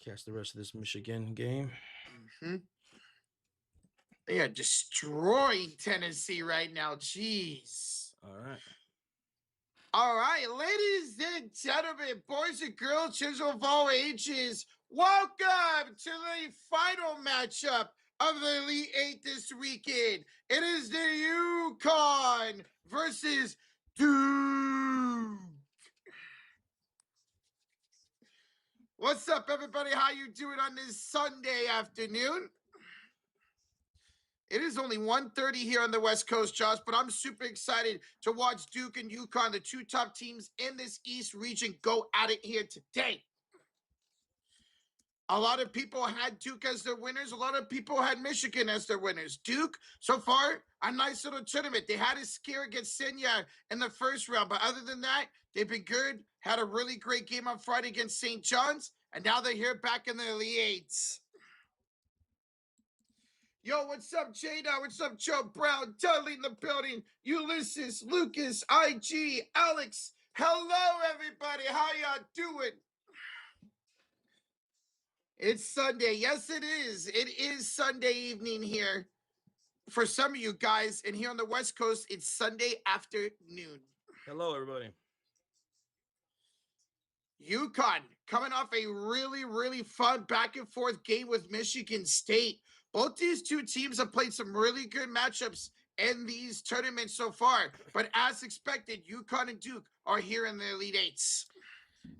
Catch the rest of this Michigan game. Mm-hmm. They are destroying Tennessee right now. Jeez. All right. All right, ladies and gentlemen, boys and girls, children of all ages, welcome to the final matchup of the Elite Eight this weekend. It is the UCONN versus Duke. What's up, everybody? How you doing on this Sunday afternoon? It is only 1:30 here on the West Coast, Josh, but I'm super excited to watch Duke and UConn, the two top teams in this East region, go at it here today. A lot of people had Duke as their winners. A lot of people had Michigan as their winners. Duke, so far, a nice little tournament. They had a scare against Senya in the first round, but other than that, they've been good. Had a really great game on Friday against St. John's, and now they're here back in the Elite Eights. Yo, what's up, Jada? What's up, Joe Brown? Dudley in the building. Ulysses, Lucas, IG, Alex. Hello, everybody. How y'all doing? It's Sunday. Yes, it is. It is Sunday evening here for some of you guys. And here on the West Coast, it's Sunday afternoon. Hello, everybody. UConn coming off a really, really fun back and forth game with Michigan State. Both these two teams have played some really good matchups in these tournaments so far. But as expected, UConn and Duke are here in the Elite Eights.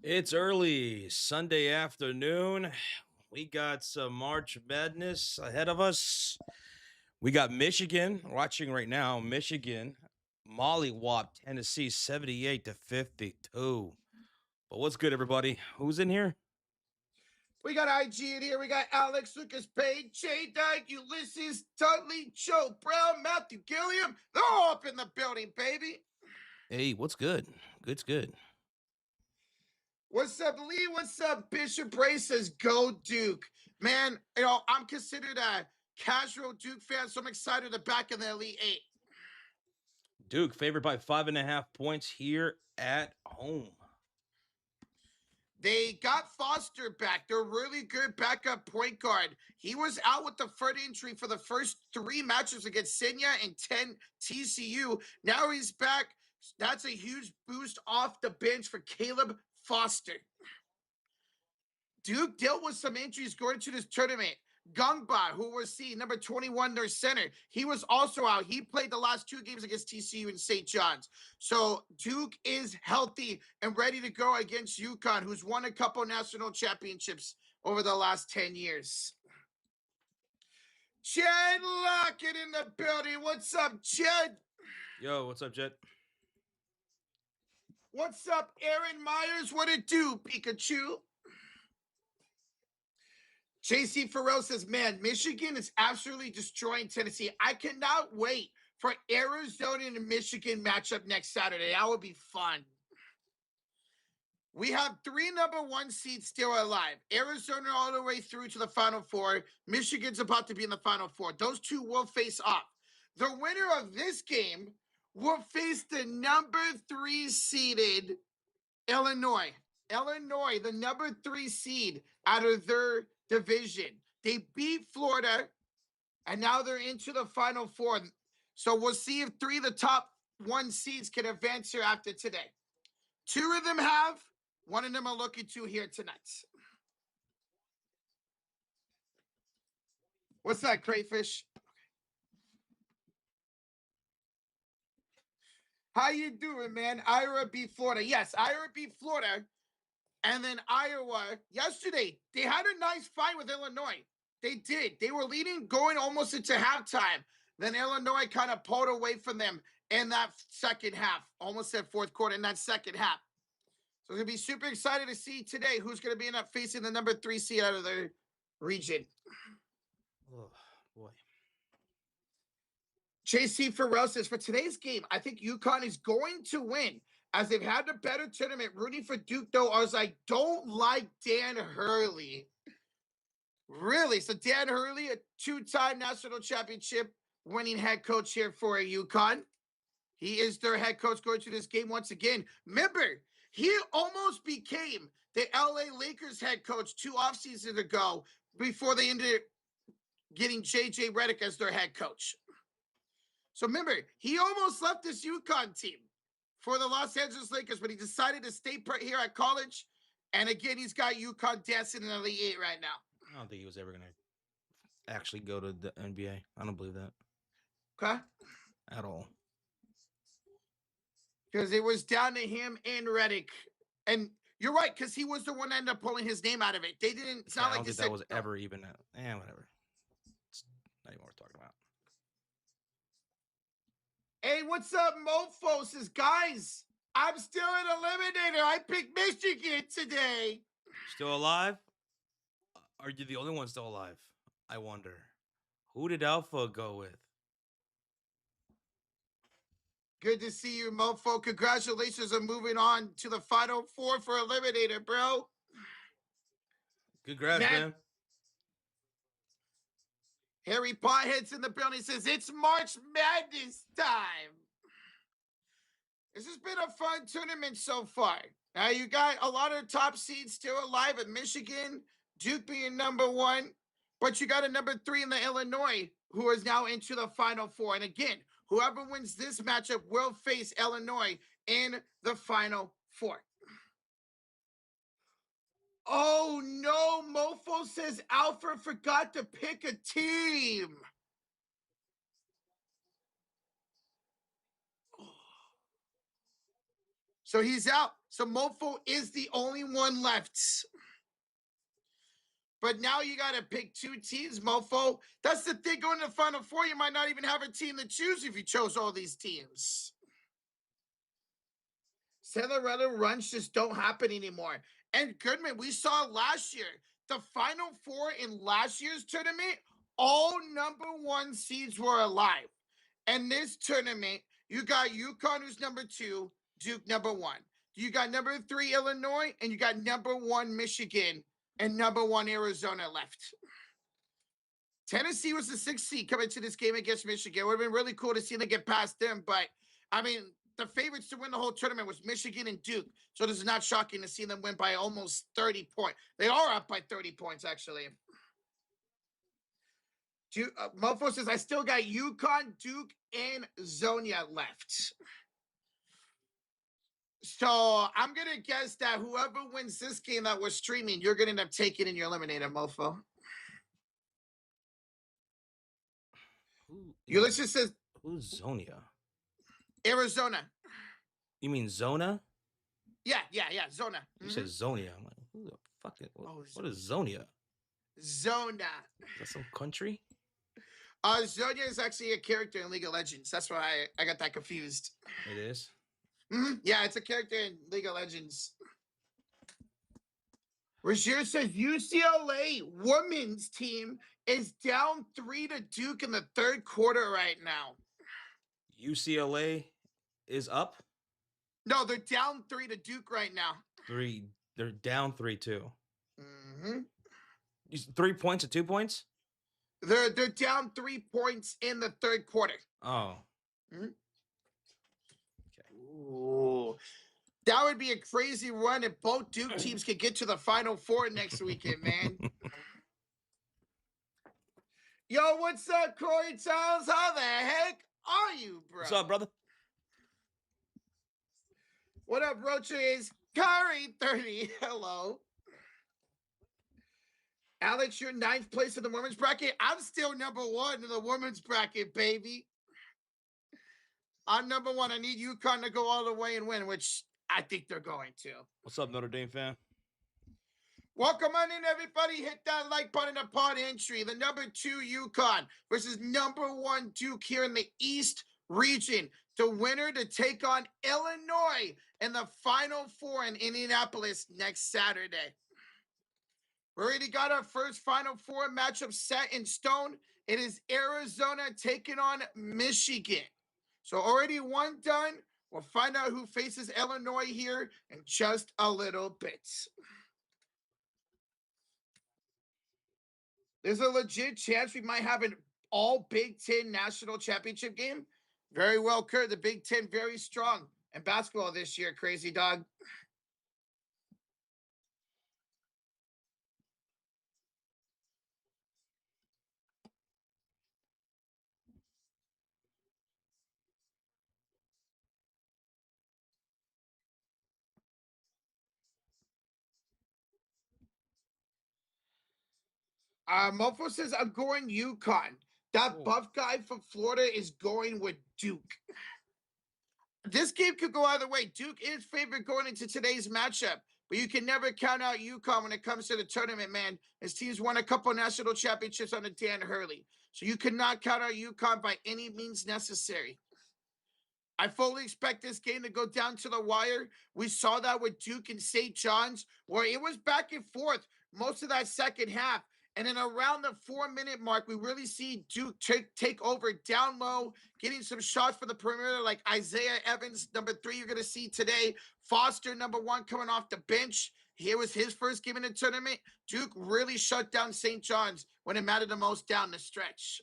It's early Sunday afternoon. We got some March Madness ahead of us. We got Michigan watching right now. Michigan mollywopped Tennessee 78-52. But what's good, everybody? Who's in here? We got IG in here. We got Alex, Lucas Payne, Jay Dyke, Ulysses, Dudley, Joe Brown, Matthew Gilliam. They're all up in the building, baby. Hey, what's good? Good's good. What's up, Lee? What's up, Bishop Ray says, go Duke. Man, I'm considered a casual Duke fan, so I'm excited to back in the Elite Eight. Duke favored by 5.5 points here at home. They got Foster back. They're really good backup point guard. He was out with the foot injury for the first 3 matches against Senya and 10 TCU. Now he's back. That's a huge boost off the bench for Caleb Foster. Duke dealt with some injuries going into this tournament. Gungba, who was number 21, their center, he was also out. He played the last 2 games against TCU and St. John's. So Duke is healthy and ready to go against UConn, who's won a couple national championships over the last 10 years. Jed Lockett in the building. What's up, Jed? Yo, what's up, Jed? What's up, Aaron Myers? What it do, Pikachu? JC Farrell says, man, Michigan is absolutely destroying Tennessee. I cannot wait for Arizona and Michigan matchup next Saturday. That would be fun. We have 3 number 1 seeds still alive. Arizona all the way through to the Final Four. Michigan's about to be in the Final Four. Those two will face off. The winner of this game will face the number 3 seeded Illinois. Illinois, the number 3 seed out of their division. They beat Florida, and now they're into the Final Four. So we'll see if 3 of the top 1 seeds can advance here after today. 2 of them have. 1 of them are looking to here tonight. What's that, crayfish? How you doing, man? Iowa beat Florida. Yes, Iowa beat Florida. And then Iowa, yesterday, they had a nice fight with Illinois. They did. They were leading going almost into halftime. Then Illinois kind of pulled away from them in that second half, almost that fourth quarter in that second half. So we're going to be super excited to see today who's going to be facing the number 3 seed out of the region. Oh, boy. JC Farrell says, for today's game, I think UConn is going to win, as they've had a better tournament. Rooting for Duke, though, I was like, don't like Dan Hurley. Really? So Dan Hurley, a 2-time national championship winning head coach here for UConn. He is their head coach going to this game once again. Remember, He almost became the LA Lakers head coach 2 off seasons ago before they ended up getting JJ Redick as their head coach. So remember, he almost left this UConn team for the Los Angeles Lakers, but he decided to stay put here at college. And again, he's got UConn dancing in the Elite Eight right now. I don't think he was ever going to actually go to the NBA. I don't believe that. Okay. At all. Because it was down to him and Redick. And you're right, because he was the one that ended up pulling his name out of it. They didn't, it's not I like don't they think said, that was ever even, whatever. It's not even worth talking about. Hey, what's up, mofo? Says, guys, I'm still an eliminator. I picked Michigan today. Still alive? Are you the only one still alive? I wonder. Who did Alpha go with? Good to see you, mofo. Congratulations on moving on to the Final Four for Eliminator, bro. Congrats, man. Harry Pothead's in the building. Says, it's March Madness time. This has been a fun tournament so far. Now, you got a lot of top seeds still alive at Michigan, Duke being number 1, but you got a number 3 in the Illinois, who is now into the Final Four. And again, whoever wins this matchup will face Illinois in the Final Four. Oh no, Mofo says Alfred forgot to pick a team. So he's out. So Mofo is the only one left. But now you got to pick 2 teams, Mofo. That's the thing, going to the Final Four, you might not even have a team to choose if you chose all these teams. Cinderella runs just don't happen anymore. And Goodman, we saw last year, the Final Four in last year's tournament, all number 1 seeds were alive. And this tournament, you got UConn, who's number 2, Duke number 1. You got number 3 Illinois, and you got number 1 Michigan, and number 1 Arizona left. Tennessee was the 6th seed coming to this game against Michigan. It would have been really cool to see them get past them, but I mean, the favorites to win the whole tournament was Michigan and Duke, so this is not shocking to see them win by almost 30 points. They are up by 30 points, actually. Mofo says, I still got UConn, Duke, and Zonia left. So I'm going to guess that whoever wins this game that we're streaming, you're going to end up taking in your eliminator, Mofo. Ulysses says, who's Zonia? Arizona. You mean Zona? Yeah, Zona. You said Zonia. I'm like, who the fuck is, what is Zonia? Zona. Is that some country? Zonia is actually a character in League of Legends. That's why I got that confused. It is? Yeah, it's a character in League of Legends. Rashir says UCLA women's team is down 3 to Duke in the 3rd quarter right now. UCLA is up? No, they're down 3 to Duke right now. 3. They're down 3-2. 3 3 points or 2 points? They're down 3 points in the 3rd quarter. Oh. Okay. Ooh. That would be a crazy run if both Duke teams could get to the Final Four next weekend, man. Yo, what's up, Corey Charles? How the heck are you, bro? What's up, brother? What up, Rocha? Is Curry 30. Hello. Alex, you're 9th place in the women's bracket. I'm still number 1 in the women's bracket, baby. I'm number 1. I need UConn to go all the way and win, which I think they're going to. What's up, Notre Dame fan? Welcome on in, everybody. Hit that like button upon entry. The number 2 UConn versus number 1 Duke here in the East region. The winner to take on Illinois in the Final Four in Indianapolis next Saturday. We already got our first Final Four matchup set in stone. It is Arizona taking on Michigan. So already one done. We'll find out who faces Illinois here in just a little bit. There's a legit chance we might have an all Big Ten national championship game. Very well, Kurt. The Big Ten very strong in basketball this year, crazy dog. Mofo says I'm going UConn. That Ooh. buff guy from Florida is going with Duke. This game could go either way. Duke is favored going into today's matchup, but you can never count out UConn when it comes to the tournament, man. His team's won a couple national championships under Dan Hurley. So you cannot count out UConn by any means necessary. I fully expect this game to go down to the wire. We saw that with Duke and St. John's, where it was back and forth most of that second half. And then around the 4 minute mark, we really see Duke take over down low, getting some shots for the perimeter, like Isaiah Evans, number 3, you're going to see today. Foster, number 1, coming off the bench. Here was his first game in the tournament. Duke really shut down St. John's when it mattered the most down the stretch.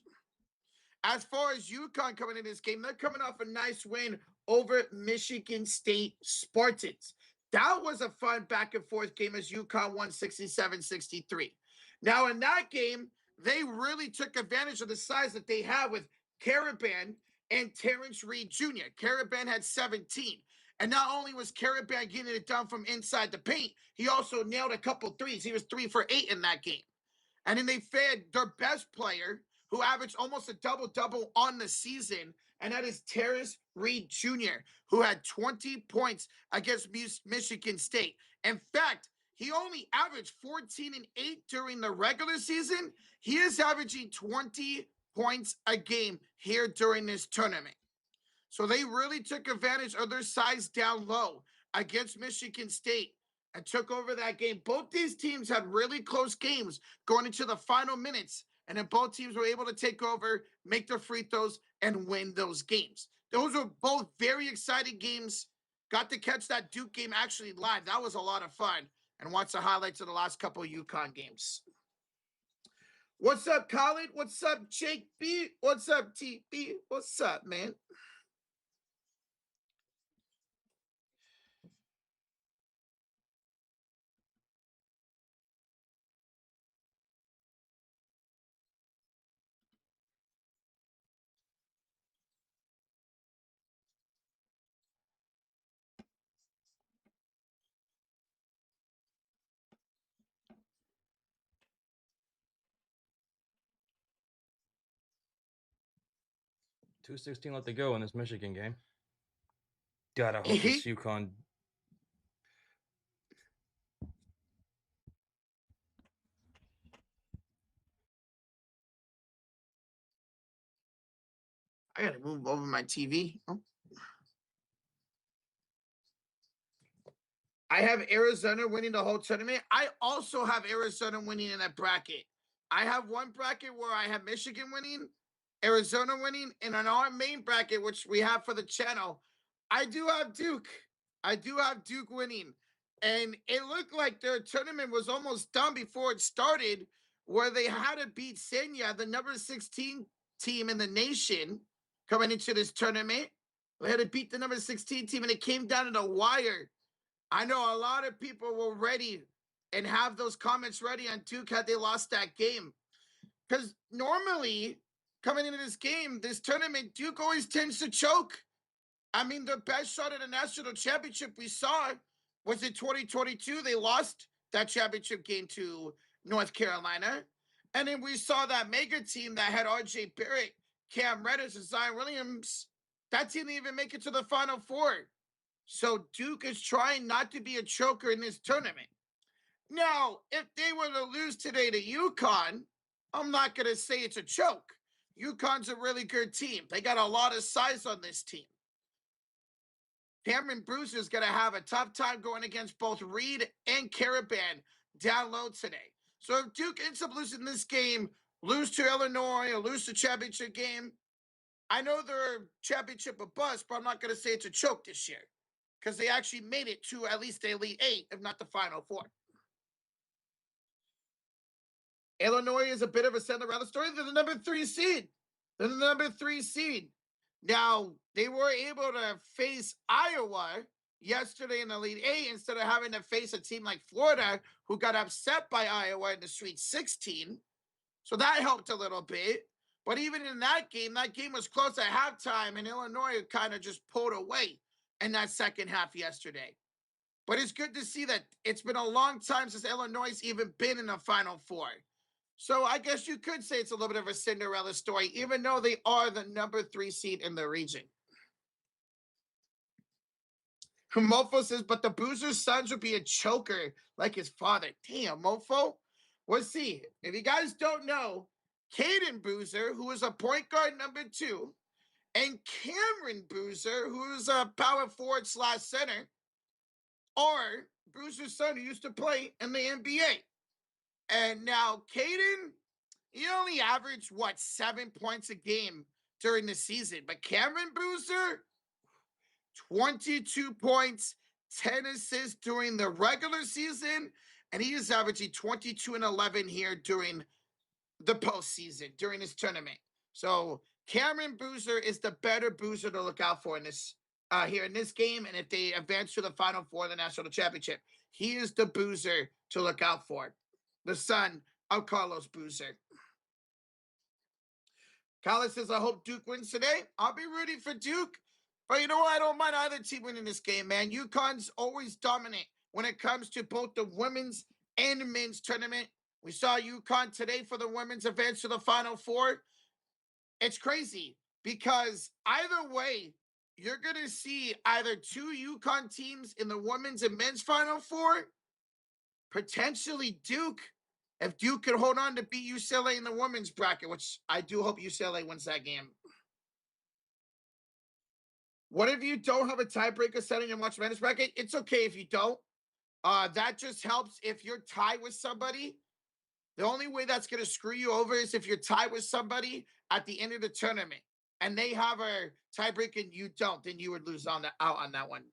As far as UConn coming in this game, they're coming off a nice win over Michigan State Spartans. That was a fun back and forth game as UConn won 67-63. Now, in that game, they really took advantage of the size that they have with Caravan and Terrence Reed Jr. Caravan had 17. And not only was Caravan getting it done from inside the paint, he also nailed a couple threes. He was 3 for 8 in that game. And then they fed their best player, who averaged almost a double-double on the season, and that is Terrence Reed Jr., who had 20 points against Michigan State. In fact, he only averaged 14 and 8 during the regular season. He is averaging 20 points a game here during this tournament. So they really took advantage of their size down low against Michigan State and took over that game. Both these teams had really close games going into the final minutes, and then both teams were able to take over, make their free throws, and win those games. Those were both very exciting games. Got to catch that Duke game actually live. That was a lot of fun. And watch the highlights of the last couple of UConn games. What's up, Colin? What's up, Jake B? What's up, TB? What's up, man? 2:16 left to go in this Michigan game. God, I hope this UConn. I gotta move over my TV. Oh. I have Arizona winning the whole tournament. I also have Arizona winning in that bracket. I have one bracket where I have Michigan winning, Arizona winning, and in our main bracket, which we have for the channel, I do have Duke. I do have Duke winning. And it looked like their tournament was almost done before it started, where they had to beat Senya, the number 16 team in the nation, coming into this tournament. They had to beat the number 16 team, and it came down to the wire. I know a lot of people were ready and have those comments ready on Duke had they lost that game. Because normally, coming into this game, this tournament, Duke always tends to choke. I mean, the best shot at a national championship we saw was in 2022. They lost that championship game to North Carolina. And then we saw that mega team that had RJ Barrett, Cam Reddish, and Zion Williams. That team didn't even make it to the Final Four. So Duke is trying not to be a choker in this tournament. Now, if they were to lose today to UConn, I'm not going to say it's a choke. UConn's a really good team. They got a lot of size on this team. Cameron Bruce is going to have a tough time going against both Reed and Caravan down low today. So if Duke ends up losing this game, lose to Illinois or lose the championship game, I know they're a championship a bust, but I'm not going to say it's a choke this year because they actually made it to at least the Elite Eight, if not the Final Four. Illinois is a bit of a Cinderella story. They're the number 3 seed. They're the number 3 seed. Now, they were able to face Iowa yesterday in the Elite Eight instead of having to face a team like Florida, who got upset by Iowa in the Sweet 16. So that helped a little bit. But even in that game was close at halftime, and Illinois kind of just pulled away in that second half yesterday. But it's good to see that it's been a long time since Illinois even been in the Final Four. So I guess you could say it's a little bit of a Cinderella story, even though they are the number 3 seed in the region. Mofo says, but the Boozer's sons would be a choker like his father. Damn, Mofo. We'll see. If you guys don't know, Caden Boozer, who is a point guard number 2, and Cameron Boozer, who is a power forward / center, are Boozer's son who used to play in the NBA. And now Caden, he only averaged, 7 points a game during the season. But Cameron Boozer, 22 points, 10 assists during the regular season, and he is averaging 22 and 11 here during the postseason, during this tournament. So Cameron Boozer is the better Boozer to look out for in this here in this game, and if they advance to the Final Four of the National Championship, he is the Boozer to look out for, the son of Carlos Boozer. Carlos says, I hope Duke wins today. I'll be rooting for Duke. But you know what? I don't mind either team winning this game, man. UConn's always dominant when it comes to both the women's and men's tournament. We saw UConn today for the women's advance to the Final Four. It's crazy because either way, you're going to see either 2 UConn teams in the women's and men's Final Four, potentially Duke, if Duke can hold on to beat UCLA in the women's bracket, which I do hope UCLA wins that game. What if you don't have a tiebreaker setting in March Madness bracket? It's okay if you don't. That just helps if you're tied with somebody. The only way that's going to screw you over is if you're tied with somebody at the end of the tournament and they have a tiebreaker and you don't, then you would lose out on that one.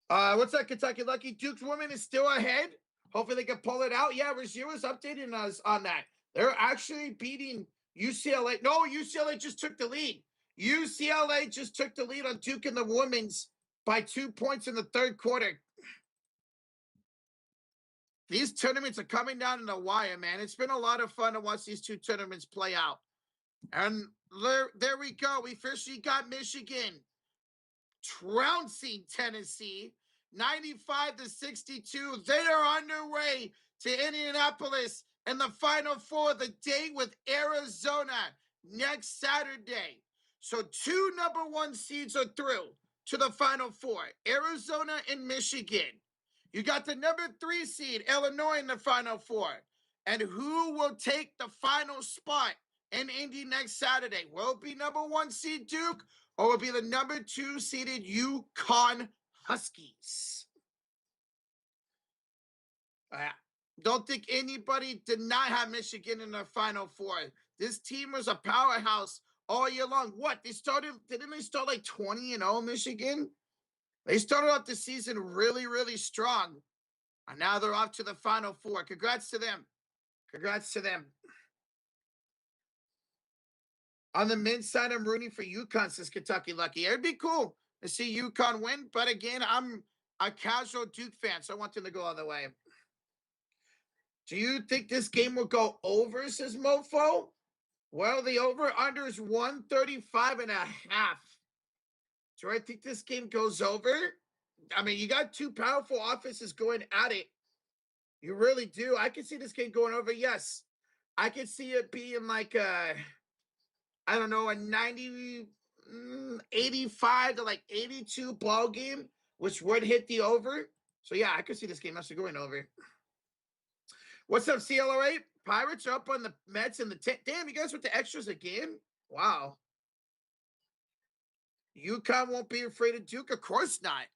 What's that, Kentucky Lucky? Duke's women is still ahead. Hopefully they can pull it out. Yeah, Razier updating us on that. They're actually beating UCLA. No, UCLA just took the lead. UCLA just took the lead on Duke in the women's by 2 points in the third quarter. These tournaments are coming down in the wire, man. It's been a lot of fun to watch these 2 tournaments play out. And there we go. We officially got Michigan trouncing Tennessee 95-62. They are on their way to Indianapolis in the Final Four, the day with Arizona next Saturday. So 2 number 1 seeds are through to the Final Four, Arizona and Michigan. You got the number 3 seed, Illinois, in the Final Four. And who will take the final spot in Indy next Saturday? Will it be number 1 seed Duke, or will it be the number 2 seeded UConn Huskies? Don't think anybody did not have Michigan in the Final Four. This team was a powerhouse all year long. What? Didn't they start like 20-0, Michigan? They started off the season really, really strong. And now they're off to the Final Four. Congrats to them. Congrats to them. On the men's side, I'm rooting for UConn, says Kentucky Lucky. It'd be cool to see UConn win. But again, I'm a casual Duke fan, so I want them to go all the way. Do you think this game will go over, says Mofo? Well, the over-under is 135.5. Do I think this game goes over? I mean, you got 2 powerful offenses going at it. You really do. I can see this game going over, yes. I can see it being like a 85 to like 82 ball game, which would hit the over. So, yeah, I could see this game actually going over. What's up, CLO8? Pirates are up on the Mets and the 10. Damn, you guys with the extras again? Wow. UConn won't be afraid of Duke? Of course not.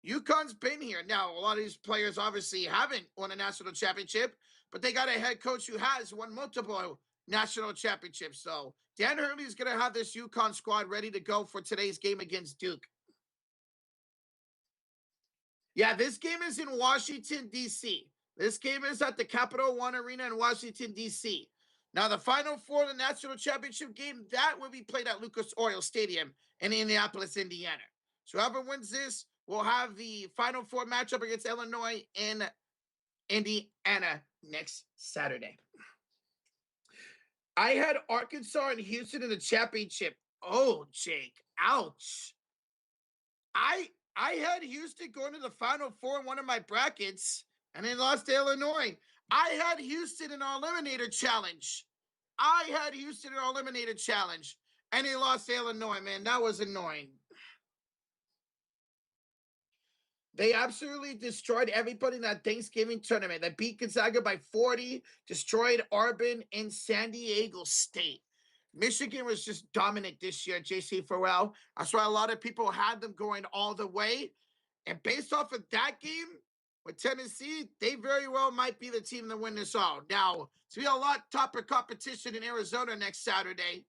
UConn's been here. Now, a lot of these players obviously haven't won a national championship, but they got a head coach who has won multiple national championships. So Dan Hurley is going to have this UConn squad ready to go for today's game against Duke. Yeah, this game is in Washington, D.C. This game is at the Capital One Arena in Washington, D.C. Now, the Final Four of the national championship game, that will be played at Lucas Oil Stadium in Indianapolis, Indiana. So whoever wins this will have the Final Four matchup against Illinois in Indiana next Saturday. I had Arkansas and Houston in the championship. Oh, Jake. Ouch. I had Houston going to the Final Four in one of my brackets, and they lost to Illinois. I had Houston in our Eliminator challenge. And they lost to Illinois, man. That was annoying. They absolutely destroyed everybody in that Thanksgiving tournament. They beat Gonzaga by 40, destroyed Auburn and San Diego State. Michigan was just dominant this year, JC Farrell. That's why a lot of people had them going all the way. And based off of that game with Tennessee, they very well might be the team to win this all. Now, it's going to be a lot tougher competition in Arizona next Saturday,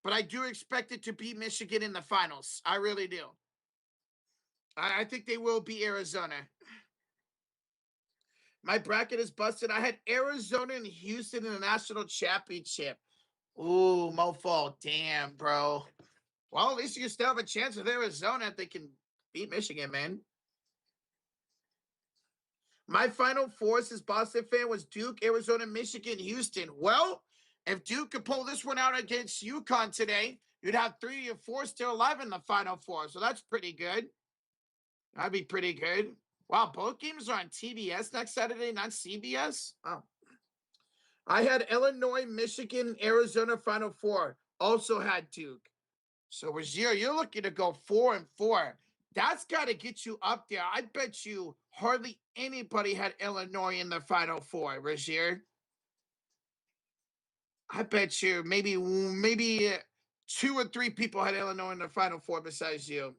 but I do expect it to beat Michigan in the finals. I really do. I think they will beat Arizona. My bracket is busted. I had Arizona and Houston in the national championship. Ooh, mofo. Damn, bro. Well, at least you can still have a chance with Arizona if they can beat Michigan, man. My final four as Boston fan was Duke, Arizona, Michigan, Houston. Well, if Duke could pull this one out against UConn today, you'd have 3 or 4 still alive in the final four. So that's pretty good. That'd be pretty good. Wow, both games are on TBS next Saturday, not CBS. Oh. I had Illinois, Michigan, Arizona Final Four. Also had Duke. So Rozier, you're looking to go 4-4. That's got to get you up there. I bet you hardly anybody had Illinois in the Final Four, Rozier. I bet you maybe 2 or 3 people had Illinois in the Final Four besides you.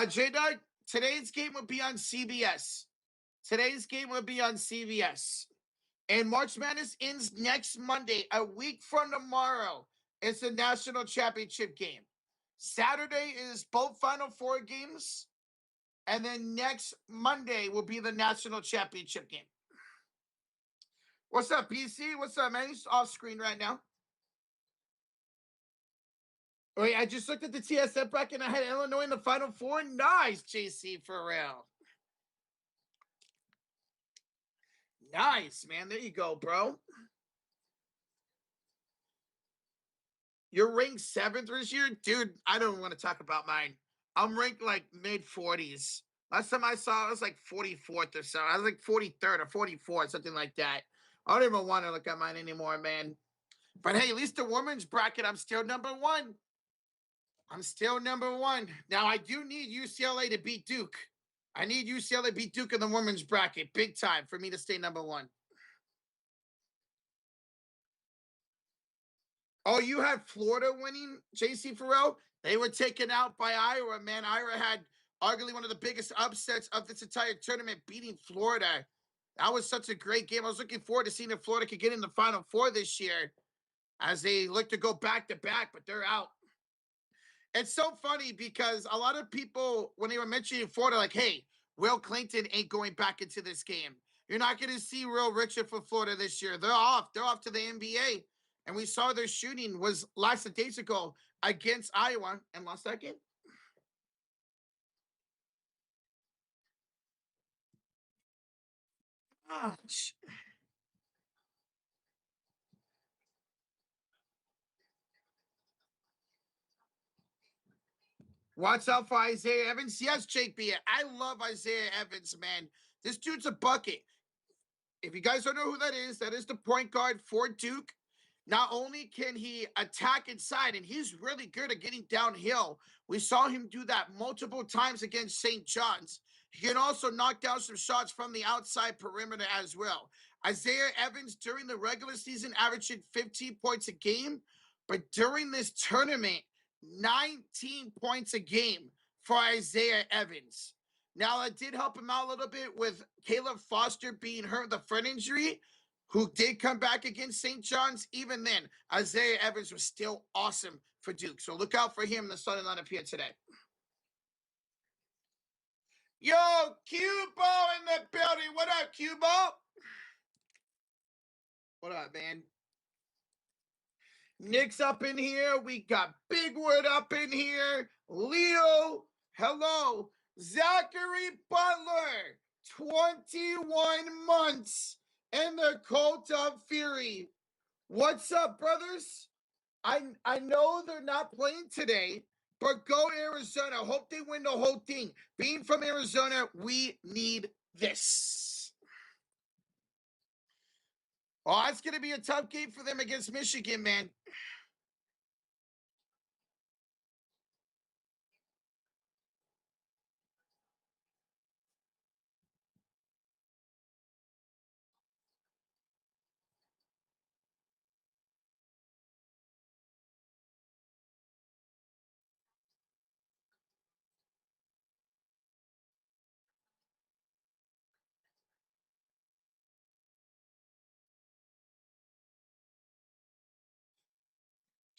J-Dog, today's game will be on CBS. And March Madness ends next Monday, a week from tomorrow. It's the national championship game. Saturday is both Final Four games. And then next Monday will be the national championship game. What's up, PC? What's up, man? He's off screen right now. Wait, I just looked at the TSF bracket and I had Illinois in the Final Four. Nice, JC, for real. Nice, man. There you go, bro. You're ranked 7th this year? Dude, I don't want to talk about mine. I'm ranked like mid-40s. Last time I saw it was like 44th or so. I was like 43rd or 44th, something like that. I don't even want to look at mine anymore, man. But hey, at least the women's bracket, I'm still number 1. Now, I do need UCLA to beat Duke. I need UCLA to beat Duke in the women's bracket. Big time for me to stay number 1. Oh, you had Florida winning, JC Farrell? They were taken out by Iowa, man. Iowa had arguably one of the biggest upsets of this entire tournament, beating Florida. That was such a great game. I was looking forward to seeing if Florida could get in the Final Four this year as they look to go back-to-back, but they're out. It's so funny because a lot of people, when they were mentioning Florida, like, hey, Will Clinton ain't going back into this game. You're not going to see Will Richard for Florida this year. They're off. They're off to the NBA. And we saw their shooting was last days ago against Iowa and lost that game. Gosh. Watch out for Isaiah Evans. Yes, Jake B. I love Isaiah Evans, man. This dude's a bucket. If you guys don't know who that is the point guard for Duke. Not only can he attack inside, and he's really good at getting downhill. We saw him do that multiple times against St. John's. He can also knock down some shots from the outside perimeter as well. Isaiah Evans during the regular season averaging 15 points a game, but during this tournament, 19 points a game for Isaiah Evans. Now, that did help him out a little bit with Caleb Foster being hurt with a foot injury, who did come back against St. John's. Even then, Isaiah Evans was still awesome for Duke. So look out for him in the starting lineup here today. Yo, Cubo in the building. What up, Cubo? What up, man? Nick's up in here. We got Bigwood up in here. Leo, hello. Zachary Butler, 21 months in the Cult of Fury. What's up, brothers? I know they're not playing today, but go Arizona. Hope they win the whole thing. Being from Arizona, we need this. Oh, it's going to be a tough game for them against Michigan, man.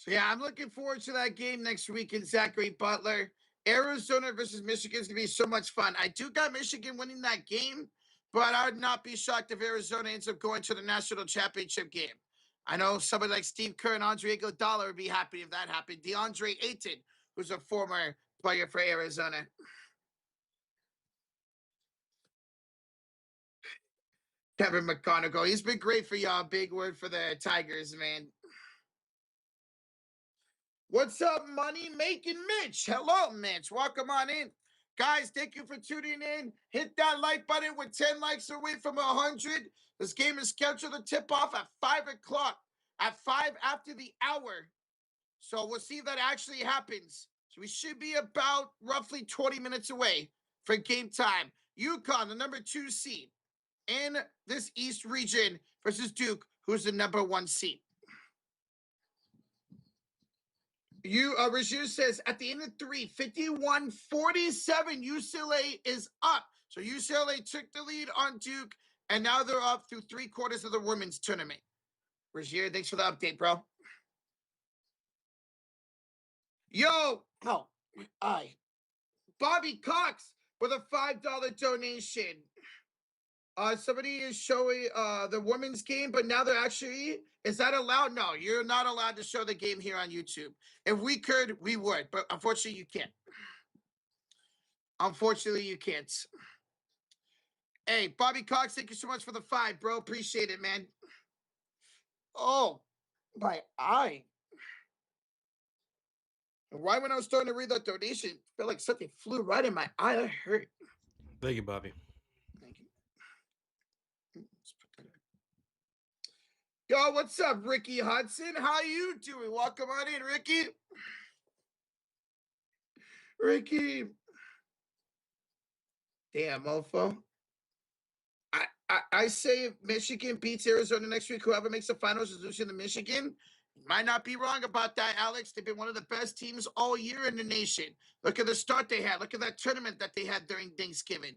So yeah, I'm looking forward to that game next week in Zachary Butler. Arizona versus Michigan is gonna be so much fun. I do got Michigan winning that game, but I would not be shocked if Arizona ends up going to the national championship game. I know somebody like Steve Kerr and Andre Iguodala would be happy if that happened. DeAndre Ayton, who's a former player for Arizona. Kevin McConaughey, he's been great for y'all. Big word for the Tigers, man. What's up, money making Mitch? Hello, Mitch. Welcome on in. Guys, thank you for tuning in. Hit that like button. We're 10 likes away from 100. This game is scheduled to tip off at 5 o'clock, at 5 after the hour. So we'll see if that actually happens. So we should be about roughly 20 minutes away for game time. UConn, the number 2 seed in this East region, versus Duke, who's the number 1 seed. Rashir says at the end of 3, 51-47, UCLA is up. So UCLA took the lead on Duke, and now they're up through 3/4 of the women's tournament. Rashir, thanks for the update, bro. Yo, Bobby Cox with a $5 donation. Somebody is showing the women's game, but now they're actually, is that allowed? No, you're not allowed to show the game here on YouTube. If we could, we would, but unfortunately you can't. Unfortunately, you can't. Hey, Bobby Cox, thank you so much for the 5, bro. Appreciate it, man. Oh, my eye. Right when I was starting to read that donation, I felt like something flew right in my eye. That hurt. Thank you, Bobby. Thank you. Yo, what's up, Ricky Hudson? How you doing? Welcome on in, Ricky. Ricky. Damn, mofo. I say if Michigan beats Arizona next week, whoever makes the finals is losing to Michigan. Might not be wrong about that, Alex. They've been one of the best teams all year in the nation. Look at the start they had. Look at that tournament that they had during Thanksgiving.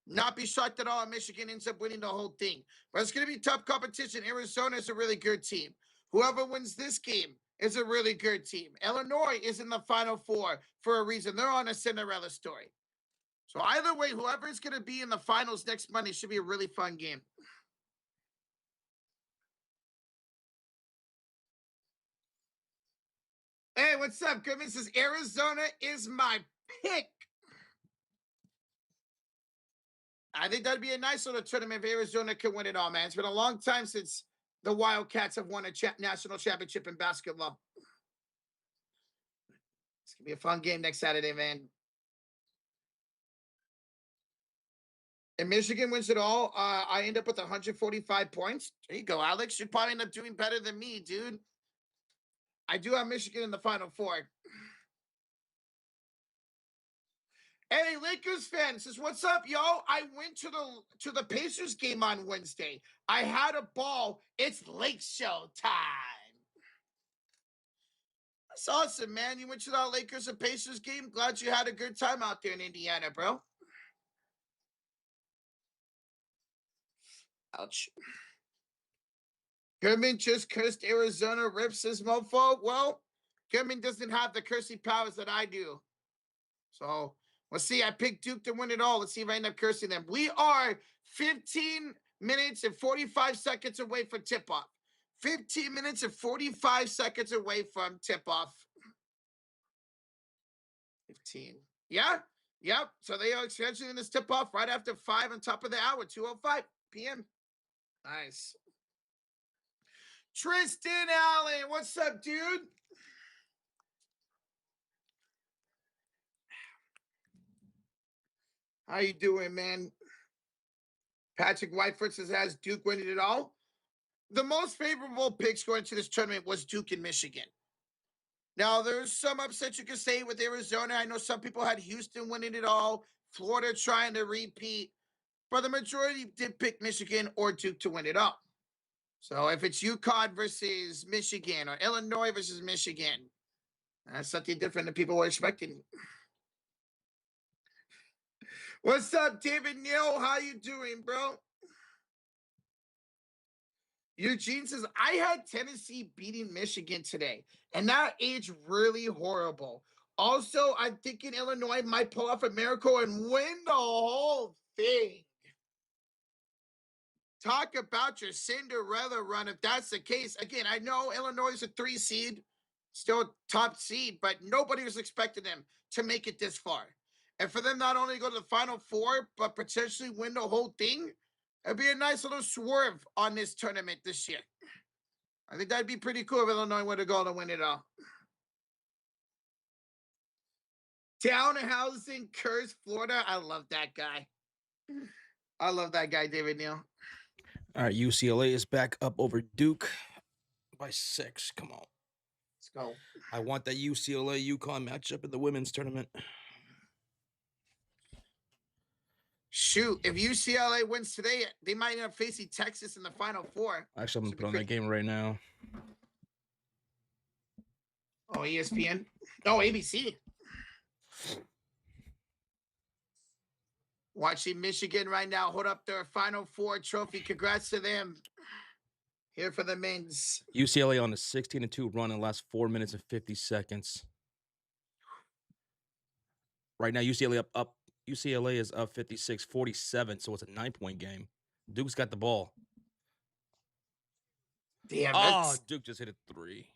Not be shocked at all if Michigan ends up winning the whole thing. But it's going to be tough competition. Arizona is a really good team. Whoever wins this game is a really good team. Illinois is in the Final Four for a reason. They're on a Cinderella story. So either way, whoever's going to be in the finals next Monday should be a really fun game. Hey, what's up, Goodman? Says Arizona is my pick. I think that'd be a nice little tournament if Arizona can win it all, man. It's been a long time since the Wildcats have won a national championship in basketball. It's going to be a fun game next Saturday, man. And Michigan wins it all. I end up with 145 points. There you go, Alex. You'd probably end up doing better than me, dude. I do have Michigan in the Final Four. Hey, Lakers fan says, "What's up, yo? I went to the Pacers game on Wednesday. I had a ball. It's Lake Show time." That's awesome, man. You went to the Lakers and Pacers game. Glad you had a good time out there in Indiana, bro. Ouch. Goodman just cursed Arizona. Rips his mofo. Well, Goodman doesn't have the cursing powers that I do. So let's see. I picked Duke to win it all. Let's see if I end up cursing them. We are 15 minutes and 45 seconds away from tip off. 15 minutes and 45 seconds away from tip off. 15. Yeah. Yep. So they are scheduling this tip off right after 5 on top of the hour, 2:05 p.m. Nice. Tristan Allen, what's up, dude? How you doing, man? Patrick Whitefoot says, has Duke winning it all? The most favorable picks going to this tournament was Duke and Michigan. Now, there's some upsets you can say with Arizona. I know some people had Houston winning it all, Florida trying to repeat, but the majority did pick Michigan or Duke to win it all. So if it's UConn versus Michigan or Illinois versus Michigan, that's something different than people were expecting. What's up, David Neal? How you doing, bro? Eugene says, I had Tennessee beating Michigan today, and that aged really horrible. Also, I'm thinking Illinois might pull off a miracle and win the whole thing. Talk about your Cinderella run if that's the case. Again, I know Illinois is a 3 seed, still top seed, but nobody was expecting them to make it this far. And for them not only to go to the Final Four, but potentially win the whole thing, it'd be a nice little swerve on this tournament this year. I think that'd be pretty cool if Illinois were to go to win it all. Townhousing Curse, Florida. I love that guy. I love that guy, David Neal. All right, UCLA is back up over Duke by 6. Come on. Let's go. I want that UCLA UConn matchup in the women's tournament. Shoot, if UCLA wins today, they might end up facing Texas in the Final Four. Actually, I'm going to put on that game right now. Oh, ESPN? Oh, ABC. Watching Michigan right now hold up their Final Four trophy. Congrats to them. Here for the men's. UCLA on a 16-2 run in the last 4 minutes and 50 seconds. Right now, UCLA up. UCLA is up 56-47, so it's a 9-point game. Duke's got the ball. Damn, Duke just hit a 3.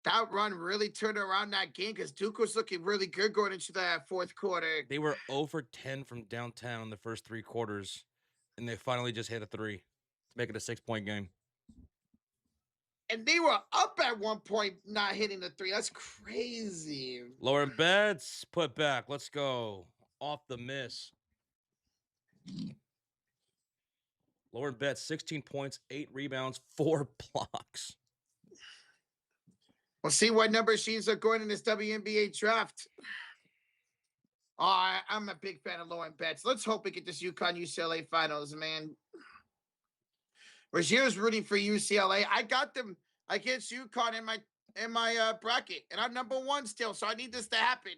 That run really turned around that game because Duke was looking really good going into that fourth quarter. They were 0 for 10 from downtown the first 3 quarters, and they finally just hit a 3 to make it a 6-point game. And they were up at one point, not hitting the 3. That's crazy. Lower bets, put back. Let's go. Off the miss. Lower bets, 16 points, 8 rebounds, 4 blocks. We'll see what number sheets are going in this WNBA draft. Oh, I'm a big fan of low end bets. Let's hope we get this UConn UCLA finals, man. Rogier's rooting for UCLA. I got them against UConn in my bracket, and I'm number 1 still. So I need this to happen.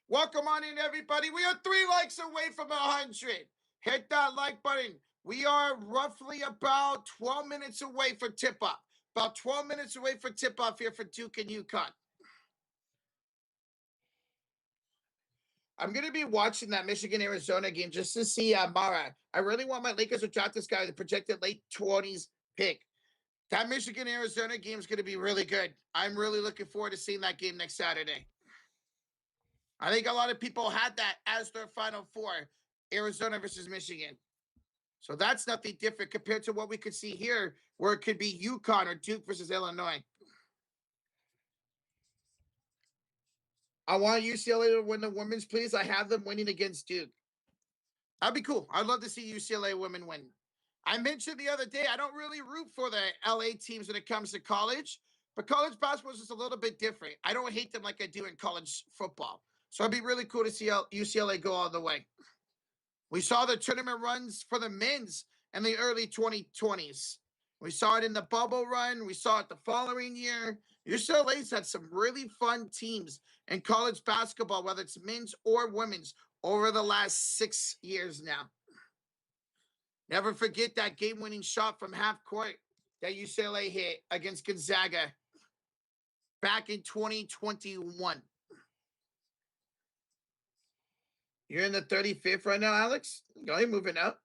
Welcome on in, everybody. We are 3 likes away from 100. Hit that like button. We are roughly about 12 minutes away for tip-off. About 12 minutes away for tip-off here for Duke and UConn. I'm going to be watching that Michigan-Arizona game just to see Mara. I really want my Lakers to draft this guy, the projected late 20s pick. That Michigan-Arizona game is going to be really good. I'm really looking forward to seeing that game next Saturday. I think a lot of people had that as their Final Four, Arizona versus Michigan. So that's nothing different compared to what we could see here, where it could be UConn or Duke versus Illinois. I want UCLA to win the women's, please. I have them winning against Duke. That'd be cool. I'd love to see UCLA women win. I mentioned the other day, I don't really root for the LA teams when it comes to college, but college basketball is just a little bit different. I don't hate them like I do in college football. So it'd be really cool to see UCLA go all the way. We saw the tournament runs for the men's in the early 2020s. We saw it in the bubble run. We saw it the following year. UCLA's had some really fun teams in college basketball, whether it's men's or women's, over the last 6 years now. Never forget that game-winning shot from half court that UCLA hit against Gonzaga back in 2021. You're in the 35th right now, Alex? Go ahead, moving up.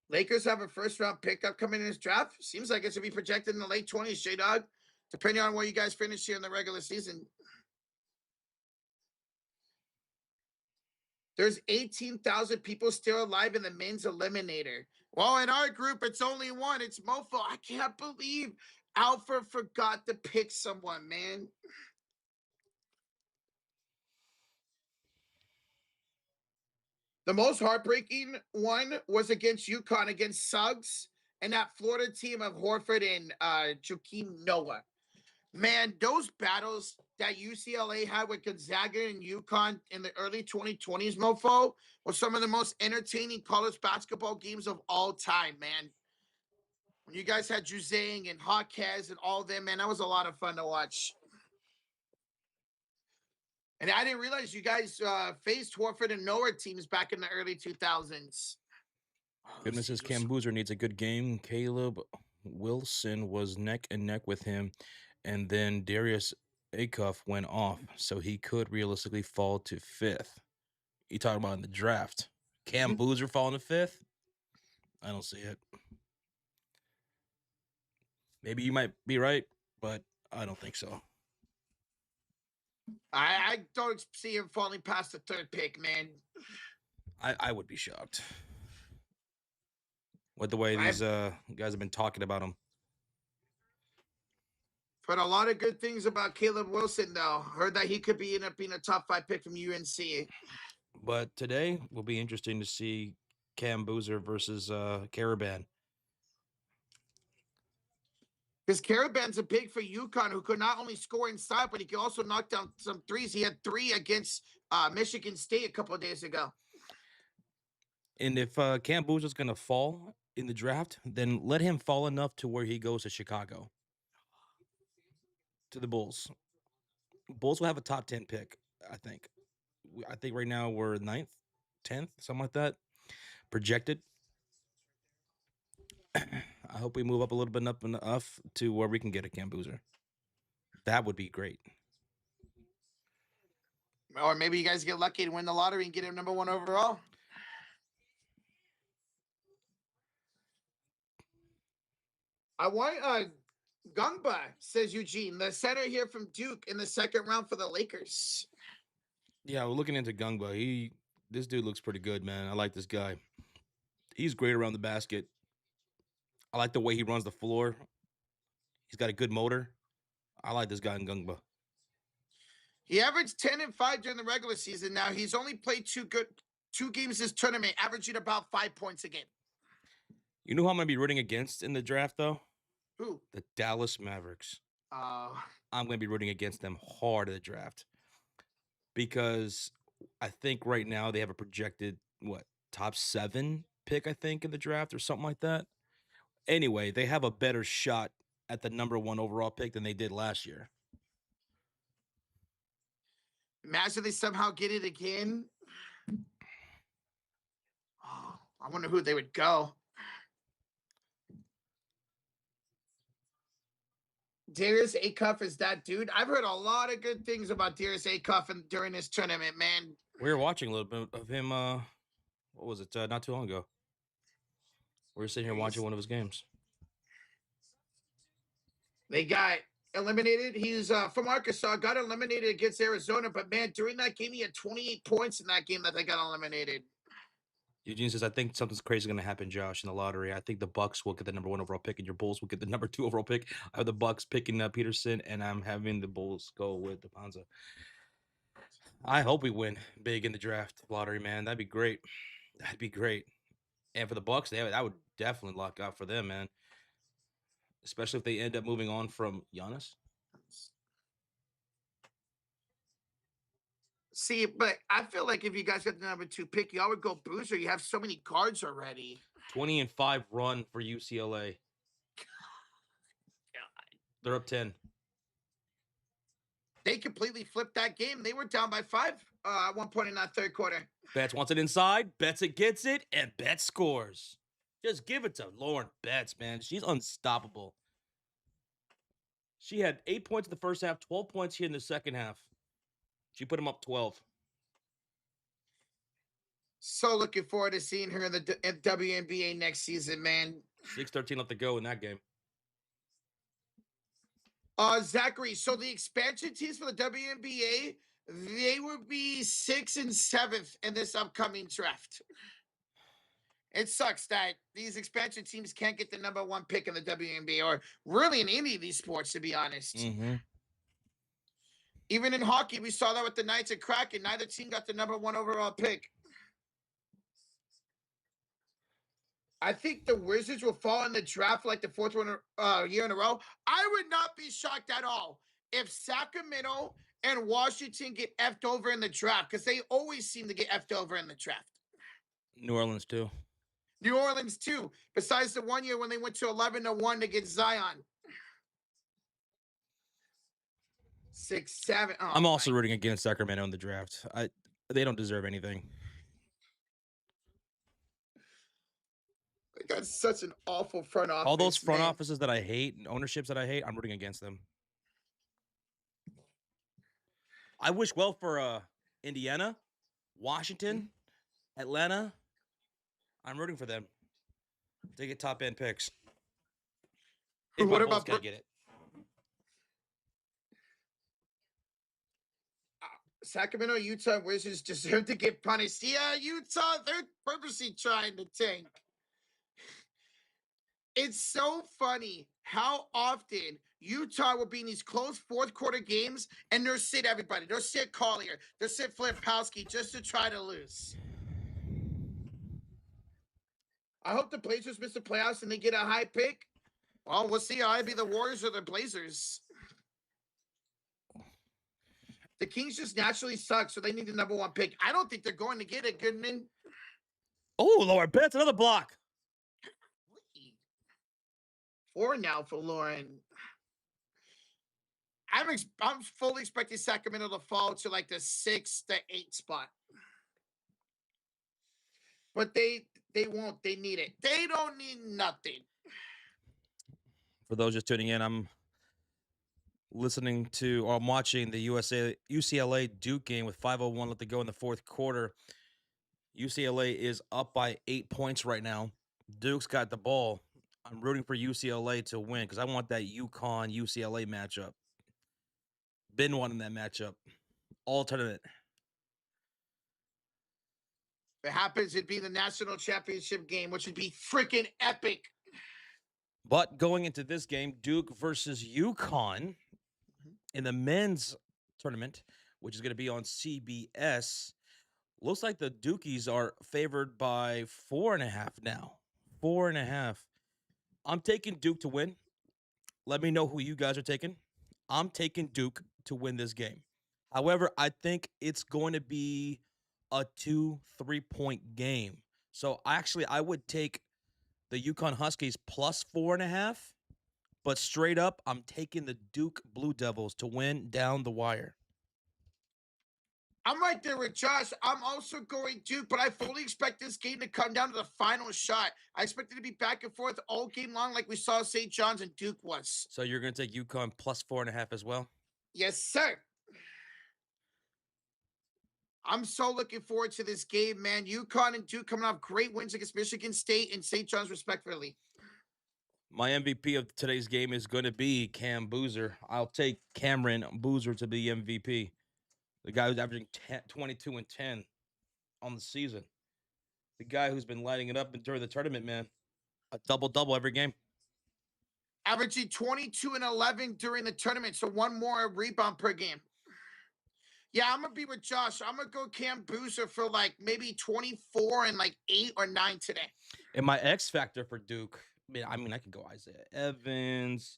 Lakers have a first-round pickup coming in this draft. Seems like it should be projected in the late 20s, J-Dog, depending on where you guys finish here in the regular season. There's 18,000 people still alive in the men's Eliminator. Well, in our group, it's only 1. It's Mofo. I can't believe Alfred forgot to pick someone, man. The most heartbreaking one was against UConn, against Suggs, and that Florida team of Horford and Joakim Noah. Man, those battles that UCLA had with Gonzaga and UConn in the early 2020s, mofo, were some of the most entertaining college basketball games of all time, man. When you guys had Juzang and Hawkes and all them, man, that was a lot of fun to watch. And I didn't realize you guys faced Horford and Noah teams back in the early 2000s. Goodness says Cam Boozer needs a good game. Caleb Wilson was neck and neck with him, and then Darius Acuff went off, so he could realistically fall to 5th. You talking about in the draft? Cam Boozer falling to 5th? I don't see it. Maybe you might be right, but I don't think so. I don't see him falling past the 3rd pick, man. I would be shocked with the way these guys have been talking about him. Heard a lot of good things about Caleb Wilson, though. Heard that he could end up being a top 5 pick from UNC. But today will be interesting to see Cam Boozer versus Caravan. Because Caravan's a big for UConn, who could not only score inside, but he could also knock down some threes. He had 3 against Michigan State a couple of days ago. And if Cam Boozer's going to fall in the draft, then let him fall enough to where he goes to Chicago, to the Bulls. Bulls will have a top 10 pick, I think. I think right now we're 9th, 10th, something like that, projected. I hope we move up a little bit up enough to where we can get a Cam Boozer. That would be great. Or maybe you guys get lucky and win the lottery and get him number 1 overall. I want Gungba, says Eugene, the center here from Duke in the 2nd round for the Lakers. Yeah, we're looking into Gungba. This dude looks pretty good, man. I like this guy. He's great around the basket. I like the way he runs the floor. He's got a good motor. I like this guy in Gungba. He averaged 10 and 5 during the regular season. Now he's only played 2 games this tournament, averaging about 5 points a game. You know who I'm going to be rooting against in the draft, though? Who? The Dallas Mavericks. I'm going to be rooting against them hard in the draft because I think right now they have a projected, top 7 pick, I think, in the draft or something like that. Anyway, they have a better shot at the number 1 overall pick than they did last year. Imagine they somehow get it again. Oh, I wonder who they would go. Darius Acuff is that dude. I've heard a lot of good things about Darius Acuff during this tournament, man. We were watching a little bit of him. What was it? Not too long ago. We were sitting here watching one of his games. They got eliminated. He's from Arkansas, got eliminated against Arizona. But, man, during that game, he had 28 points in that game that they got eliminated. Eugene says, I think something's crazy going to happen, Josh, in the lottery. I think the Bucks will get the number 1 overall pick, and your Bulls will get the number 2 overall pick. I have the Bucks picking Peterson, and I'm having the Bulls go with the Panza. I hope we win big in the draft lottery, man. That'd be great. That'd be great. And for the Bucks, that would definitely lock out for them, man. Especially if they end up moving on from Giannis. See, but I feel like if you guys got the number 2 pick, y'all would go Boozer. You have so many cards already. 20-5 run for UCLA. God. They're up 10. They completely flipped that game. They were down by 5 at one point in that 3rd quarter. Betts wants it inside. Betts it gets it, and Betts scores. Just give it to Lauren Betts, man. She's unstoppable. She had 8 points in the first half, 12 points here in the second half. She put him up 12. So looking forward to seeing her in the WNBA next season, man. 6:13 left to go in that game. Zachary, so the expansion teams for the WNBA, they will be 6th and 7th in this upcoming draft. It sucks that these expansion teams can't get the number 1 pick in the WNBA or really in any of these sports, to be honest. Mm-hmm. Even in hockey, we saw that with the Knights and Kraken. Neither team got the number 1 overall pick. I think the Wizards will fall in the draft for like the fourth year in a row. I would not be shocked at all if Sacramento and Washington get effed over in the draft because they always seem to get effed over in the draft. New Orleans too. New Orleans too. Besides the 1 year when they went to 11-1 against Zion. 6-7. Oh, I'm also rooting against Sacramento in the draft. They don't deserve anything. They got such an awful front office. All those front offices that I hate and ownerships that I hate, I'm rooting against them. I wish well for Indiana, Washington, Atlanta. I'm rooting for them. They get top end picks. What about get it? Sacramento, Utah Wizards deserve to get punished. Yeah, Utah, they're purposely trying to tank. It's so funny how often Utah will be in these close fourth quarter games and they'll sit everybody. They'll sit Collier. They'll sit Flipkowski just to try to lose. I hope the Blazers miss the playoffs and they get a high pick. Well, we'll see. I'd be the Warriors or the Blazers. The Kings just naturally suck, so they need the number 1 pick. I don't think they're going to get it, Goodman. Oh, Lauren, that's another block. 4 now for Lauren. I'm fully expecting Sacramento to fall to like the 6 to 8 spot. But they won't. They need it. They don't need nothing. For those just tuning in, I'm watching the UCLA Duke game with 5:01 left to go in the fourth quarter. UCLA is up by 8 points right now. Duke's got the ball. I'm rooting for UCLA to win because I want that UConn UCLA matchup. Been wanting that matchup all tournament. If it happens, it'd be the national championship game, which would be freaking epic. But going into this game, Duke versus UConn in the men's tournament, which is going to be on CBS, looks like the Dukies are favored by 4.5 now. 4.5. I'm taking Duke to win. Let me know who you guys are taking. I'm taking Duke to win this game. However, I think it's going to be a 2-3 point game. So I would take the UConn Huskies plus 4.5. But straight up, I'm taking the Duke Blue Devils to win down the wire. I'm right there with Josh. I'm also going Duke, but I fully expect this game to come down to the final shot. I expect it to be back and forth all game long like we saw St. John's and Duke was. So you're going to take UConn plus 4.5 as well? Yes, sir. I'm so looking forward to this game, man. UConn and Duke coming off great wins against Michigan State and St. John's, respectively. My MVP of today's game is going to be Cam Boozer. I'll take Cameron Boozer to be MVP. The guy who's averaging 22 and 10 on the season. The guy who's been lighting it up during the tournament, man. A double-double every game. Averaging 22 and 11 during the tournament, so 1 more rebound per game. Yeah, I'm going to be with Josh. I'm going to go Cam Boozer for like maybe 24 and like 8 or 9 today. And my X factor for Duke, I mean, I could go Isaiah Evans.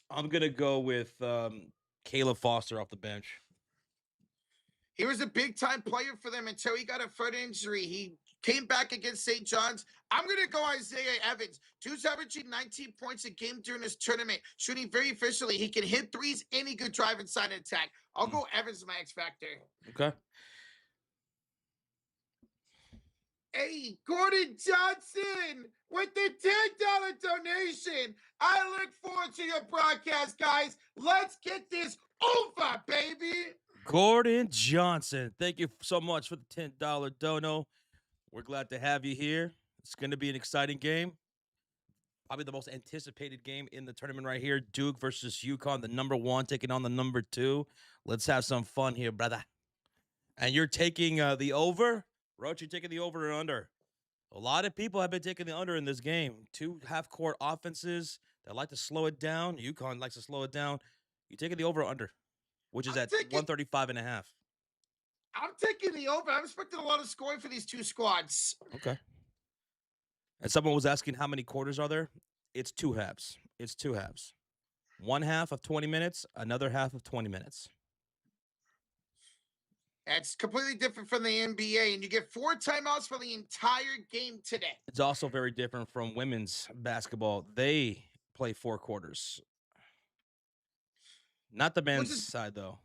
I'm going to go with Caleb Foster off the bench. He was a big-time player for them until he got a foot injury. He came back against St. John's. I'm going to go Isaiah Evans. Dude's averaging 19 points a game during this tournament, shooting very efficiently. He can hit threes and he could drive inside and attack. I'll go Evans as my X factor. Okay. Hey, Gordon Johnson with the $10 donation. I look forward to your broadcast, guys. Let's get this over, baby. Gordon Johnson, thank you so much for the $10 dono. We're glad to have you here. It's going to be an exciting game. Probably the most anticipated game in the tournament right here. Duke versus UConn, the number 1 taking on the number 2. Let's have some fun here, brother. And you're taking the over? Roach, you're taking the over or under? A lot of people have been taking the under in this game. 2 half-court offenses that like to slow it down. UConn likes to slow it down. You taking the over or under? Which is at 135.5. I'm taking the over. I'm expecting a lot of scoring for these two squads. Okay. And someone was asking how many quarters are there? It's two halves. It's two halves. One half of 20 minutes, another half of 20 minutes. It's completely different from the NBA, and you get 4 timeouts for the entire game today. It's also very different from women's basketball. They play 4 quarters. Not the men's side, though.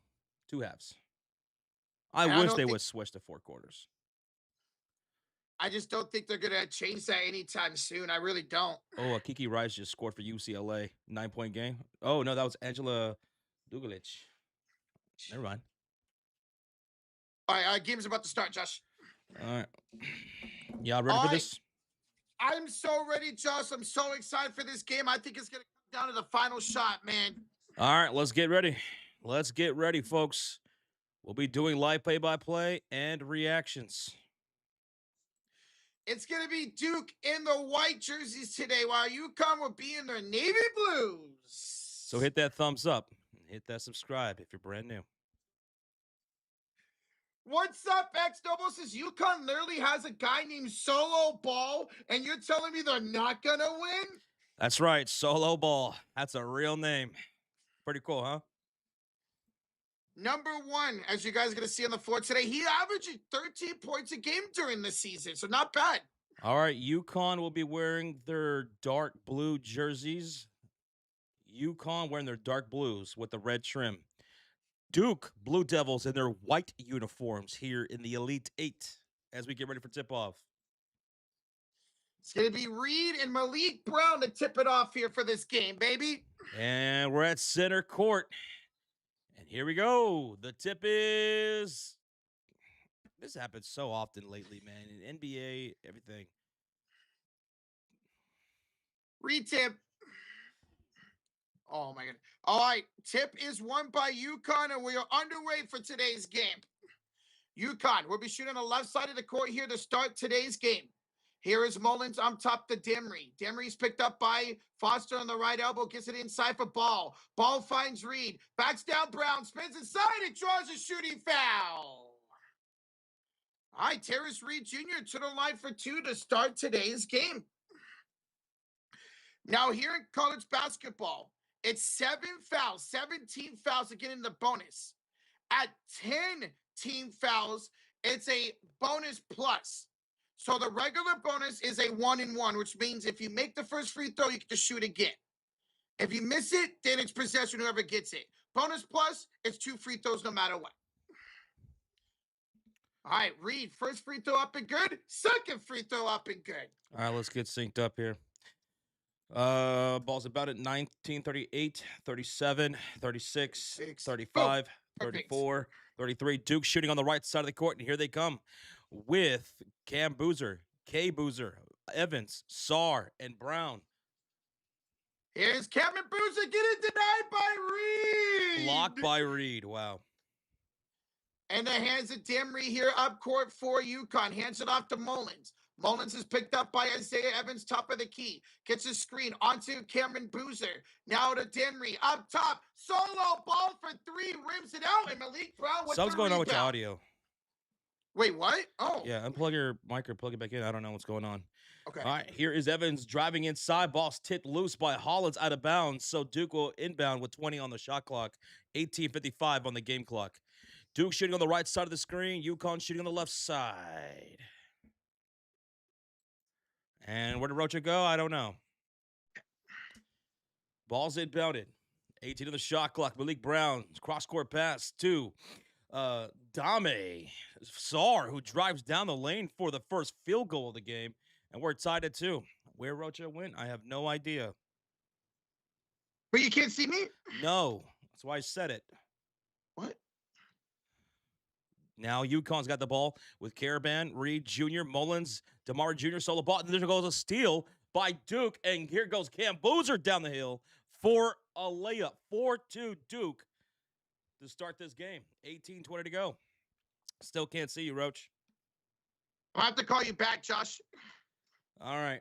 Two halves. I wish they would switch to 4 quarters. I just don't think they're going to change that anytime soon. I really don't. Oh, Kiki Rice just scored for UCLA. 9-point game. Oh, no, that was Angela Dugalich. Never mind. All right, game's about to start, Josh. All right. Y'all ready for this? I'm so ready, Josh. I'm so excited for this game. I think it's going to come down to the final shot, man. All right, let's get ready. Let's get ready, folks. We'll be doing live play-by-play and reactions. It's going to be Duke in the white jerseys today, while UConn will be in their navy blues. So hit that thumbs up and hit that subscribe if you're brand new. What's up, X-Noble? Says UConn literally has a guy named Solo Ball, and you're telling me they're not going to win? That's right, Solo Ball. That's a real name. Pretty cool, huh? Number 1, as you guys are going to see on the floor today, he averaged 13 points a game during the season, so not bad. All right, UConn will be wearing their dark blue jerseys. UConn wearing their dark blues with the red trim. Duke Blue Devils in their white uniforms here in the Elite 8 as we get ready for tip-off. It's going to be Reed and Malik Brown to tip it off here for this game, baby. And we're at center court. And here we go. The tip is... This happens so often lately, man. In NBA, everything. Reed tip. Oh, my God. All right. Tip is won by UConn, and we are underway for today's game. UConn will be shooting on the left side of the court here to start today's game. Here is Mullins on top to Demry. Demry's picked up by Foster on the right elbow, gets it inside for Ball. Ball finds Reed, backs down Brown, spins inside, and draws a shooting foul. All right, Terrace Reed Jr. to the line for 2 to start today's game. Now here in college basketball, it's 17 fouls to get in the bonus. At 10 team fouls, it's a bonus plus. So the regular bonus is a 1-and-1, which means if you make the first free throw, you get to shoot again. If you miss it, then it's possession, whoever gets it. Bonus plus, it's 2 free throws no matter what. All right, Reed, first free throw up and good. Second free throw up and good. All right, let's get synced up here. Ball's about at 19, 38, 37, 36, 35, 34, 33. Duke shooting on the right side of the court, and here they come with Cam Boozer, K Boozer, Evans, Sarr, and Brown. Here's Cameron Boozer getting denied by Reed. Blocked by Reed. Wow. And the hands of Demry here up court for UConn. Hands it off to Mullins. Mullins is picked up by Isaiah Evans, top of the key. Gets a screen onto Cameron Boozer. Now to Demry up top. Solo Ball for 3, rims it out. And Malik Brown with Something's going on with your audio. Wait, what? Oh. Yeah, unplug your mic or plug it back in. I don't know what's going on. Okay. All right, here is Evans driving inside. Ball's tipped loose by Hollins out of bounds. So Duke will inbound with 20 on the shot clock. 18:55 on the game clock. Duke shooting on the right side of the screen. UConn shooting on the left side. And where did Rocha go? I don't know. Ball's inbounded. 18 on the shot clock. Malik Brown, cross-court pass to Dame Sarr, who drives down the lane for the first field goal of the game. And we're tied at 2. Where Rocha went, I have no idea. But you can't see me? No. That's why I said it. What? Now UConn's got the ball with Caravan, Reed Jr., Mullins, DeMar Jr., solo ball. And there goes a steal by Duke. And here goes Cam Boozer down the hill for a layup. 4-2 Duke to start this game. 18:20 to go. Still can't see you, Roach. I'll have to call you back, Josh. All right.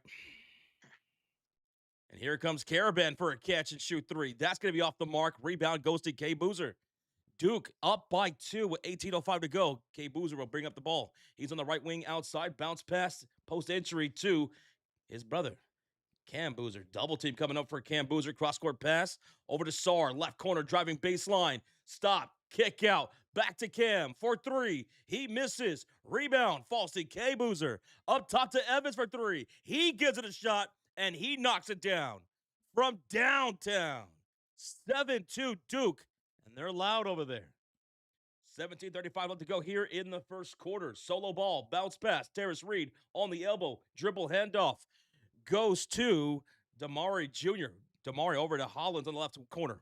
And here comes Caravan for a catch and shoot 3. That's going to be off the mark. Rebound goes to K Boozer. Duke up by 2 with 18:05 to go. K Boozer will bring up the ball. He's on the right wing outside. Bounce pass post entry to his brother, Cam Boozer. Double team coming up for Cam Boozer. Cross court pass over to Sar. Left corner driving baseline. Stop. Kick out. Back to Cam for 3. He misses. Rebound falls to K Boozer. Up top to Evans for 3. He gives it a shot and he knocks it down from downtown. 7-2 Duke. And they're loud over there. 17:35 left to go here in the first quarter. Solo ball, bounce pass. Terrace Reed on the elbow. Dribble handoff. Goes to Damari Jr. Damari over to Hollins on the left corner.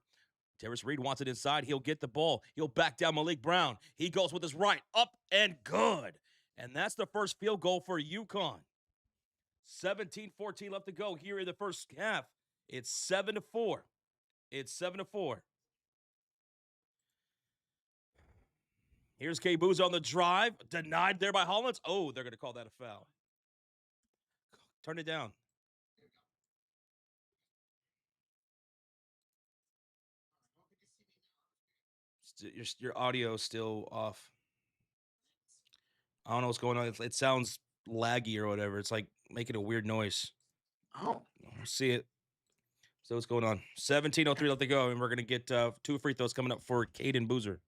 Terrace Reed wants it inside. He'll get the ball. He'll back down Malik Brown. He goes with his right. Up and good. And that's the first field goal for UConn. 17:14 left to go here in the first half. It's 7-4. It's 7-4. Here's K Boozer on the drive. Denied there by Hollins. Oh, they're going to call that a foul. Turn it down. Your audio is still off. I don't know what's going on. It sounds laggy or whatever. It's like making a weird noise. Oh. See it. So what's going on? 17:03 left to go, and we're going to get 2 free throws coming up for Caden Boozer.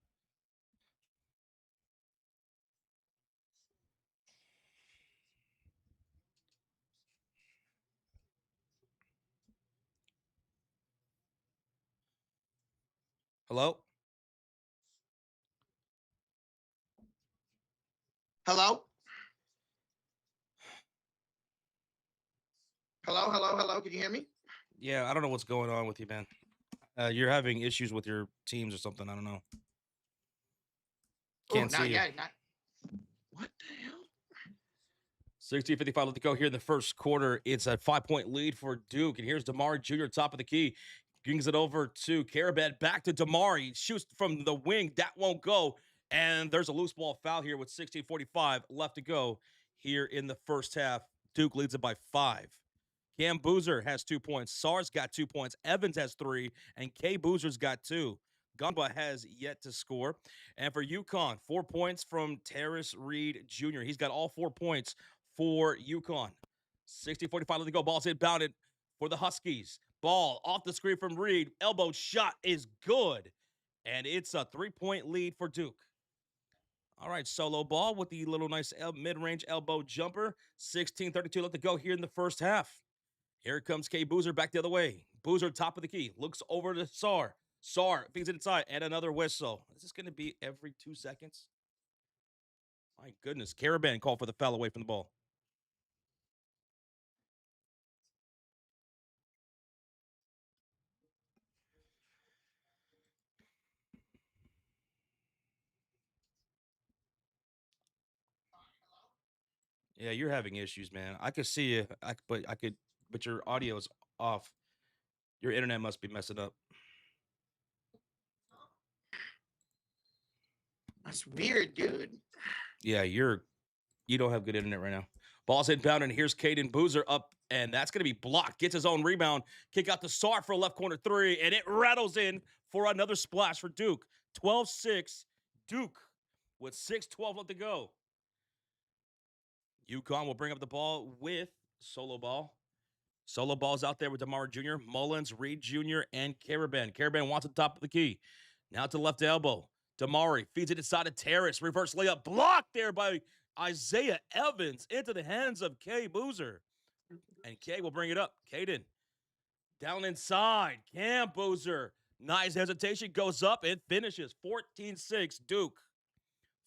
Hello? Hello? Hello, hello, hello. Can you hear me? Yeah, I don't know what's going on with you, man. You're having issues with your teams or something. I don't know. Can't see you. What the hell? 16:55 left to go here in the first quarter. It's a 5-point lead for Duke. And here's Damari Jr. top of the key. Brings it over to Caravan. Back to Damari. Shoots from the wing. That won't go. And there's a loose ball foul here with 16:45 left to go here in the first half. Duke leads it by 5. Cam Boozer has 2 points. Sar's got 2 points. Evans has 3. And K Boozer's got 2. Gamba has yet to score. And for UConn, 4 points from Terrace Reed Jr. He's got all 4 points for UConn. 60-45 left to go. Ball's inbounded for the Huskies. Ball off the screen from Reed. Elbow shot is good. And it's a 3-point lead for Duke. All right, solo ball with the little nice mid-range elbow jumper. 16:32 left to go here in the first half. Here comes K Boozer back the other way. Boozer top of the key. Looks over to Sar. Sar feeds it inside and another whistle. Is this going to be every 2 seconds? My goodness. Caravan called for the foul away from the ball. Yeah, you're having issues, man. I could see you, but your audio is off. Your internet must be messing up. That's weird, dude. Yeah, you don't have good internet right now. Ball's inbound, and here's Caden Boozer up, and that's going to be blocked. Gets his own rebound. Kick out to Sar for a left corner 3, and it rattles in for another splash for Duke. 12-6, Duke with 6:12 left to go. UConn will bring up the ball with solo ball. Solo ball's out there with DeMar Jr., Mullins, Reed Jr., and Caravan. Caravan wants the top of the key. Now to left elbow. Damari feeds it inside of Terrace. Reverse layup blocked there by Isaiah Evans into the hands of K Boozer. And K will bring it up. Caden down inside. Cam Boozer. Nice hesitation. Goes up and finishes. 14-6 Duke.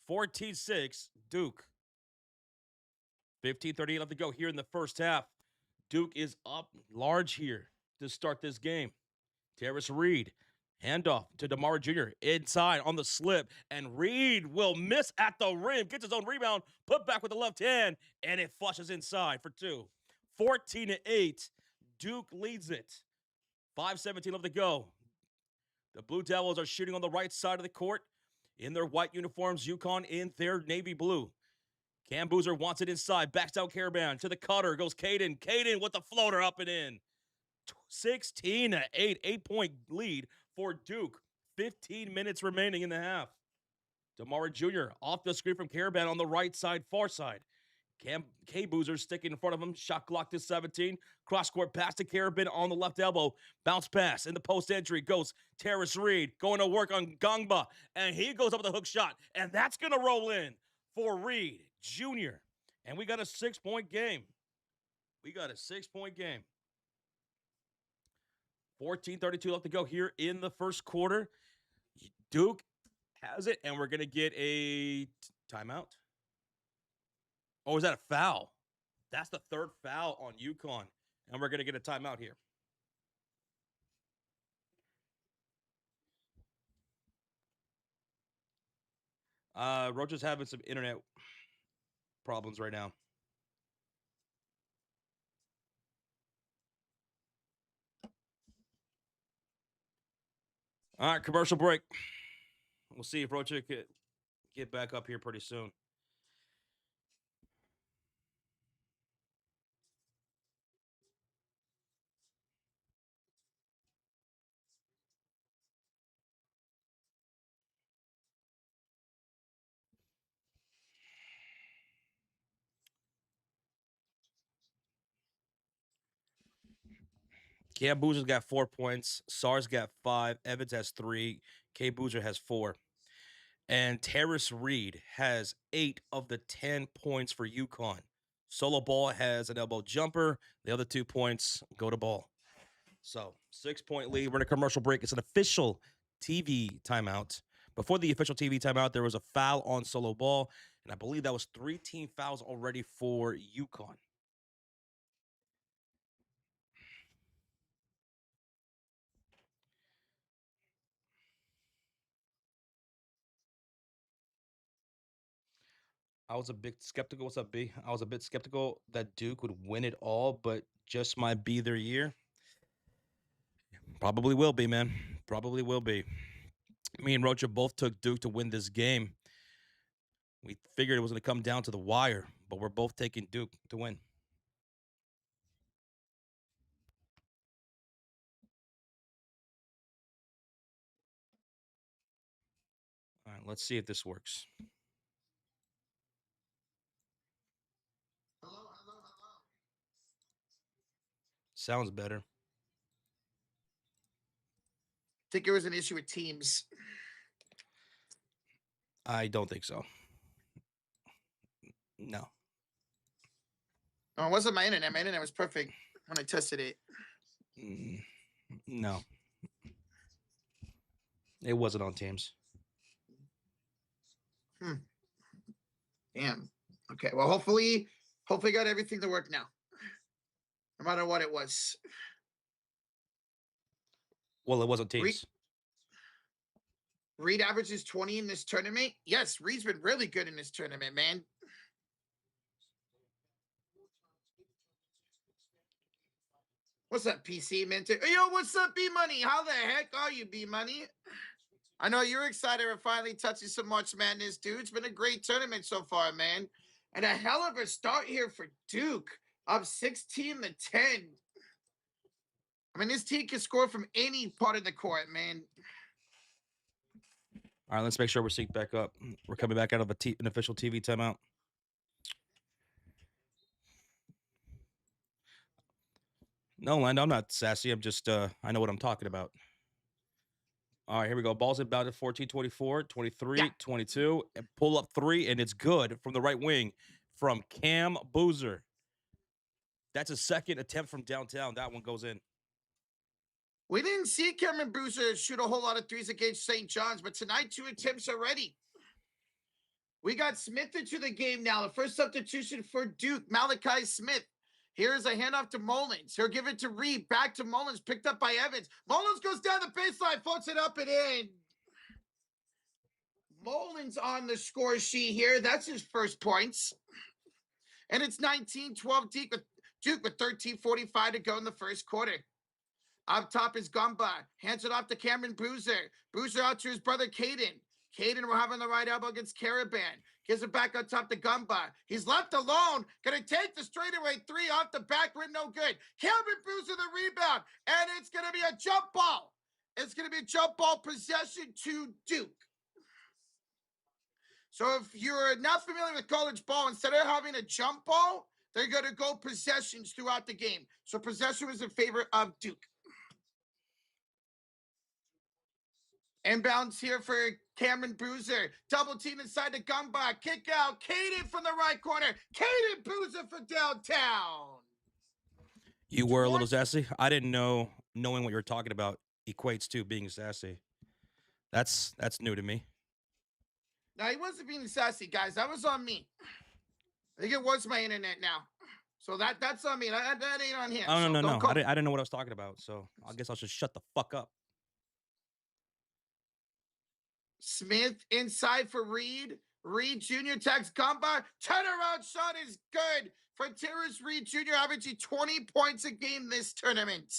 14-6 Duke. 15:38 left to go here in the first half. Duke is up large here to start this game. Terrace Reed. Handoff to DeMar Jr. inside on the slip, and Reed will miss at the rim. Gets his own rebound, put back with the left hand, and it flushes inside for 2. 14-8. Duke leads it. 5:17 left to go. The Blue Devils are shooting on the right side of the court in their white uniforms. UConn in their navy blue. Cam Boozer wants it inside. Backs down Caravan. To the cutter goes Caden. Caden with the floater up and in. 16-8. 8-point lead for Duke. 15 minutes remaining in the half. Demara Jr. off the screen from Caravan on the right side, far side. K Boozer sticking in front of him. Shot clock to 17. Cross court pass to Caravan on the left elbow. Bounce pass in the post entry goes Terrace Reed going to work on Gangba. And he goes up with a hook shot. And that's going to roll in for Reed Jr. And we got a 6-point game. 14:32 left to go here in the first quarter. Duke has it, and we're going to get a timeout. Oh, is that a foul? That's the third foul on UConn, and we're going to get a timeout here. Roach is having some internet problems right now. All right, commercial break. We'll see if Roach can get back up here pretty soon. Cam Boozer's got 4 points. SAR's got 5. Evans has 3. K Boozer has 4. And Terrace Reed has 8 of the 10 points for UConn. Solo Ball has an elbow jumper. The other 2 points go to Ball. So 6-point lead. We're in a commercial break. It's an official TV timeout. Before the official TV timeout, there was a foul on Solo Ball. And I believe that was 3 team fouls already for UConn. I was a bit skeptical. What's up, B? I was a bit skeptical that Duke would win it all, but just might be their year. Probably will be, man. Probably will be. Me and Rocha both took Duke to win this game. We figured it was going to come down to the wire, but we're both taking Duke to win. All right, let's see if this works. Hello. Sounds better. I think it was an issue with Teams. I don't think so. No. No, it wasn't my internet. My internet was perfect when I tested it. No. It wasn't on Teams. Damn. Okay. Well, hopefully got everything to work now. No matter what it was. Well, it was on Teams. Reed averages 20 in this tournament. Yes, Reed's been really good in this tournament, man. What's up, PC Minter? Yo, what's up, B Money? How the heck are you, B Money? I know you're excited for finally touching some March Madness, dude. It's been a great tournament so far, man. And a hell of a start here for Duke. Up 16-10. I mean, this team can score from any part of the court, man. All right, let's make sure we're synced back up. We're coming back out of an official TV timeout. No, Lando, I'm not sassy. I'm just, I know what I'm talking about. All right, here we go. Ball's inbound at 14, 24, 23, 22. And pull up 3, and it's good from the right wing from Cam Boozer. That's a second attempt from downtown. That one goes in. We didn't see Cameron Boozer shoot a whole lot of threes against St. John's, but tonight 2 attempts already. We got Smith into the game now. The first substitution for Duke, Malachi Smith. Here's a handoff to Mullins. He'll give it to Reed. Back to Mullins, picked up by Evans. Mullins goes down the baseline, floats it up and in. Mullins on the score sheet here. That's his first points. And it's 19-12 Duke with 13:45 to go in the first quarter. Up top is Gumba. Hands it off to Cameron Boozer. Boozer out to his brother Caden. Caden will have on the right elbow against Caravan. Gives it back on top to Gumba. He's left alone. Going to take the straightaway 3 off the back rim. No good. Cameron Boozer the rebound. And it's going to be a jump ball. It's going to be a jump ball possession to Duke. So if you're not familiar with college ball, instead of having a jump ball, they're going to go possessions throughout the game. So possession was in favor of Duke. Inbounds here for Cameron Boozer. Double team inside the gun bar. Kick out. Caden from the right corner. Caden Boozer for downtown. You were a little sassy. I didn't know knowing what you were talking about equates to being sassy. That's new to me. No, he wasn't being sassy, guys. That was on me. I think it was my internet now. So that's on me. That ain't on him. Oh, so no. I didn't know what I was talking about. So I guess I'll just shut the fuck up. Smith inside for Reed. Reed Jr. tags Gumba. Turnaround shot is good for Terrace Reed Jr. averaging 20 points a game this tournament.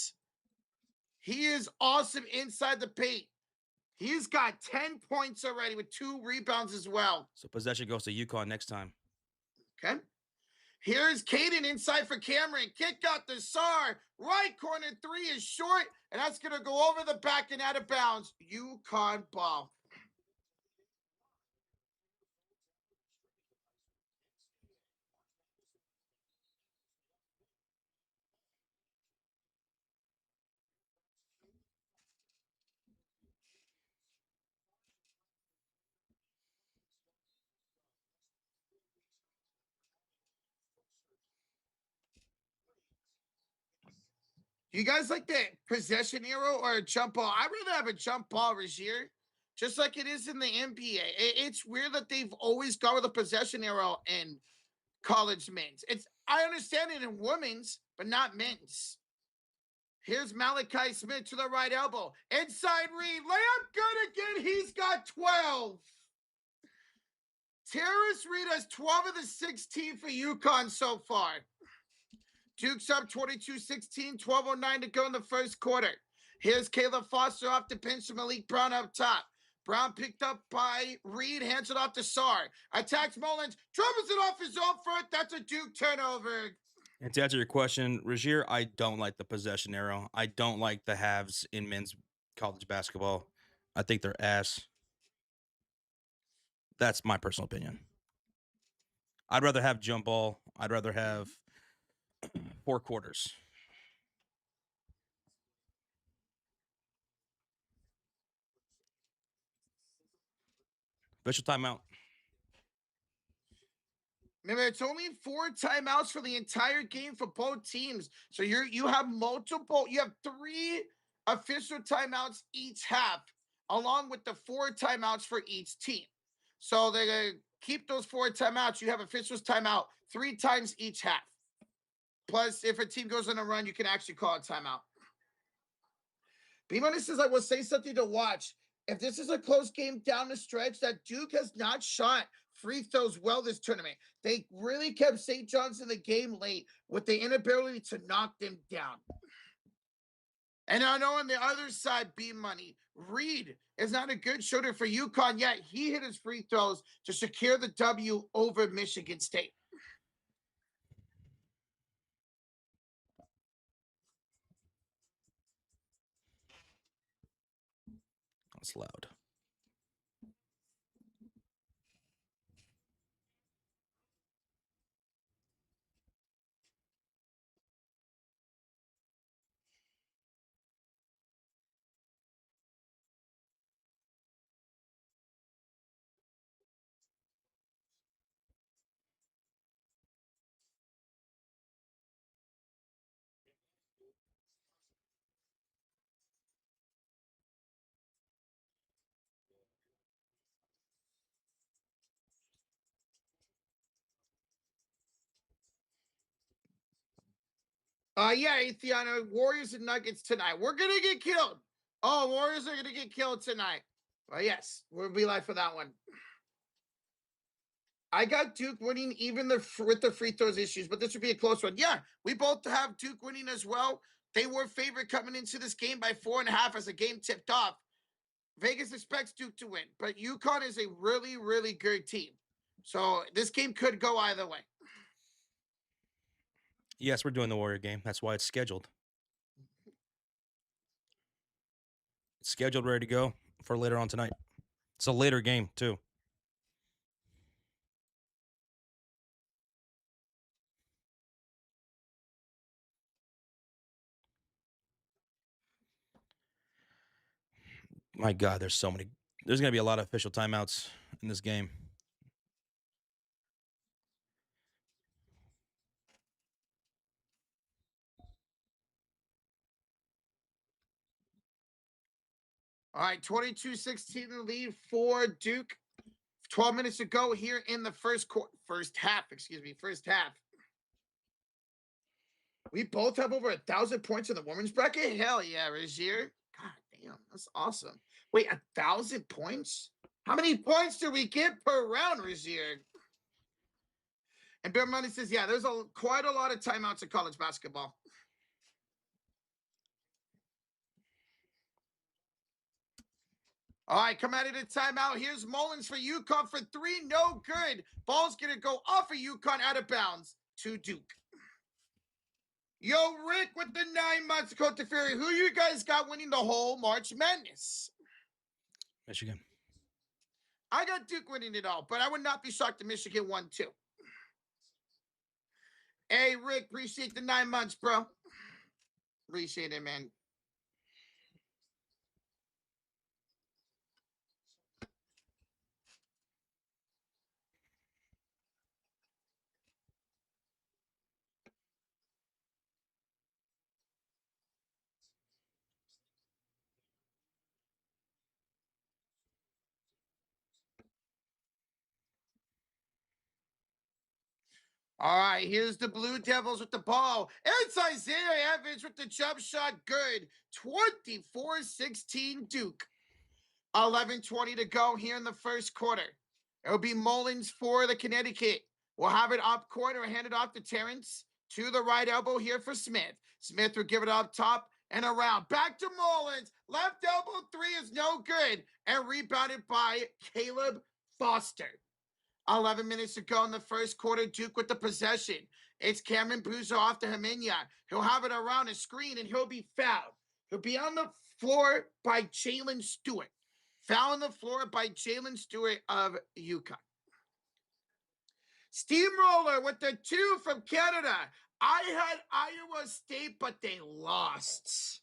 He is awesome inside the paint. He's got 10 points already with 2 rebounds as well. So possession goes to UConn next time. Okay. Here's Caden inside for Cameron. Kick out the Sar. Right corner 3 is short, and that's going to go over the back and out of bounds. UConn ball. You guys like the possession arrow or a jump ball? I'd rather have a jump ball, Rajier, just like it is in the NBA. It's weird that they've always gone with a possession arrow in college men's. I understand it in women's, but not men's. Here's Malachi Smith to the right elbow. Inside Reed. Layup good again. He's got 12. Terrace Reed has 12 of the 16 for UConn so far. Duke's up 22-16, 12:09 to go in the first quarter. Here's Caleb Foster off the pinch to Malik Brown up top. Brown picked up by Reed, hands it off to Sar. Attacks Mullins, dribbles it off his own foot. That's a Duke turnover. And to answer your question, Rajier, I don't like the possession arrow. I don't like the halves in men's college basketball. I think they're ass. That's my personal opinion. I'd rather have jump ball. I'd rather have 4 quarters. Official timeout. Remember, it's only 4 timeouts for the entire game for both teams. So you have 3 official timeouts each half, along with the 4 timeouts for each team. So they're going to keep those 4 timeouts. You have officials timeout 3 times each half. Plus, if a team goes on a run, you can actually call a timeout. B-Money says, I will say something to watch. If this is a close game down the stretch, that Duke has not shot free throws well this tournament. They really kept St. John's in the game late with the inability to knock them down. And I know on the other side, B-Money, Reed is not a good shooter for UConn yet. He hit his free throws to secure the W over Michigan State. That's loud. Yeah, Atheana, Warriors and Nuggets tonight. We're going to get killed. Oh, Warriors are going to get killed tonight. Well, yes, we'll be live for that one. I got Duke winning even with the free throws issues, but this would be a close one. Yeah, we both have Duke winning as well. They were favored coming into this game by 4.5 as the game tipped off. Vegas expects Duke to win, but UConn is a really, really good team. So this game could go either way. Yes, we're doing the Warrior game. That's why it's scheduled. scheduled, ready to go for later on tonight. It's a later game, too. My God, there's so many. There's going to be a lot of official timeouts in this game. All right, 22-16 the lead for Duke. 12 minutes to go here in the first half. First half. We both have over 1,000 points in the women's bracket. Hell yeah, Rozier. God damn, that's awesome. Wait, 1,000 points? How many points do we get per round, Rozier? And Bear Money says, yeah, there's quite a lot of timeouts in college basketball. All right, come out of the timeout. Here's Mullins for UConn for three. No good. Ball's going to go off of UConn out of bounds to Duke. Yo, Rick with the 9 months, Cote Fury. Who you guys got winning the whole March Madness? Michigan. I got Duke winning it all, but I would not be shocked if Michigan won too. Hey, Rick, appreciate the 9 months, bro. Appreciate it, man. All right, here's the Blue Devils with the ball. It's Isaiah Evans with the jump shot. Good. 24-16 Duke. 11:20 to go here in the first quarter. It'll be Mullins for the Connecticut. We'll have it up corner, hand it off to Terrence. To the right elbow here for Smith. Smith will give it up top and around. Back to Mullins. Left elbow three is no good. And rebounded by Caleb Foster. 11 minutes to go in the first quarter. Duke with the possession. It's Cameron Bruiser off to Heminia. He'll have it around a screen and he'll be fouled. He'll be on the floor by Jalen Stewart. Foul on the floor by Jalen Stewart of UConn. Steamroller with the 2 from Canada. I had Iowa State, but they lost.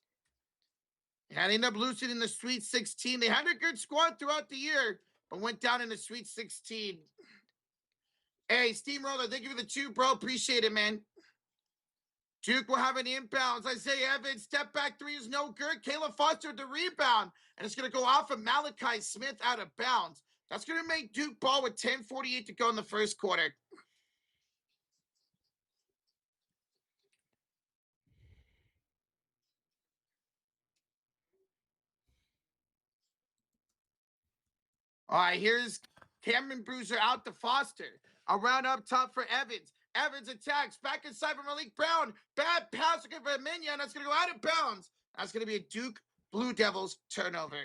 And ended up losing in the Sweet 16. They had a good squad throughout the year, but went down in the Sweet 16. Hey, Steamroller, thank you for the 2, bro. Appreciate it, man. Duke will have an inbounds. Isaiah Evans, step back 3 is no good. Caleb Foster with the rebound. And it's going to go off of Malachi Smith out of bounds. That's going to make Duke ball with 10:48 to go in the first quarter. All right, here's Cameron Bruiser out to Foster. Around up top for Evans. Evans attacks. Back inside for Malik Brown. Bad pass for Minya, and that's going to go out of bounds. That's going to be a Duke Blue Devils turnover.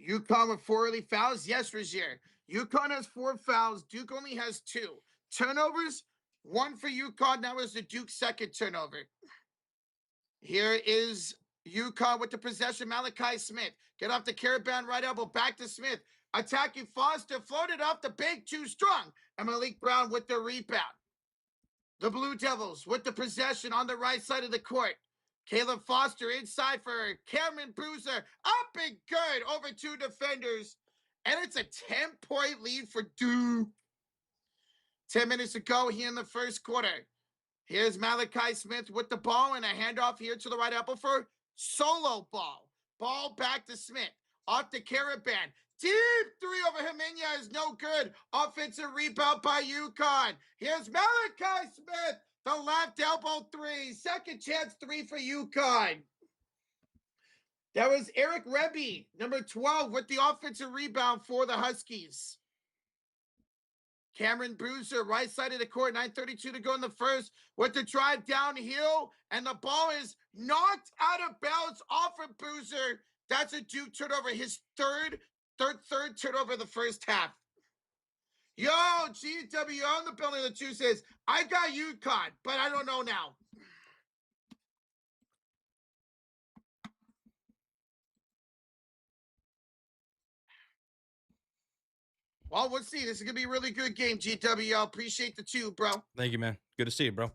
UConn with 4 early fouls. Yes, Rozier. UConn has 4 fouls. Duke only has 2. Turnovers, 1 for UConn. That was the Duke second turnover. Here is UConn with the possession. Malachi Smith. Get off the Carabin right elbow. Back to Smith. Attacking Foster. Floated off the big, too strong. And Malik Brown with the rebound. The Blue Devils with the possession on the right side of the court. Caleb Foster inside for Cameron Bruiser. Up and good over 2 defenders. And it's a 10-point lead for Duke. 10 minutes to go here in the first quarter. Here's Malachi Smith with the ball and a handoff here to the right elbow for solo ball. Ball back to Smith. Off the Carabin. Deep 3 over Heminia is no good. Offensive rebound by UConn. Here's Malachi Smith. The left elbow 3. Second chance 3 for UConn. That was Eric Rebbe, number 12, with the offensive rebound for the Huskies. Cameron Bruiser, right side of the court, 9:32 to go in the first, with the drive downhill, and the ball is knocked out of bounds off of Bruiser. That's a Duke turnover, his 3rd third turnover of the first half. Yo, GW on the building. The two says, I got UConn, but I don't know now. Well, we'll see. This is going to be a really good game, GW. I appreciate the two, bro. Thank you, man. Good to see you, bro.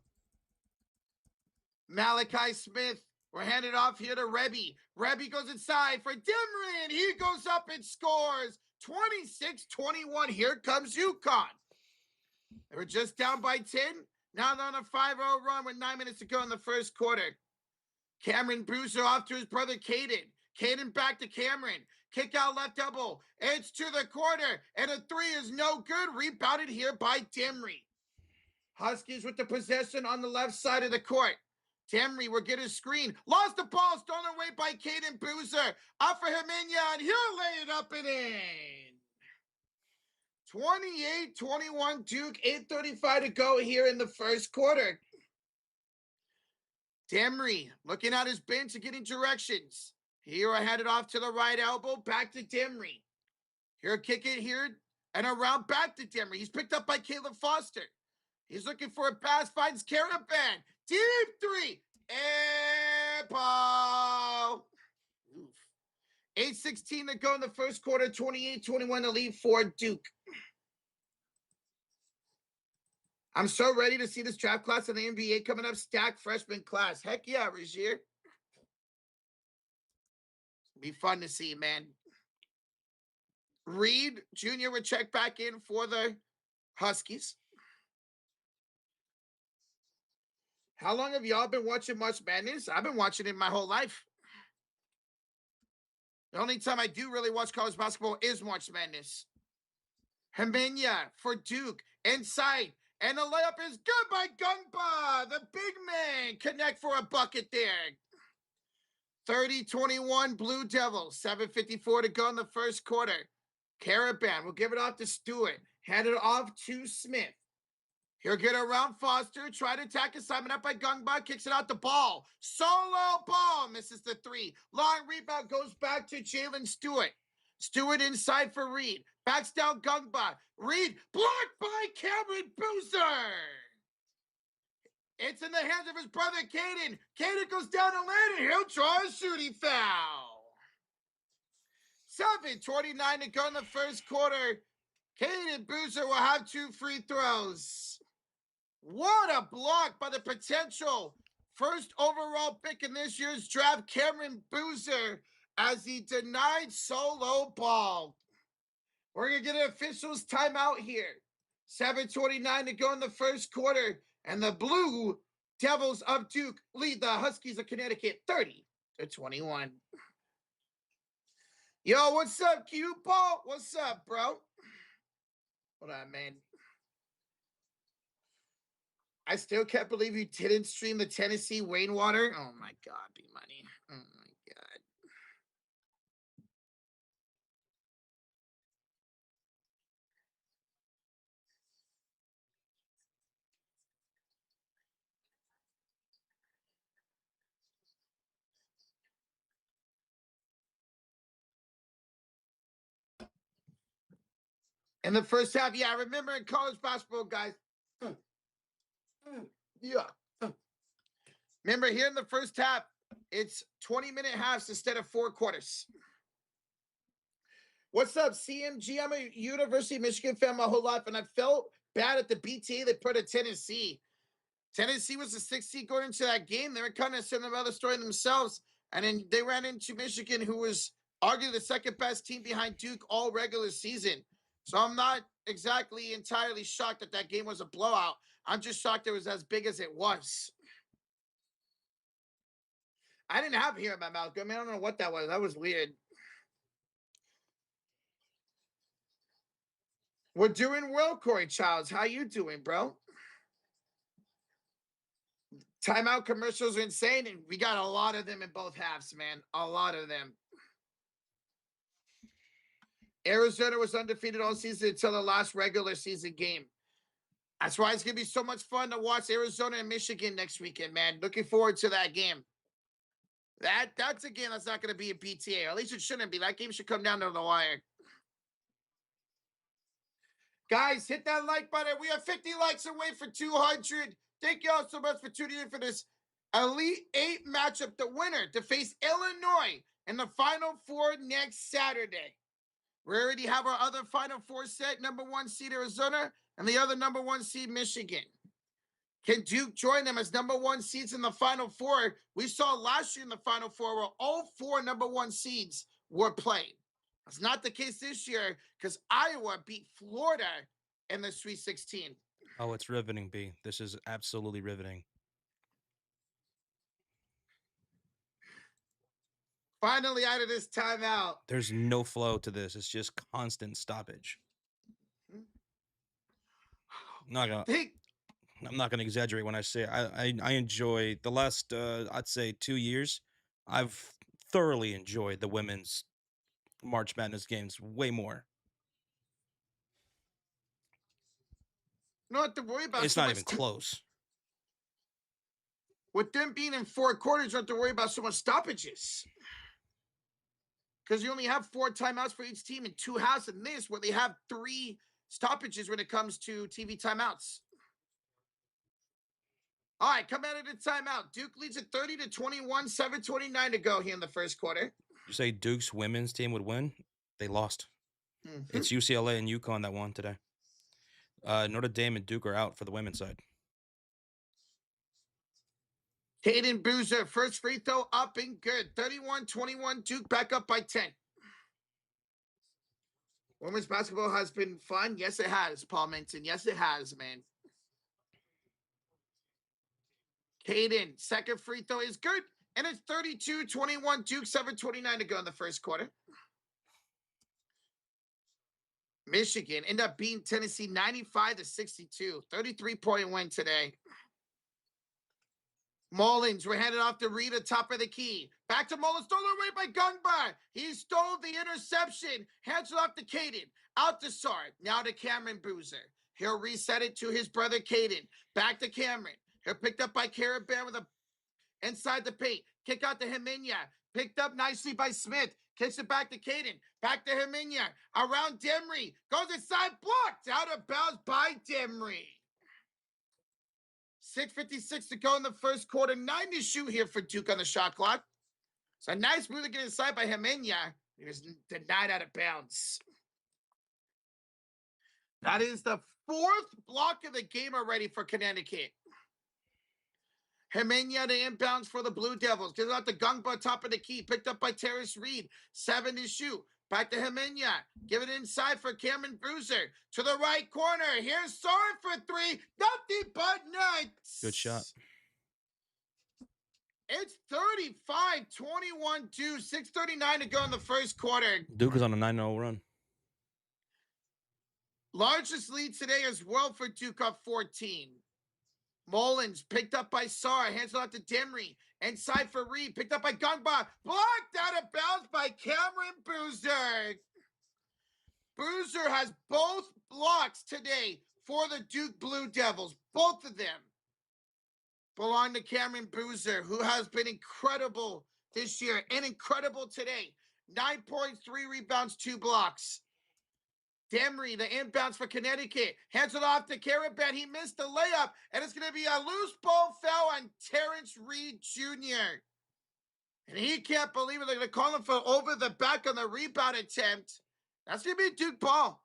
Malachi Smith. We're handed off here to Rebby. Rebby goes inside for Dimry, and he goes up and scores. 26-21. Here comes UConn. They were just down by 10. Now they're on a 5-0 run with 9 minutes to go in the first quarter. Cameron Boozer off to his brother Caden. Caden back to Cameron. Kick out left elbow. It's to the corner. And a three is no good. Rebounded here by Dimry. Huskies with the possession on the left side of the court. Dimry will get his screen. Lost the ball. Stolen away by Caden Boozer. Up for Himinia. And he'll lay it up and in. 28-21 Duke. 8:35 to go here in the first quarter. Dimry looking at his bench and getting directions. Here I had it off to the right elbow. Back to Dimry. Here kick it here and around back to Dimry. He's picked up by Caleb Foster. He's looking for a pass. Finds Caravan. Deep three. And ball. 8:16 to go in the first quarter. 28-21 to lead for Duke. I'm so ready to see this draft class in the NBA coming up. Stacked freshman class. Heck yeah, Regier. Be fun to see, man. Reed Jr. would check back in for the Huskies. How long have y'all been watching March Madness? I've been watching it my whole life. The only time I do really watch college basketball is March Madness. Himinia for Duke. Inside. And the layup is good by Gungba. The big man connect for a bucket there. 30-21 Blue Devils. 7:54 to go in the first quarter. Caravan will give it off to Stewart. Hand it off to Smith. He'll get around Foster. Try to attack assignment up by Gungba. Kicks it out the ball. Solo ball. Misses the three. Long rebound goes back to Jalen Stewart. Stewart inside for Reed. Backs down Gungba. Reed blocked by Cameron Boozer. It's in the hands of his brother Caden. Caden goes down the lane and he'll draw a shooting foul. 7:29 to go in the first quarter. Caden Boozer will have 2 free throws. What a block by the potential first overall pick in this year's draft, Cameron Boozer, as he denied solo ball. We're going to get an officials timeout here. 7:29 to go in the first quarter. And the Blue Devils of Duke lead the Huskies of Connecticut 30-21. Yo, what's up, Q-Ball? What's up, bro? Hold on, man. I still can't believe you didn't stream the Tennessee Rainwater. Oh, my God, B-Money. Oh, my God. In the first half, yeah, I remember in college basketball, guys. Yeah. Remember here in the first half, it's 20-minute halves instead of 4 quarters. What's up, CMG? I'm a University of Michigan fan my whole life, and I felt bad at the BTA they put at Tennessee. Tennessee was the 6th seed going into that game. They were kind of sending another story themselves, and then they ran into Michigan, who was arguably the second best team behind Duke all regular season. So I'm not exactly entirely shocked that that game was a blowout. I'm just shocked it was as big as it was. I didn't have hair in my mouth. I mean, I don't know what that was. That was weird. We're doing well, Corey Childs. How you doing, bro? Timeout commercials are insane, and we got a lot of them in both halves, man. A lot of them. Arizona was undefeated all season until the last regular season game. That's why it's going to be so much fun to watch Arizona and Michigan next weekend, man. Looking forward to that game. That's a game that's not going to be a PTA. Or at least it shouldn't be. That game should come down to the wire. Guys, hit that like button. We are 50 likes away for 200. Thank you all so much for tuning in for this Elite 8 matchup. The winner to face Illinois in the Final Four next Saturday. We already have our other Final Four set, number 1 seed Arizona and the other number 1 seed Michigan. Can Duke join them as number 1 seeds in the Final Four? We saw last year in the Final Four where all 4 number 1 seeds were played. That's not the case this year because Iowa beat Florida in the Sweet 16. Oh, it's riveting, B. This is absolutely riveting. Finally out of this timeout. There's no flow to this. It's just constant stoppage. I'm not gonna exaggerate when I say I enjoy the last I'd say 2 years. I've thoroughly enjoyed the women's March Madness games way more. You don't have to worry about It's so not much even close. With them being in 4 quarters, you don't have to worry about so much stoppages. Because you only have 4 timeouts for each team in 2 halves in this, where they have 3 stoppages when it comes to TV timeouts. All right, come out of the timeout. Duke leads at 30-21, 7:29 to go here in the first quarter. You say Duke's women's team would win? They lost. It's UCLA and UConn that won today. Notre Dame and Duke are out for the women's side. Caden Boozer, first free throw up and good. 31-21, Duke back up by 10. Women's basketball has been fun. Yes, it has, Paul Minton. Yes, it has, man. Caden, second free throw is good. And it's 32-21, Duke, 7:29 to go in the first quarter. Michigan end up beating Tennessee 95-62. 33-point win today. Mullins, we're handed off to Reed at top of the key. Back to Mullins, stolen away by Gungbar. He stole the interception. Hands it off to Caden. Out to Sard. Now to Cameron Boozer. He'll reset it to his brother Caden. Back to Cameron. He'll picked up by Caravan with a inside the paint. Kick out to Heminia. Picked up nicely by Smith. Kicks it back to Caden. Back to Heminia. Around Demry. Goes inside, blocked. Out of bounds by Demry. 6:56 to go in the first quarter. 9 to shoot here for Duke on the shot clock. So a nice move to get inside by Heminia. He was denied out of bounds. That is the 4th block of the game already for Connecticut. Heminia to inbounds for the Blue Devils. Gives out the Gungba top of the key. Picked up by Terrace Reed. 7 to shoot. Back to Heminia. Give it inside for Cameron Boozer. To the right corner. Here's Soren for 3. Nothing but nuts. Good shot. It's 35-21 to 6:39 to go in the first quarter. Duke is on a 9-0 run. Largest lead today as well for Duke up 14. Mullins picked up by Sar. Hands it off to Demry. Inside for Reed. Picked up by Gungba. Blocked out of bounds by Cameron Boozer. Boozer has both blocks today for the Duke Blue Devils. Both of them belong to Cameron Boozer, who has been incredible this year and incredible today. 9 points, 3 rebounds, 2 blocks. Demry, the inbounds for Connecticut. Hands it off to Caravan. He missed the layup, and it's going to be a loose ball foul on Terrence Reed Jr. And he can't believe it. They're going to call him for over the back on the rebound attempt. That's going to be a Duke ball.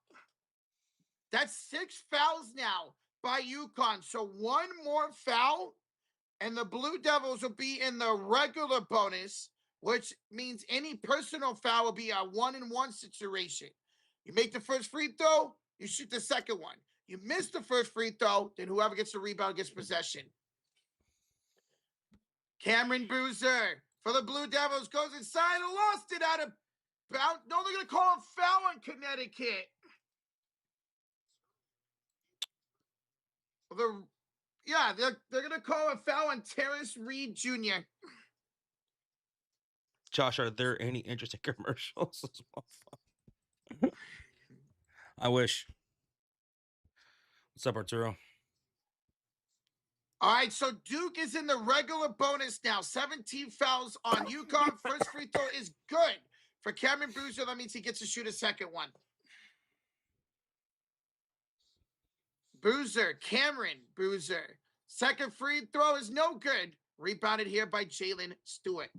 That's 6 fouls now by UConn. So 1 more foul, and the Blue Devils will be in the regular bonus, which means any personal foul will be a 1-and-1 situation. You make the first free throw, you shoot the second one. You miss the first free throw, then whoever gets the rebound gets possession. Cameron Boozer for the Blue Devils goes inside and lost it out of bounds. No, they're going to call a foul on Connecticut. They're going to call a foul on Terrace Reed Jr. Josh, are there any interesting commercials? I wish. What's up, Arturo? All right, so Duke is in the regular bonus now. 17 fouls on UConn. First free throw is good for Cameron Boozer. That means he gets to shoot a second one. Boozer, Cameron Boozer. Second free throw is no good. Rebounded here by Jalen Stewart.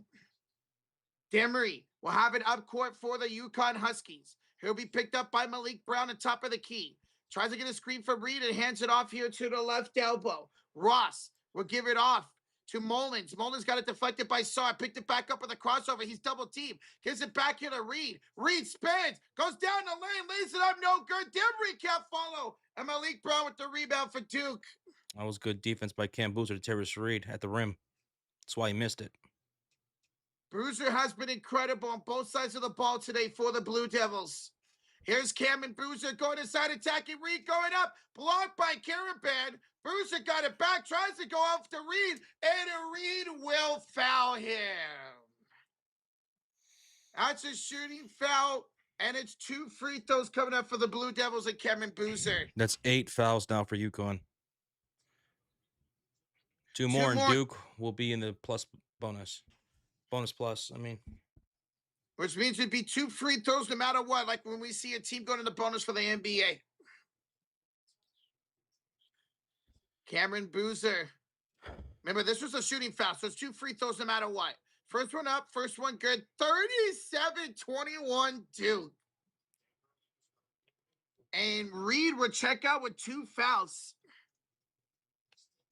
Demery will have it up court for the UConn Huskies. He'll be picked up by Malik Brown on top of the key. Tries to get a screen for Reed and hands it off here to the left elbow. Ross will give it off to Mullins. Mullins got it deflected by Sarr. Picked it back up with a crossover. He's double teamed. Gives it back here to Reed. Reed spins. Goes down the lane. Lays it up. No good. Demery can't follow. And Malik Brown with the rebound for Duke. That was good defense by Cam Boozer to Terrace Reed at the rim. That's why he missed it. Boozer has been incredible on both sides of the ball today for the Blue Devils. Here's Cameron Boozer going inside, attacking Reed, going up, blocked by Caravan. Boozer got it back, tries to go off to Reed, and Reed will foul him. That's a shooting foul, and it's 2 free throws coming up for the Blue Devils and Cameron Boozer. That's 8 fouls now for UConn. Two more, and Duke will be in the bonus plus, I mean. Which means it'd be 2 free throws no matter what, like when we see a team going to the bonus for the NBA. Cameron Boozer. Remember, this was a shooting foul, so it's 2 free throws no matter what. First one up, first one good. 37-21 Duke. And Reed would check out with 2 fouls.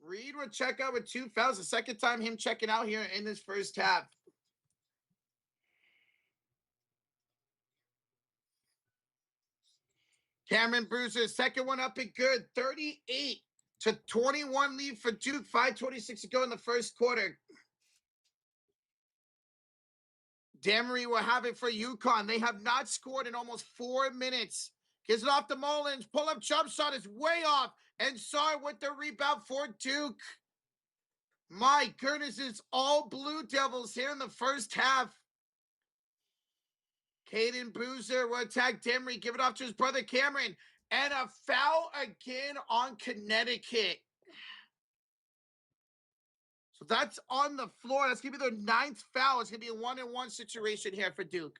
Reed would check out with 2 fouls. The second time him checking out here in this first half. Cameron Boozer, second one up and good. 38-21 lead for Duke. 5:26 to go in the first quarter. Demery will have it for UConn. They have not scored in almost 4 minutes. Gives it off to Mullins. Pull-up jump shot is way off. And Sarr with the rebound for Duke. My goodness, it's all Blue Devils here in the first half. Caden Boozer will attack Demery, give it off to his brother Cameron, and a foul again on Connecticut. So that's on the floor. That's going to be their 9th foul. It's going to be a 1-on-1 situation here for Duke.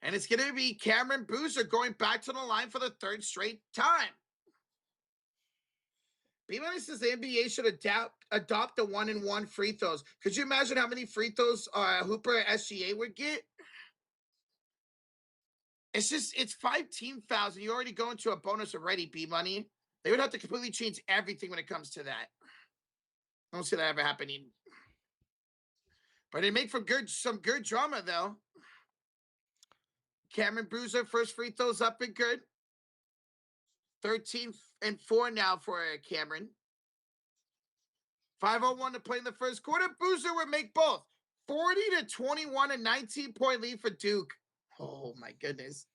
And it's going to be Cameron Boozer going back to the line for the 3rd straight time. B-Money says the NBA should adopt the 1-and-1 free throws. Could you imagine how many free throws Hooper and SGA would get? It's 5 team fouls, and you're already going to a bonus already, B-Money. They would have to completely change everything when it comes to that. I don't see that ever happening. But it make for some good drama, though. Cameron Boozer, first free throws up and good. 13-4 now for Cameron. 5:01 to play in the first quarter. Boozer would make both. 40-21, a 19-point lead for Duke. Oh, my goodness.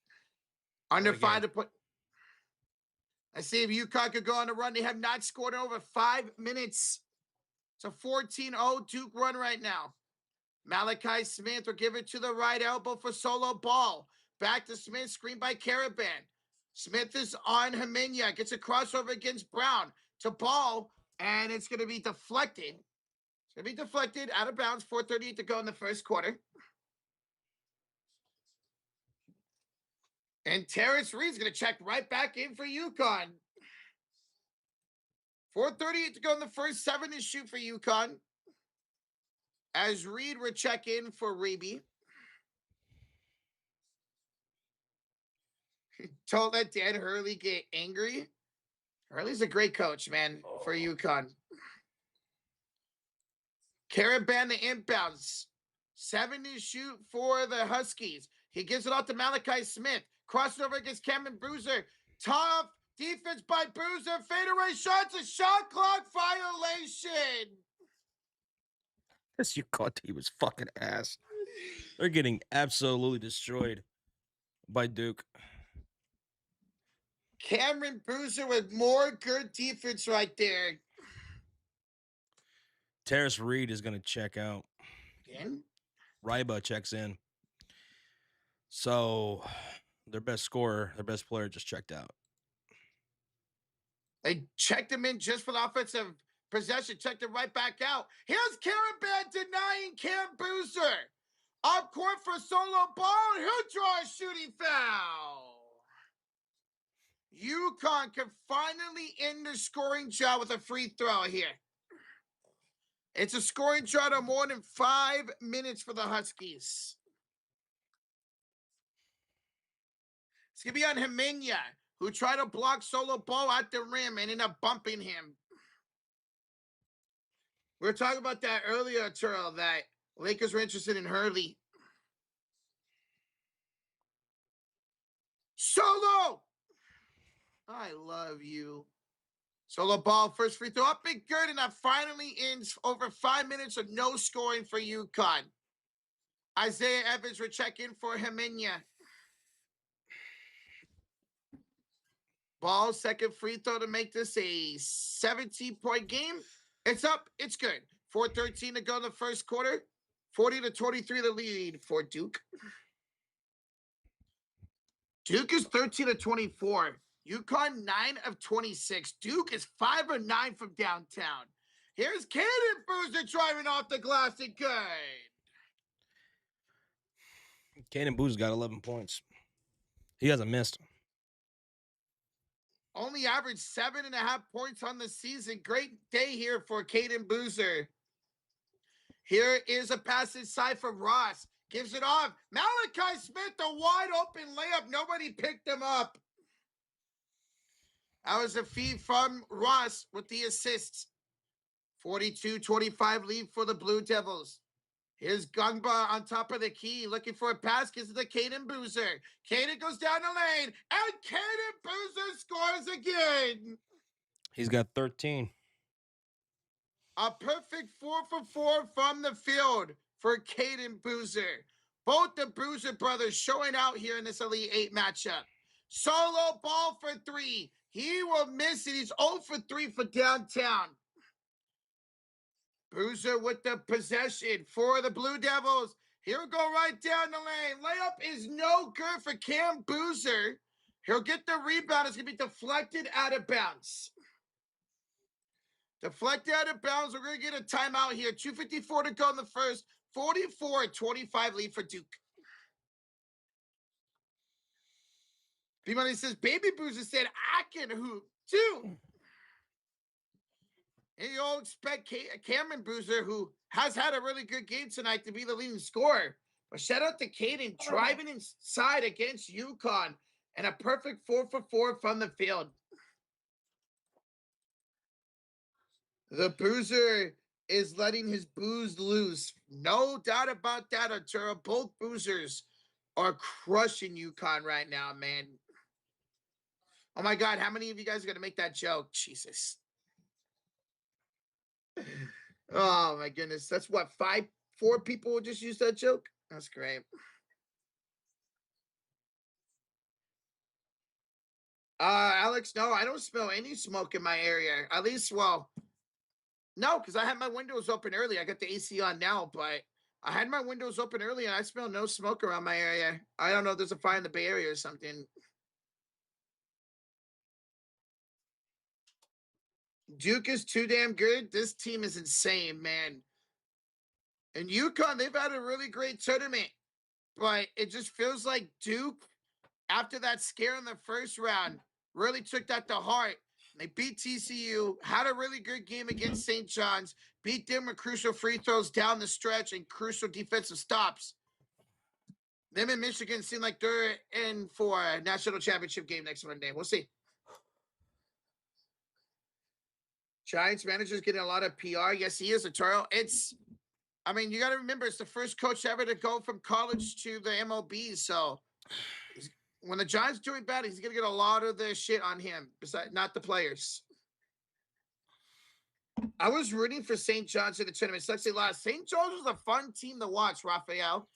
Under 5 to put. I see if UConn could go on a run. They have not scored in over 5 minutes. It's a 14-0 Duke run right now. Malachi Smith will give it to the right elbow for solo ball. Back to Smith, screen by Caravan. Smith is on Heminia. Gets a crossover against Brown to Ball, and it's going to be deflected. It's going to be deflected out of bounds. 4:38 to go in the first quarter. And Terrace Reed's going to check right back in for UConn. 4:38 to go in the first. 7 to shoot for UConn. As Reed will check in for Reeby. Don't let Dan Hurley get angry. Hurley's a great coach, man, for UConn. Caravan the inbounds. 7 to shoot for the Huskies. He gives it off to Malachi Smith. Crosses over against Cameron Boozer. Tough defense by Boozer. Fadeaway shots. A shot clock violation. This UConn team was fucking ass. They're getting absolutely destroyed by Duke. Cameron Boozer with more good defense right there. Terrace Reed is going to check out. Again? Ryba checks in. So their best scorer, their best player just checked out. They checked him in just for the offensive possession, checked him right back out. Here's Caravan denying Cam Boozer. Up court for solo ball. He'll draw a shooting foul. UConn can finally end the scoring drought with a free throw here. It's a scoring drought of more than 5 minutes for the Huskies. It's going to be on Hemenya, who tried to block solo ball at the rim and ended up bumping him. We were talking about that earlier, Turl, that Lakers were interested in Hurley. Solo! I love you. Solo ball, first free throw up and good, and that finally ends over 5 minutes of no scoring for UConn. Isaiah Evans will check in for Hemenya. Ball, second free throw to make this a 17-point game. It's up, it's good. 4:13 to go in the first quarter. 40-23 the lead for Duke. Duke is 13-24. UConn 9 of 26. Duke is 5 of 9 from downtown. Here's Caden Boozer driving off the glass and good. Caden Boozer got 11 points. He hasn't missed. Only averaged 7.5 points on the season. Great day here for Caden Boozer. Here is a pass inside from Ross. Gives it off. Malachi Smith, a wide open layup. Nobody picked him up. That was a feed from Ross with the assists. 42-25 lead for the Blue Devils. Here's Gungba on top of the key, looking for a pass, gives it to Caden Boozer. Caden goes down the lane, and Caden Boozer scores again. He's got 13. A perfect 4 for 4 from the field for Caden Boozer. Both the Boozer brothers showing out here in this Elite 8 matchup. Solo ball for 3. He will miss it. He's 0 for 3 for downtown. Boozer with the possession for the Blue Devils. He'll go right down the lane. Layup is no good for Cam Boozer. He'll get the rebound. It's going to be deflected out of bounds. Deflected out of bounds. We're going to get a timeout here. 2:54 to go in the first. 44-25 lead for Duke. B-Money says, Baby Boozer said, I can hoop too. And you all expect Cameron Boozer, who has had a really good game tonight, to be the leading scorer. But shout out to Caden driving inside against UConn and a perfect 4 for 4 from the field. The Boozer is letting his booze loose. No doubt about that, Arturo. Both Boozers are crushing UConn right now, man. Oh my God, how many of you guys are going to make that joke? Jesus. Oh my goodness. That's what, 4 people will just use that joke? That's great. Alex, no, I don't smell any smoke in my area. At least, well, no, because I had my windows open early. I got the AC on now, but I had my windows open early and I smell no smoke around my area. I don't know if there's a fire in the Bay Area or something. Duke is too damn good. This team is insane, man. And UConn, they've had a really great tournament, but it just feels like Duke, after that scare in the first round, really took that to heart. They beat TCU, had a really good game against St. John's, beat them with crucial free throws down the stretch and crucial defensive stops. Them and Michigan seem like they're in for a national championship game next Monday. We'll see. Giants manager's getting a lot of PR. Yes, he is, Arturo. I mean, you got to remember, it's the first coach ever to go from college to the MLB. So when the Giants doing bad, he's going to get a lot of the shit on him, besides not the players. I was rooting for St. John's in the tournament. Sucks they lost. St. John's was a fun team to watch, Raphael,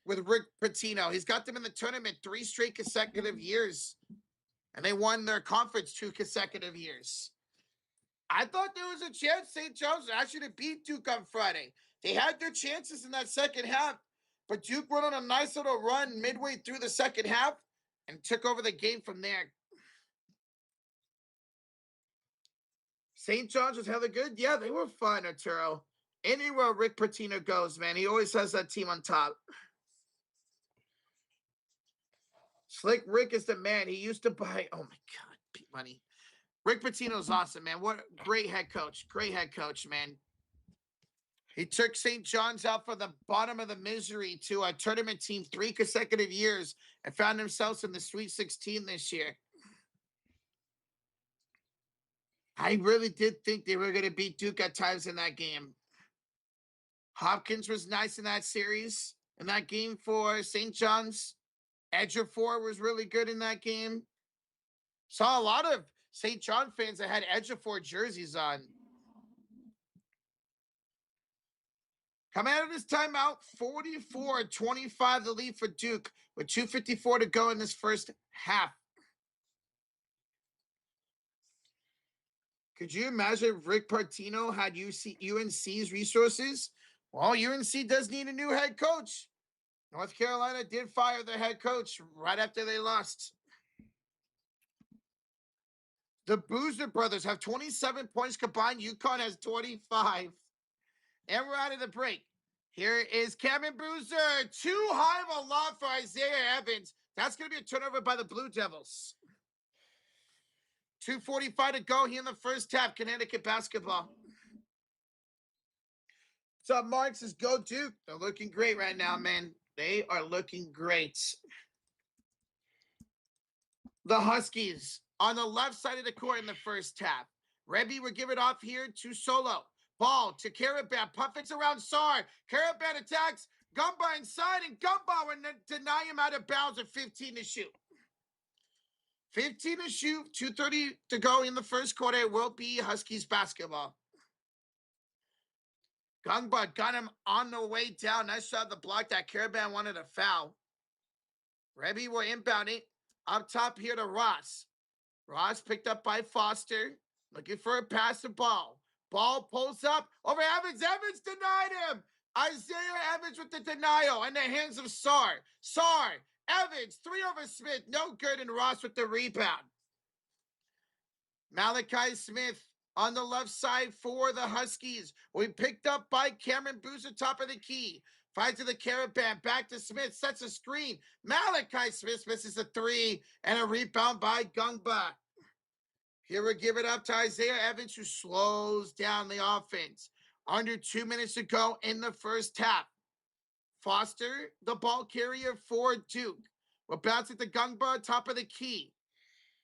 with Rick Pitino. He's got them in the tournament 3 straight consecutive years, and they won their conference 2 consecutive years. I thought there was a chance St. John's actually to beat Duke on Friday. They had their chances in that second half, but Duke went on a nice little run midway through the second half and took over the game from there. St. John's was hella good. Yeah, they were fun, Arturo. Anywhere Rick Pitino goes, man, he always has that team on top. Slick Rick is the man. He used to buy, oh my God, money. Rick Pitino's awesome, man. What a great head coach. Great head coach, man. He took St. John's out from the bottom of the misery to a tournament team 3 consecutive years and found themselves in the Sweet 16 this year. I really did think they were going to beat Duke at times in that game. Hopkins was nice in that series, in that game for St. John's. Ejiofor was really good in that game. Saw a lot of St. John fans that had Ejiofor jerseys on. Coming out of this timeout, 44-25 the lead for Duke with 2:54 to go in this first half. Could you imagine if Rick Pitino had UNC's resources? Well, UNC does need a new head coach. North Carolina did fire their head coach right after they lost. The Boozer brothers have 27 points combined. UConn has 25. And we're out of the break. Here is Cameron Boozer. Too high of a lob for Isaiah Evans. That's going to be a turnover by the Blue Devils. 2:45 to go here in the first half. Connecticut basketball. What's up, Mark? Says go Duke. They're looking great right now, man. They are looking great. The Huskies on the left side of the court in the first half. Rebby will give it off here to Solo. Ball to Karaban. Puffins around Sar. Karaban attacks. Gumba inside, and Gumba will deny him out of bounds at 15 to shoot. 15 to shoot. 2:30 to go in the first quarter. It will be Huskies basketball. Gumba got him on the way down. Nice shot the block that Karaban wanted a foul. Rebby will inbound it. Up top here to Ross. Ross picked up by Foster. Looking for a pass to Ball. Ball pulls up over Evans. Evans denied him. Isaiah Evans with the denial in the hands of Sar. Sar. Evans. 3 over Smith. No good. And Ross with the rebound. Malachi Smith on the left side for the Huskies. We picked up by Cameron Boozer, top of the key. Finds to the Caravan. Back to Smith. Sets a screen. Malachi Smith misses a 3. And a rebound by Gungba. Here we give it up to Isaiah Evans, who slows down the offense. Under 2 minutes to go in the first half. Foster, the ball carrier for Duke. We'll bounce it to Gungba, top of the key.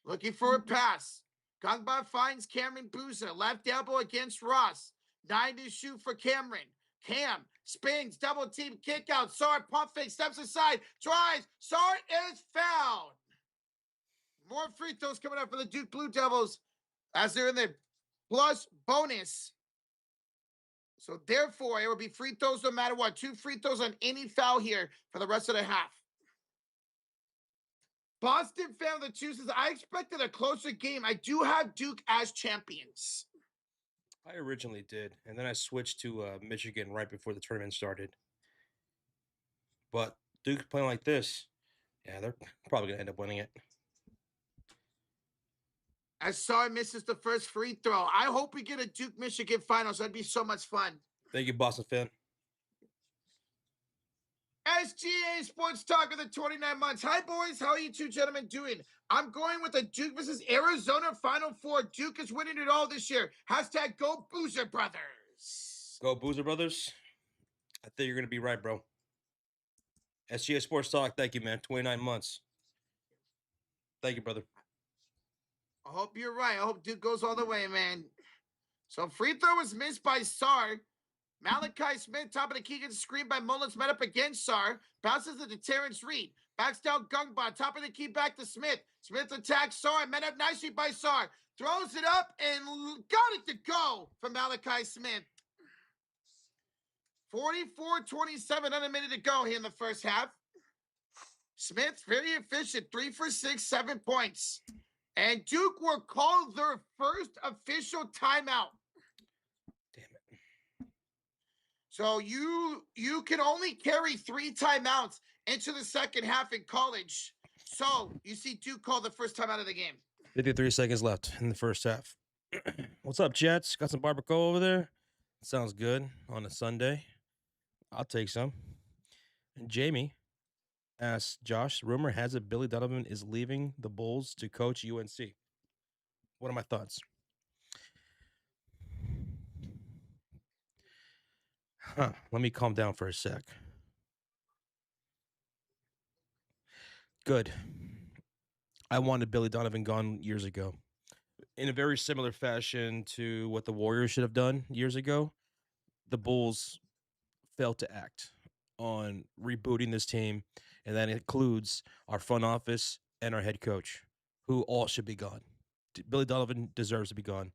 Looking for a pass. Gungba finds Cameron Boozer. Left elbow against Ross. 9 to shoot for Cameron. Cam spins, double team, kick out. Sar pump fake, steps aside, drives. Sar is fouled. More free throws coming up for the Duke Blue Devils as they're in the plus bonus. So therefore, it will be free throws no matter what. 2 free throws on any foul here for the rest of the half. Boston fan of the two says, I expected a closer game. I do have Duke as champions. I originally did, and then I switched to Michigan right before the tournament started. But Duke's playing like this, yeah, they're probably going to end up winning it. As Sar misses the first free throw. I hope we get a Duke-Michigan finals. That'd be so much fun. Thank you, Boston fan. SGA Sports Talk of the 29 months. Hi, boys. How are you two gentlemen doing? I'm going with the Duke versus Arizona Final Four. Duke is winning it all this year. Hashtag Go Boozer Brothers. Go Boozer Brothers. I think you're going to be right, bro. SGA Sports Talk, thank you, man. 29 months. Thank you, brother. I hope you're right. I hope Duke goes all the way, man. So free throw was missed by Sar. Malachi Smith, top of the key, gets screened by Mullins, met up against Sar. Bounces it to Terrence Reed. Backs down Gungba, top of the key, back to Smith. Smith attacks Sar, met up nicely by Sar. Throws it up and got it to go for Malachi Smith. 44-27, under a minute to go here in the first half. Smith, very efficient, 3 for 6, 7 points. And Duke will call their first official timeout. Damn it. So you can only carry 3 timeouts into the second half in college. So you see Duke call the first timeout of the game. 53 seconds left in the first half. What's up, Jets? Got some barbacoa over there? Sounds good on a Sunday. I'll take some. And Jamie, Asks Josh, rumor has it Billy Donovan is leaving the Bulls to coach UNC. What are my thoughts? Let me calm down for a sec. Good. I wanted Billy Donovan gone years ago. In a very similar fashion to what the Warriors should have done years ago, the Bulls failed to act on rebooting this team, and that includes our front office and our head coach, who all should be gone. Billy Donovan deserves to be gone.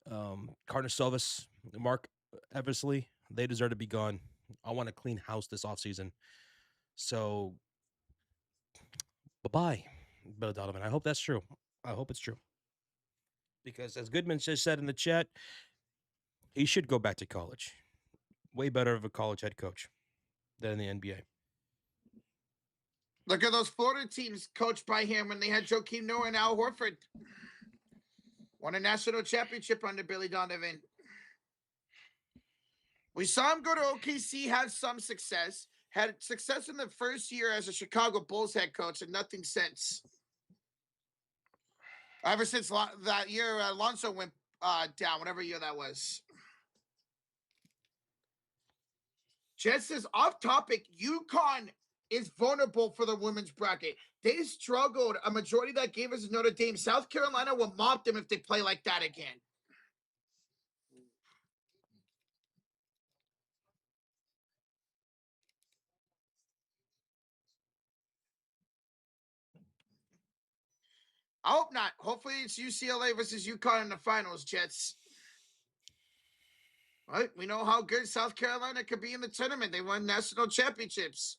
Karnisovas, Mark Eversley, they deserve to be gone. I want a clean house this offseason. So, bye-bye, Billy Donovan. I hope that's true. I hope it's true. Because as Goodman just said in the chat, he should go back to college. Way better of a college head coach than in the NBA. Look at those Florida teams coached by him when they had Joakim Noah and Al Horford. Won a national championship under Billy Donovan. We saw him go to OKC, have some success. Had success in the first year as a Chicago Bulls head coach, and nothing since. Ever since that year, Alonso went down, whatever year that was. Jess says, off topic, UConn is vulnerable for the women's bracket. They struggled. A majority of that game is Notre Dame. South Carolina will mop them if they play like that again. I hope not. Hopefully it's UCLA versus UConn in the finals, Jets. Right? We know how good South Carolina could be in the tournament. They won national championships.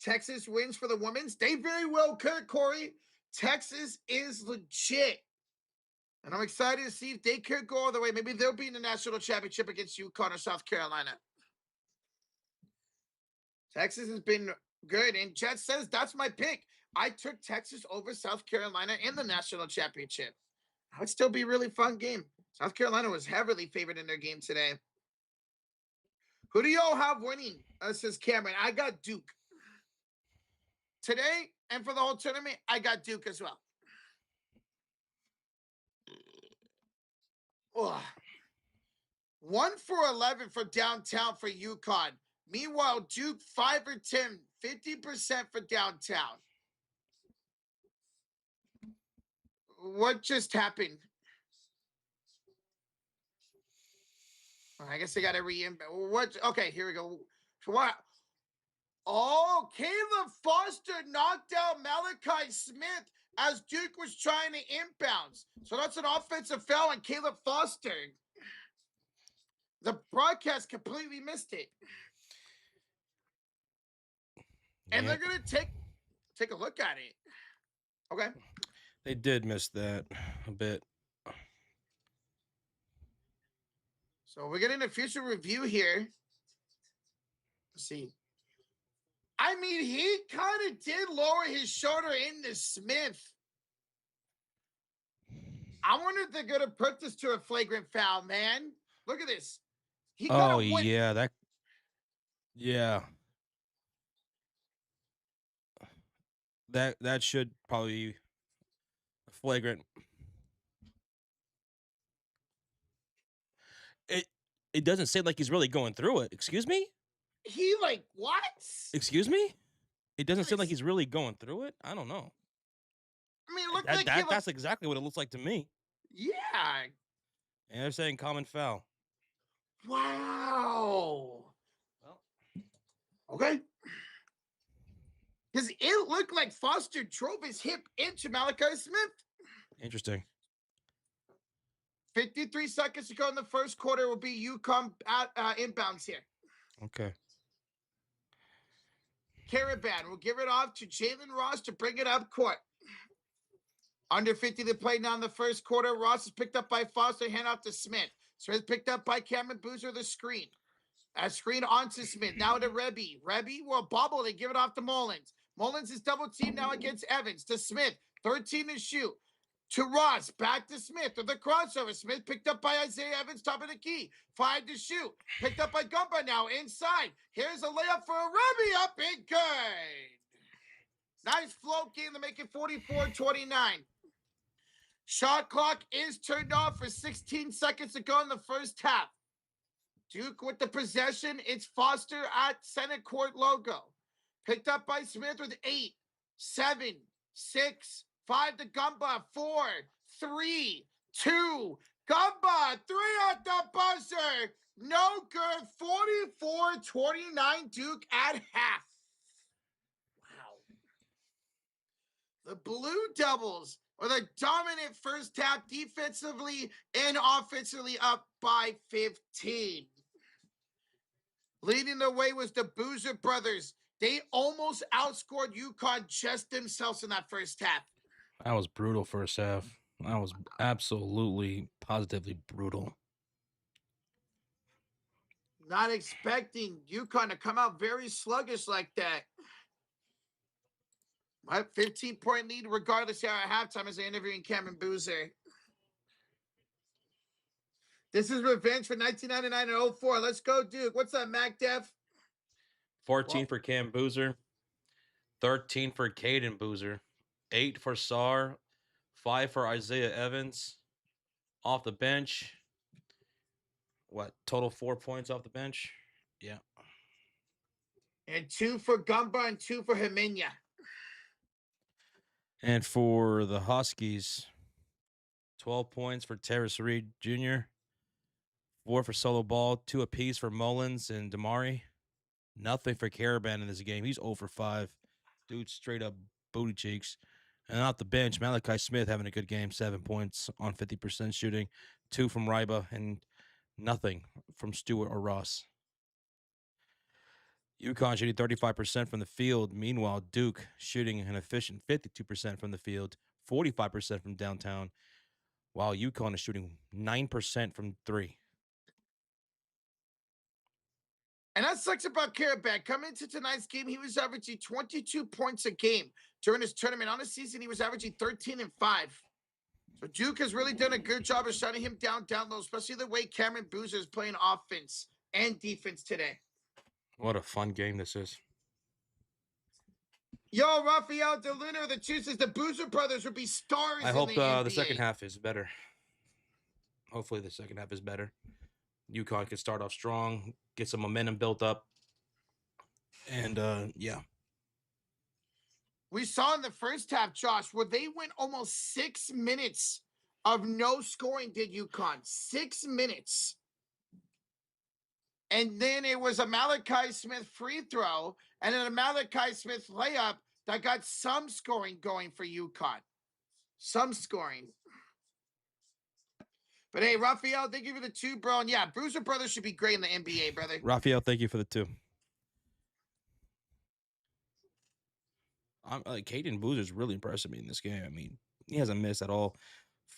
Texas wins for the women's. They very well could, Corey. Texas is legit. And I'm excited to see if they could go all the way. Maybe they'll be in the national championship against UConn or South Carolina. Texas has been good. And Jet says, that's my pick. I took Texas over South Carolina in the national championship. That would still be a really fun game. South Carolina was heavily favored in their game today. Who do y'all have winning? Says Cameron. I got Duke. Today and for the whole tournament, I got Duke as well. Ugh. 1 for 11 for downtown for UConn. Meanwhile, Duke 5 or 10, 50% for downtown. What just happened? I guess they got to what? Okay, here we go. What? Oh, Caleb Foster knocked out Malachi Smith as Duke was trying to inbounds. So that's an offensive foul on Caleb Foster. The broadcast completely missed it. And they're going to take a look at it. Okay. They did miss that a bit. So we're getting a future review here. Let's see. I mean, he kind of did lower his shoulder into Smith. I wonder if they're going to put this to a flagrant foul, man. Look at this. He got yeah, that should probably be flagrant. It doesn't seem like he's really going through it. Excuse me? He like what? Excuse me? It doesn't seem like he's really going through it. I don't know. I mean, look like that's exactly what it looks like to me. Yeah. And they're saying common foul. Wow. Well, okay. Because it looked like Foster drove his hip into Malachi Smith. Interesting. 53 seconds to go in the first quarter will be UConn inbounds here. Okay. Caravan will give it off to Jalen Ross to bring it up court. Under 50 to play now in the first quarter. Ross is picked up by Foster, hand off to Smith. Smith picked up by Cameron Boozer, the screen. A screen onto Smith. Now to Rebby. Rebby will bobble. They give it off to Mullins. Mullins is double teamed now against Evans. To Smith. 13 to shoot. To Ross, back to Smith with the crossover. Smith picked up by Isaiah Evans, top of the key. Fired to shoot. Picked up by Gumba now inside. Here's a layup for a Ruby up and good. Nice float game to make it 44-29. Shot clock is turned off for 16 seconds to go in the first half. Duke with the possession. It's Foster at center court logo. Picked up by Smith with 8, 7, 6, 5 to Gumba. 4, 3, 2. Gumba, 3 at the buzzer. No good. 44-29 Duke at half. Wow. The Blue Devils are the dominant first half defensively and offensively, up by 15. Leading the way was the Boozer brothers. They almost outscored UConn just themselves in that first half. That was brutal first half. That was absolutely, positively brutal. Not expecting UConn to come out very sluggish like that. My 15-point lead, regardless here at halftime, as they're interviewing Cameron Boozer. This is revenge for 1999 and 04. Let's go, Duke. What's up, Mac Def? 14 for Cam Boozer, 13 for Caden Boozer, 8 for Sar, 5 for Isaiah Evans. Off the bench, what, total 4 points off the bench? Yeah. And 2 for Gumba and 2 for Heminia. And for the Huskies, 12 points for Terrace Reed Jr., 4 for Solo Ball, 2 apiece for Mullins and Damari. Nothing for Caravan in this game. He's 0 for 5. Dude, straight up booty cheeks. And off the bench, Malachi Smith having a good game, 7 points on 50% shooting, 2 from Ryba, and nothing from Stewart or Ross. UConn shooting 35% from the field. Meanwhile, Duke shooting an efficient 52% from the field, 45% from downtown, while UConn is shooting 9% from 3. And that sucks about Caravan. Coming into tonight's game, he was averaging 22 points a game. During his tournament on the season, he was averaging 13 and 5. So Duke has really done a good job of shutting him down low, especially the way Cameron Boozer is playing offense and defense today. What a fun game this is. Yo, Rafael DeLuna, the chooses the Boozer brothers would be stars. I hope in the NBA. the second half is better. Hopefully the second half is better. UConn can start off strong, get some momentum built up. And, yeah. We saw in the first half, Josh, where they went almost 6 minutes of no scoring, did UConn. 6 minutes. And then it was a Malachi Smith free throw and then a Malachi Smith layup that got some scoring going for UConn. Some scoring. But hey, Raphael, thank you for the 2, bro. And yeah, Boozer brothers should be great in the NBA, brother. Raphael, thank you for the 2. Caden Boozer's really impressing me in this game. I mean, he hasn't missed at all.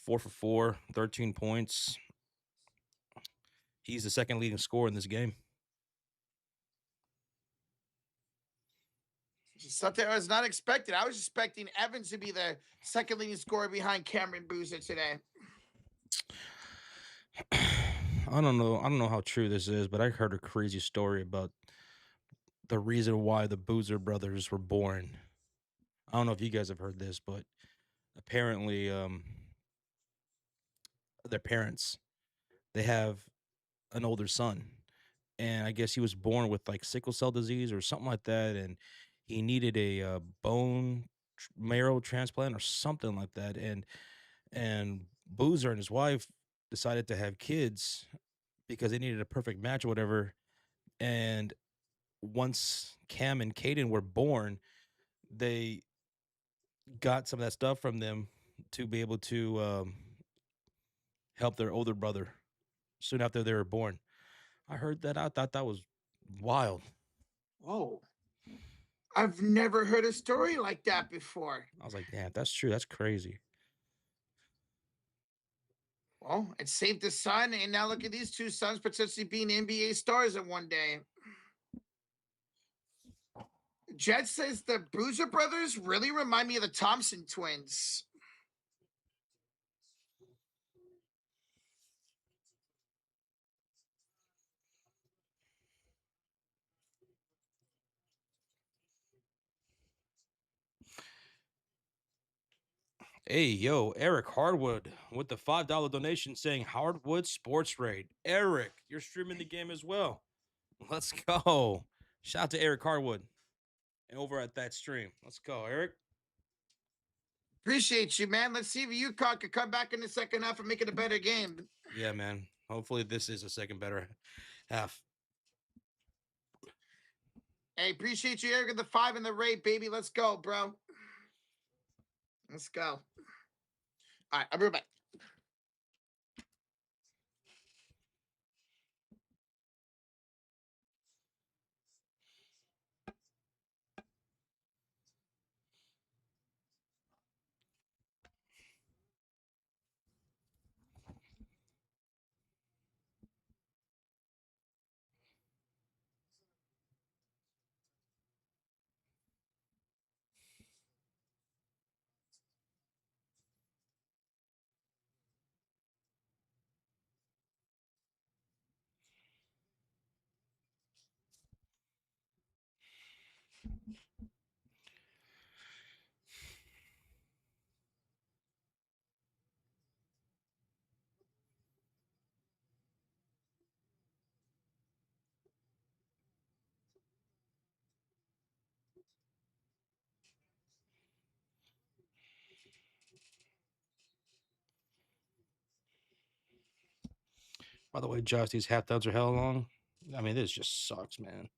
4 for 4, 13 points. He's the second leading scorer in this game. Something I was not expecting. I was expecting Evans to be the second leading scorer behind Cameron Boozer today. I don't know how true this is, but I heard a crazy story about the reason why the Boozer brothers were born. I don't know if you guys have heard this, but apparently their parents, they have an older son, and I guess he was born with like sickle cell disease or something like that, and he needed a bone marrow transplant or something like that, and Boozer and his wife decided to have kids because they needed a perfect match or whatever. And once Cam and Caden were born, they got some of that stuff from them to be able to help their older brother soon after they were born. I heard that. I thought that was wild. Whoa. I've never heard a story like that before. I was like, damn, that's true. That's crazy. Well, it saved the son, and now look at these 2 sons potentially being NBA stars in one day. Jet says the Boozer brothers really remind me of the Thompson twins. Hey, yo, Eric Hardwood with the $5 donation saying Hardwood Sports Raid. Eric, you're streaming the game as well. Let's go. Shout out to Eric Hardwood and over at that stream. Let's go, Eric. Appreciate you, man. Let's see if UConn could come back in the second half and make it a better game. Yeah, man. Hopefully this is a second better half. Hey, appreciate you, Eric, the 5 in the raid, baby. Let's go, bro. Let's go. All right, I'll be right back. By the way, Josh, these half dubs are hella long. I mean, this just sucks, man.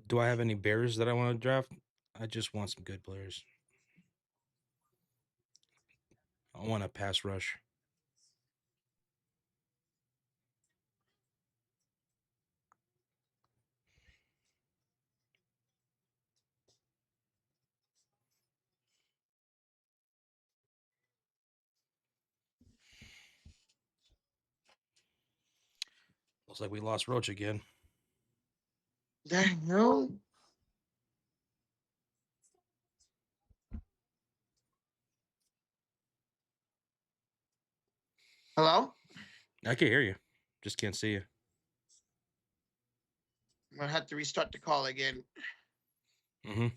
Do I have any Bears that I want to draft? I just want some good players. I want a pass rush. Looks like we lost Roach again. The hell? Hello? I can hear you. Just can't see you. I'm gonna have to restart the call again. Mm-hmm.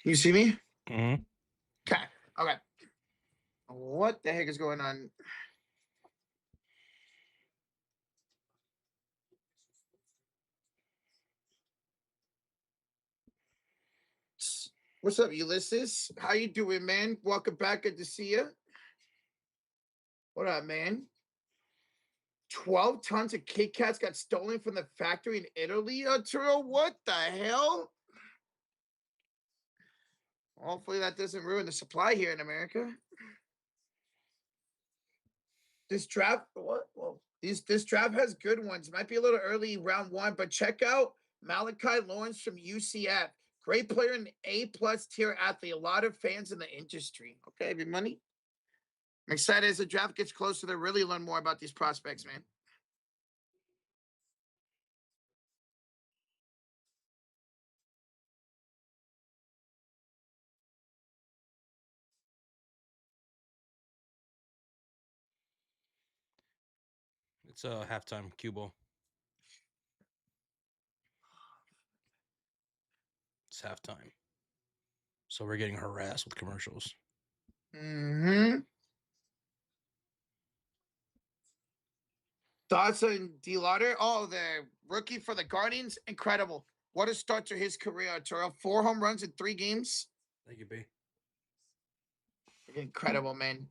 You see me? Mm-hmm. Okay. Okay. What the heck is going on? What's up, Ulysses? How you doing, man? Welcome back. Good to see you. What up, man? 12 tons of Kit Kats got stolen from the factory in Italy, Arturo. What the hell? Hopefully that doesn't ruin the supply here in America. This draft, what? Well, this draft has good ones. Might be a little early round one, but check out Malachi Lawrence from UCF. Great player and A+ tier athlete. A lot of fans in the industry. Okay, every money. I'm excited as the draft gets closer to really learn more about these prospects, man. It's a halftime cue ball. It's halftime. So we're getting harassed with commercials. Mm-hmm. Thoughts on D. Lauder? Oh, the rookie for the Guardians, incredible. What a start to his career, Arturo. 4 home runs in 3 games. Thank you, B. Incredible, man.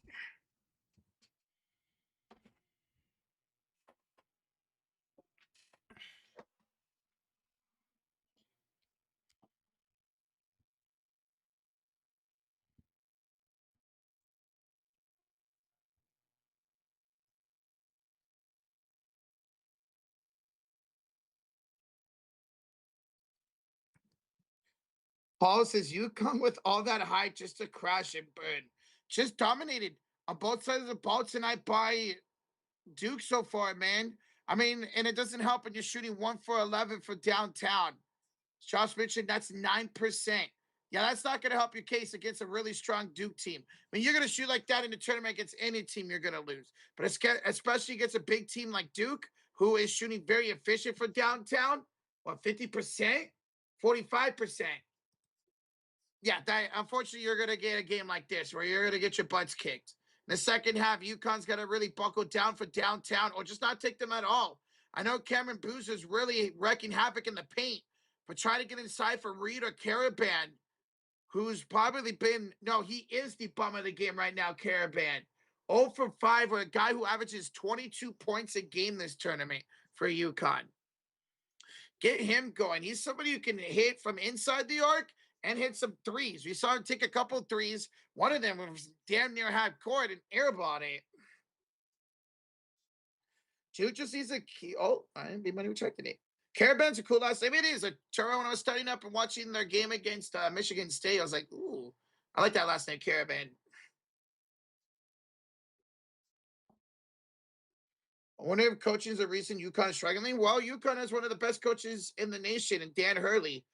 Paul says you come with all that hype just to crash and burn. Just dominated on both sides of the ball tonight by Duke so far, man. I mean, and it doesn't help when you're shooting 1 for 11 for downtown. Josh mentioned that's 9%. Yeah, that's not going to help your case against a really strong Duke team. I mean, you're going to shoot like that in the tournament against any team, you're going to lose. But especially against a big team like Duke, who is shooting very efficient for downtown. What, 50%? 45%? Yeah, that unfortunately you're gonna get a game like this where you're gonna get your butts kicked. In the second half, UConn's got to really buckle down for downtown or just not take them at all. I know Cameron Boozer's really wrecking havoc in the paint, but try to get inside for Reed or Caravan, who's probably been no, he is the bum of the game right now, Caravan. 0 for 5 with a guy who averages 22 points a game this tournament for UConn. Get him going. He's somebody who can hit from inside the arc and hit some threes. We saw him take a couple of threes. One of them was damn near half court and airball it. Dude just needs a key. Oh, I didn't be money retracted it. Caravan's a cool last name. It is a Turo. When I was studying up and watching their game against Michigan State, I was like, ooh, I like that last name, Caravan. I wonder if coaching is the reason UConn is struggling. Well, UConn has one of the best coaches in the nation, and Dan Hurley.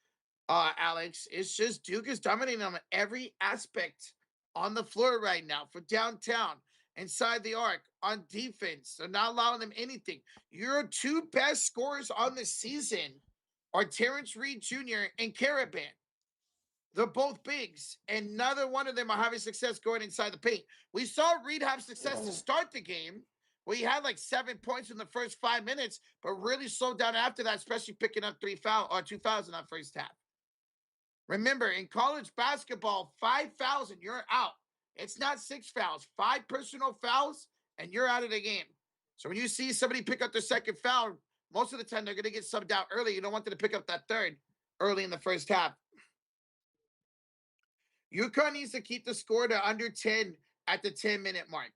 Alex. It's just Duke is dominating on every aspect on the floor right now for downtown, inside the arc, on defense. They're not allowing them anything. Your 2 best scorers on the season are Terrence Reed Jr. and Caravan. They're both bigs, and neither one of them are having success going inside the paint. We saw Reed have success to start the game. Where he had like 7 points in the first 5 minutes, but really slowed down after that, especially picking up 2 fouls in that first half. Remember, in college basketball, 5 fouls and you're out. It's not 6 fouls, 5 personal fouls, and you're out of the game. So when you see somebody pick up their second foul, most of the time they're going to get subbed out early. You don't want them to pick up that third early in the first half. UConn needs to keep the score to under 10 at the 10-minute mark.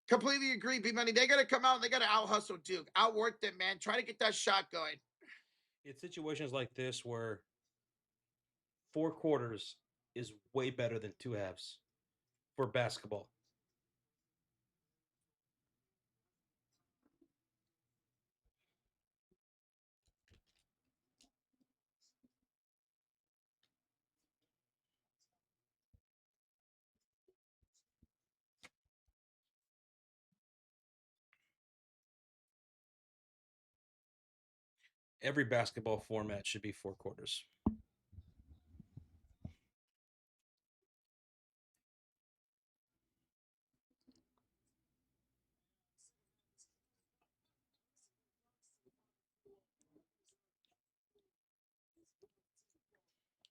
Completely agree, B-Money. They got to come out and they got to out-hustle Duke. Outwork them, man. Try to get that shot going. It's situations like this where 4 quarters is way better than 2 halves for basketball. Every basketball format should be 4 quarters.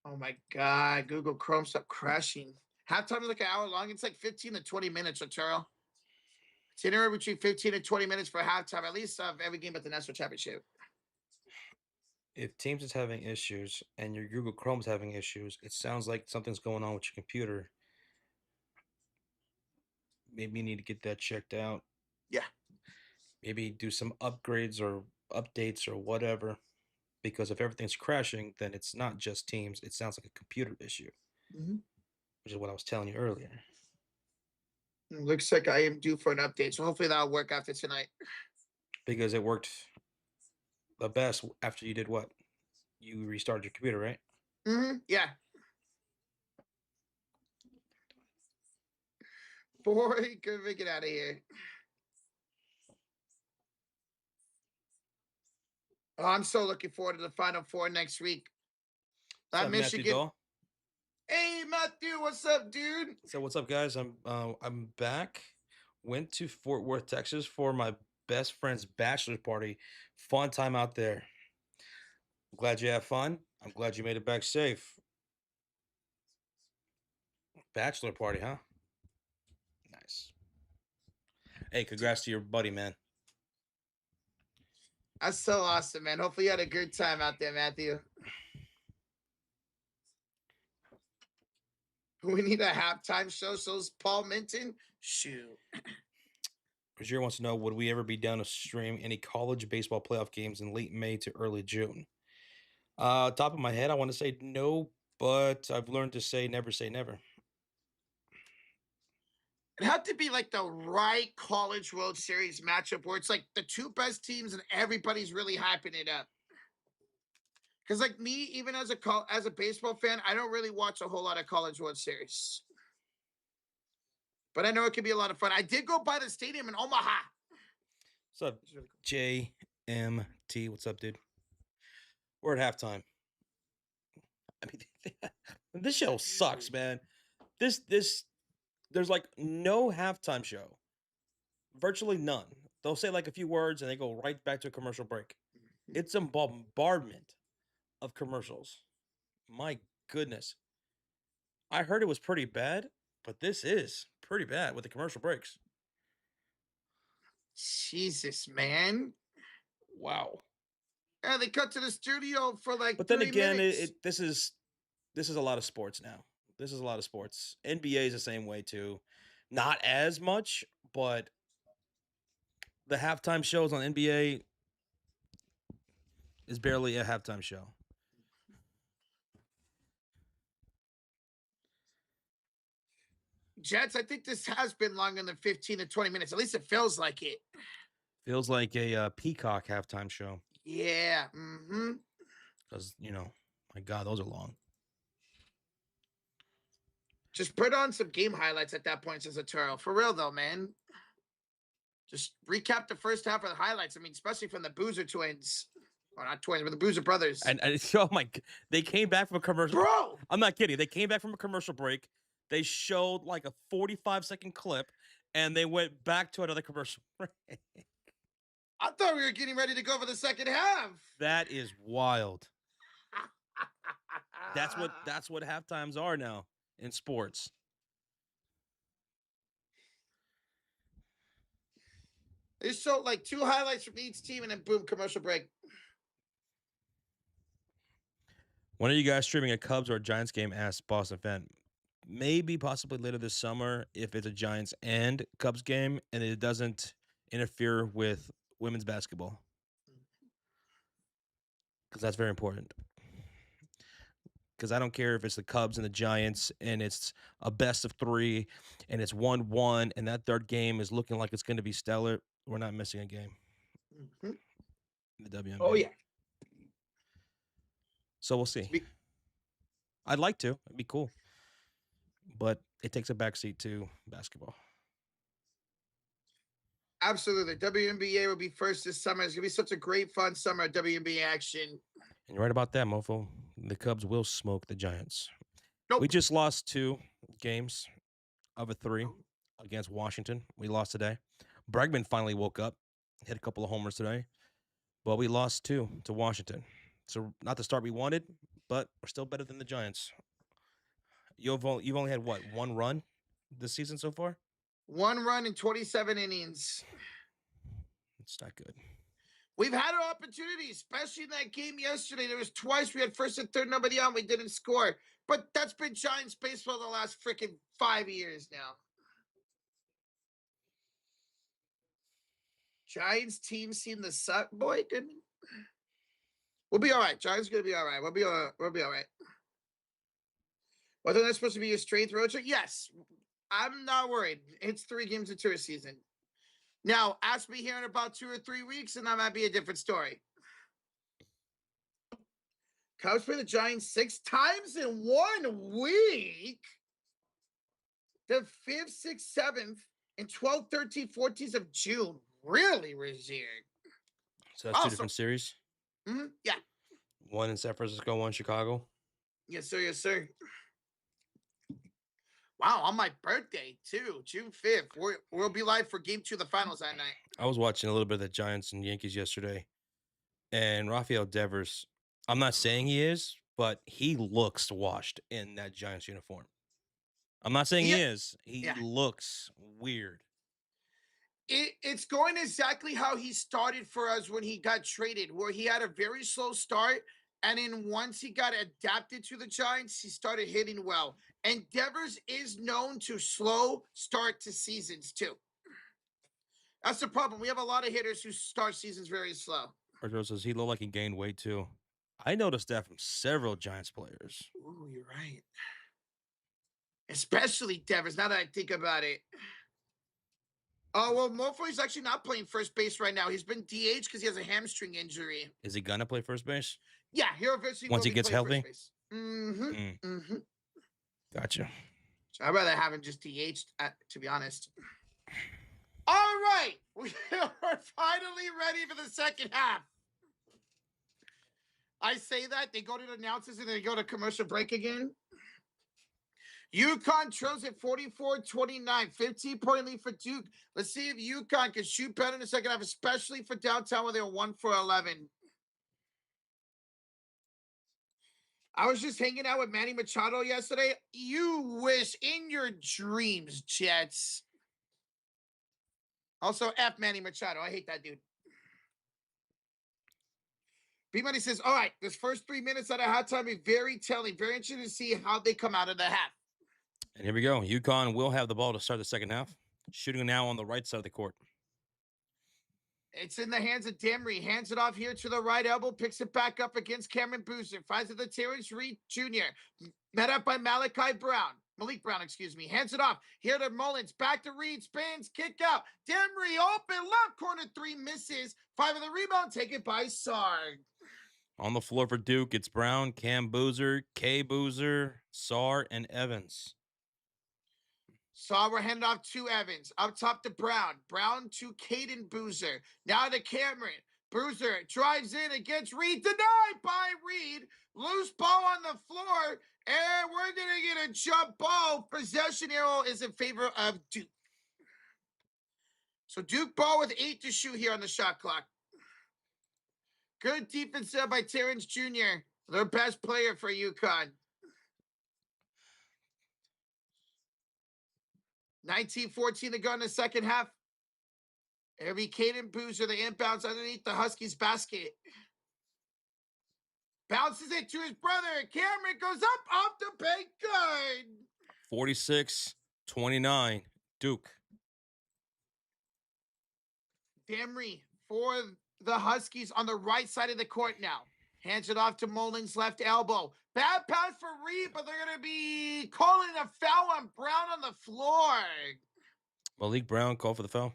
Oh my God, Google Chrome stop crashing. Halftime is like an hour long. It's like 15 to 20 minutes, Arturo. It's anywhere between 15 and 20 minutes for halftime, at least of every game at the National Championship. If Teams is having issues and your Google Chrome is having issues, it sounds like something's going on with your computer. Maybe you need to get that checked out. Yeah. Maybe do some upgrades or updates or whatever. Because if everything's crashing, then it's not just Teams. It sounds like a computer issue, Mm-hmm. which is what I was telling you earlier. Looks like I am due for an update, so hopefully that'll work after tonight. Because it worked the best after you did what? You restarted your computer, right? Yeah. Boy, couldn't get out of here. Oh, I'm so looking forward to the Final Four next week. What's up, Matthew Michigan. Dahl? Hey, Matthew, what's up, dude? So what's up, guys? I'm back. Went to Fort Worth, Texas for my best friend's bachelor party. Fun time out there. Glad you had fun. I'm glad you made it back safe. Bachelor party, huh? Nice. Hey, congrats to your buddy, man. That's so awesome, man. Hopefully you had a good time out there, Matthew. We need a halftime show. So's Paul Minton. Shoot. Roger wants to know, would we ever be down to stream any college baseball playoff games in late May to early June? Top of my head, I want to say no, but I've learned to say never say never. It had to be like the right college World Series matchup where it's like the two best teams and everybody's really hyping it up. Because like me, even as a baseball fan, I don't really watch a whole lot of college World Series. But I know it can be a lot of fun. I did go by the stadium in Omaha. What's up, JMT? What's up, dude? We're at halftime. I mean, this show sucks, man. There's like no halftime show. Virtually none. They'll say like a few words and they go right back to a commercial break. It's a bombardment of commercials. My goodness. I heard it was pretty bad, but this is pretty bad with the commercial breaks. Jesus, man. Wow. Yeah, they cut to the studio for like But then 30 again, minutes. this is a lot of sports now. This is a lot of sports. NBA is the same way too. Not as much, but the halftime shows on NBA is barely a halftime show. Jets, I think this has been longer than 15 to 20 minutes. At least it feels like it. Feels like a Peacock halftime show. Yeah. Because, my God, those are long. Just put on some game highlights at that point, says Aturo. For real, though, man. Just recap the first half of the highlights. I mean, especially from the Boozer twins. Or not twins, but the Boozer brothers. And oh my, they came back from a commercial. Bro! I'm not kidding. They came back from a commercial break. They showed like a 45-second clip, and they went back to another commercial break. I thought we were getting ready to go for the second half. That is wild. That's what halftimes are now in sports. They showed like two highlights from each team and then boom, commercial break. When are you guys streaming a Cubs or a Giants game? Asked Boston fan. Maybe possibly later this summer if it's a Giants and Cubs game and it doesn't interfere with women's basketball. Because that's very important. Because I don't care if it's the Cubs and the Giants and it's a best of 3 and it's 1-1 and that third game is looking like it's going to be stellar. We're not missing a game. Mm-hmm. The WNBA. Oh, yeah. So we'll see. I'd like to. It'd be cool. But it takes a backseat to basketball. Absolutely. WNBA will be first this summer. It's going to be such a great, fun summer of WNBA action. And you're right about that, mofo. The Cubs will smoke the Giants. Nope. We just lost 2 games of a 3 against Washington. We lost today. Bregman finally woke up, hit a couple of homers today. But we lost 2 to Washington. So not the start we wanted, but we're still better than the Giants. You've only had, what, 1 run this season so far? 1 run in 27 innings. It's not good. We've had our opportunities, especially in that game yesterday. There was twice we had first and third nobody on. We didn't score. But that's been Giants baseball the last freaking 5 years now. Giants team seem to suck. Boy, didn't. We'll be all right. Giants going to be all right. We'll be all right. Wasn't that supposed to be your strength, Roger? Yes. I'm not worried. It's 3 games into a season. Now, ask me here in about 2 or 3 weeks, and that might be a different story. Cubs play the Giants 6 times in 1 week. The 5th, 6th, 7th, and 12th, 13th, 14th of June. Really, Razier. So that's 2 different series. Yeah. One in San Francisco, one in Chicago. Yes, sir. Yes, sir. Wow, on my birthday too, June 5th. We'll be live for Game 2 of the finals that night. I was watching a little bit of the Giants and Yankees yesterday, and Rafael Devers, I'm not saying he is, but he looks washed in that Giants uniform. I'm not saying he is. He looks weird. It's going exactly how he started for us when he got traded, where he had a very slow start. And then once he got adapted to the Giants, he started hitting well. And Devers is known to slow start to seasons too. That's the problem. We have a lot of hitters who start seasons very slow. Pedro says he looked like he gained weight too. I noticed that from several Giants players. Ooh, you're right. Especially Devers, now that I think about it. Oh, well, Mofoy's actually not playing first base right now. He's been DH because he has a hamstring injury. Is he gonna play first base? Yeah, he'll eventually once he gets healthy. Gotcha. So I'd rather have him just DH, to be honest. All right, we are finally ready for the second half. I say that they go to the announcers and they go to commercial break again. UConn trails at 44-29, 15-point lead for Duke. Let's see if UConn can shoot better in the second half, especially for downtown where they're 1 for 11. I was just hanging out with Manny Machado yesterday. You wish in your dreams, Jets. Also, F Manny Machado. I hate that dude. B-Money says, all right, this first 3 minutes at a halftime be very telling. Very interested to see how they come out of the half. And here we go. UConn will have the ball to start the second half. Shooting now on the right side of the court. It's in the hands of Demery. Hands it off here to the right elbow. Picks it back up against Cameron Boozer. Finds it to Terrence Reed Jr. Met up by Malik Brown, excuse me. Hands it off here to Mullins. Back to Reed. Spins. Kick out. Demery open. Left corner 3 misses. 5 of the rebound. Taken by Sarg. On the floor for Duke, it's Brown, Cam Boozer, K Boozer, Sarr, and Evans. Saw we're handing off to Evans. Up top to Brown. Brown to Caden Boozer. Now to Cameron. Boozer drives in against Reed. Denied by Reed. Loose ball on the floor. And we're going to get a jump ball. Possession arrow is in favor of Duke. So Duke ball with 8 to shoot here on the shot clock. Good defense there by Terrence Jr., their best player for UConn. 19-14 to go in the second half. It'll be Caden Boozer, the inbounds underneath the Huskies basket. Bounces it to his brother. Cameron goes up off the bank. Good. 46-29, Duke. Demery for the Huskies on the right side of the court now. Hands it off to Mullins' left elbow. Bad pass for Reed, but they're going to be calling a foul on Brown on the floor. Malik Brown called for the foul.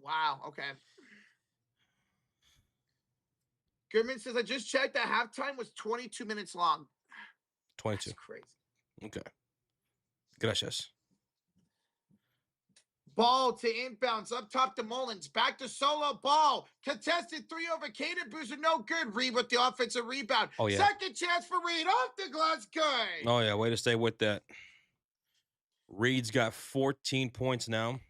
Wow, okay. Goodman says, I just checked that halftime was 22 minutes long. 22. That's crazy. Okay. Gracias. Ball to inbounds, up top to Mullins. Back to Solo, ball. Contested 3 over Caden Boozer, no good. Reed with the offensive rebound. Oh, yeah. Second chance for Reed, off the glass, good. Oh, yeah, way to stay with that. Reed's got 14 points now.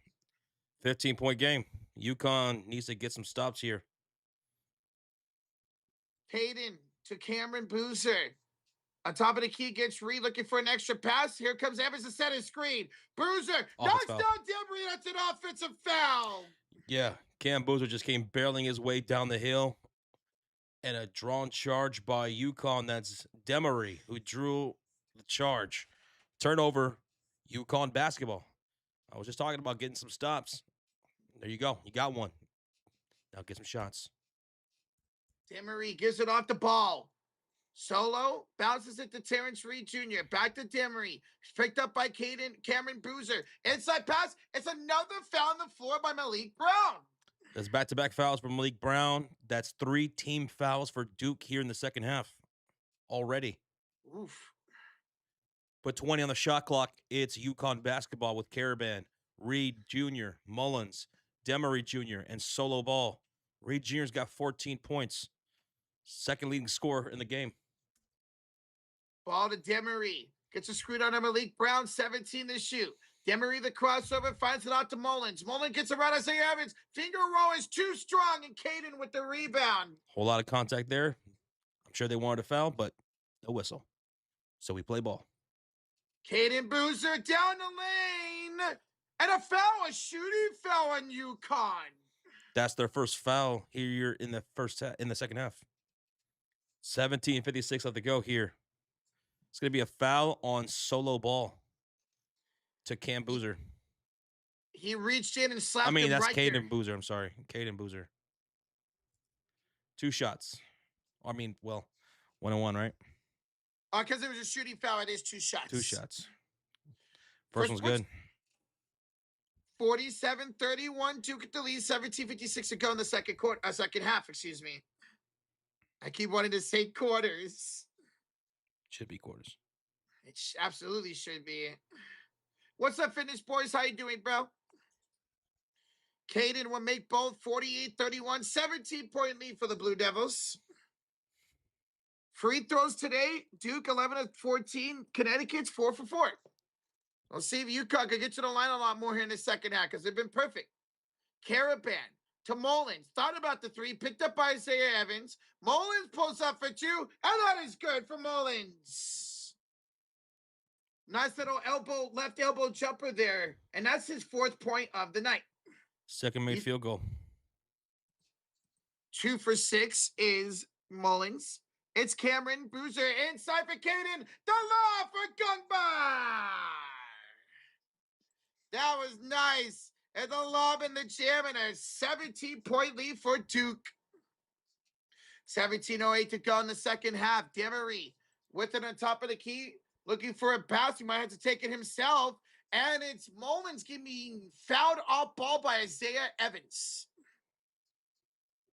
15-point game. UConn needs to get some stops here. Caden to Cameron Boozer. On top of the key, gets Reed looking for an extra pass. Here comes Evans to set his screen. Boozer knocks down Demery. That's an offensive foul. Yeah, Cam Boozer just came barreling his way down the hill. And a drawn charge by UConn. That's Demery who drew the charge. Turnover, UConn basketball. I was just talking about getting some stops. There you go. You got one. Now get some shots. Demery gives it off the ball. Solo bounces it to Terrence Reed Jr. Back to Demery. Picked up by Cameron Boozer. Inside pass. It's another foul on the floor by Malik Brown. That's back-to-back fouls for Malik Brown. That's 3 team fouls for Duke here in the second half already. Oof. Put 20 on the shot clock. It's UConn basketball with Caravan, Reed Jr., Mullins, Demery Jr., and Solo Ball. Reed Jr.'s got 14 points. Second leading scorer in the game. Ball to Demery. Gets a screwed on Malik Brown, 17 to shoot. Demery the crossover, finds it out to Mullins. Mullins gets around Isaiah Evans. Finger roll is too strong, and Caden with the rebound. Whole lot of contact there. I'm sure they wanted a foul, but no whistle. So we play ball. Caden Boozer down the lane. And a foul, a shooting foul on UConn. That's their first foul here in the second half. 17:56 left to go here. It's going to be a foul on Solo Ball to Cam Boozer. He reached in and slapped him that's right Caden there. Boozer. I'm sorry. Caden Boozer. 2 shots. 1-1, right? Because it was a shooting foul, it is 2 shots. 2 shots. First one's good. 47-31, Duke at the lead, 17:56 to go in the second half, excuse me. I keep wanting to say quarters. Should be quarters. It absolutely should be. What's up, fitness boys? How you doing, bro? Caden will make both 48-31, 17-point lead for the Blue Devils. Free throws today, Duke 11 of 14, Connecticut's 4 for 4. We'll see if UConn can get to the line a lot more here in the second half because they've been perfect. Caravan to Mullins. Thought about the 3, picked up by Isaiah Evans. Mullins pulls up for 2, and that is good for Mullins. Nice little left elbow jumper there, and that's his 4th point of the night. Second made field goal. 2 for 6 is Mullins. It's Cameron Boozer inside for Caden. The law for Gungba. That was nice. And the lob and the jam and a 17-point lead for Duke. 17:08 to go in the second half. Demery with it on top of the key. Looking for a pass. He might have to take it himself. And it's Mullins getting fouled off ball by Isaiah Evans.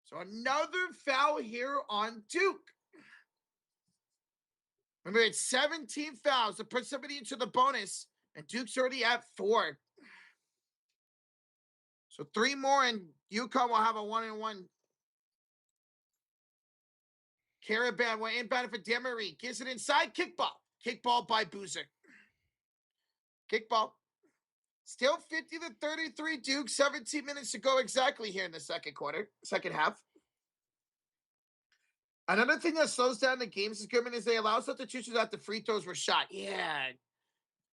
So another foul here on Duke. Remember, it's 17 fouls to put somebody into the bonus. And Duke's already at 4. So 3 more, and UConn will have a 1-1. Caravan will inbound for Demery. Gives it inside. Kickball. Kickball by Boozer. Kickball. Still 50-33 Duke. 17 minutes to go exactly here in the second half. Another thing that slows down the games is good is they allow substitutions after free throws were shot. Yeah.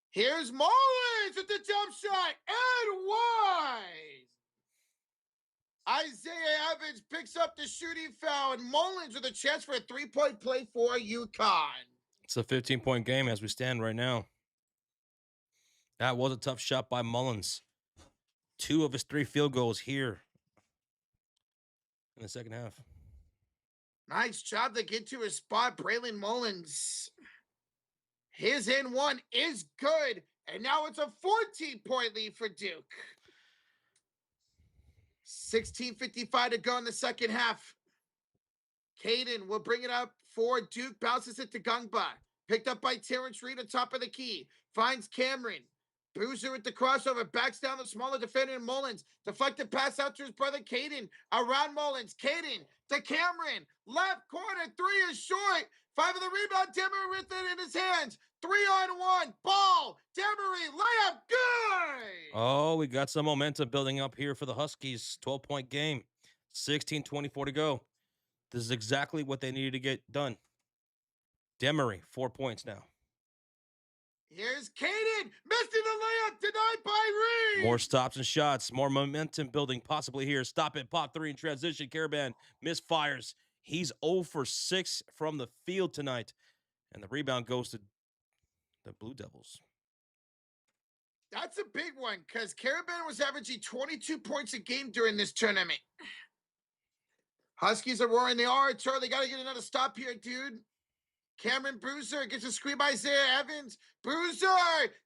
Here's Mullins with the jump shot and wide. Isaiah Evans picks up the shooting foul, and Mullins with a chance for a 3-point play for UConn. It's a 15-point game as we stand right now. That was a tough shot by Mullins. 2 of his 3 field goals here in the second half. Nice job to get to his spot, Braylon Mullins. His in one is good, and now it's a 14-point lead for Duke. 16:55 to go in the second half. Caden will bring it up for Duke, bounces it to Gungba. Picked up by Terrence Reed on top of the key. Finds Cameron. Boozer with the crossover, backs down the smaller defender in Mullins. Deflected pass out to his brother Caden. Around Mullins. Caden to Cameron. Left corner, 3 is short. 5 of the rebound. Demery with it in his hands. 3-on-1. Ball. Demery. Layup. Good. Oh, we got some momentum building up here for the Huskies. 12-point game. 16:24 to go. This is exactly what they needed to get done. Demery, 4 points now. Here's Caden, missing the layup, denied by Reed. More stops and shots, more momentum building possibly here. Stop it, pop 3 in transition. Caravan misfires. He's 0 for 6 from the field tonight. And the rebound goes to the Blue Devils. That's a big one because Caravan was averaging 22 points a game during this tournament. Huskies are roaring. They are. It's early. They got to get another stop here, dude. Cameron Bruiser gets a screen by Isaiah Evans. Bruiser,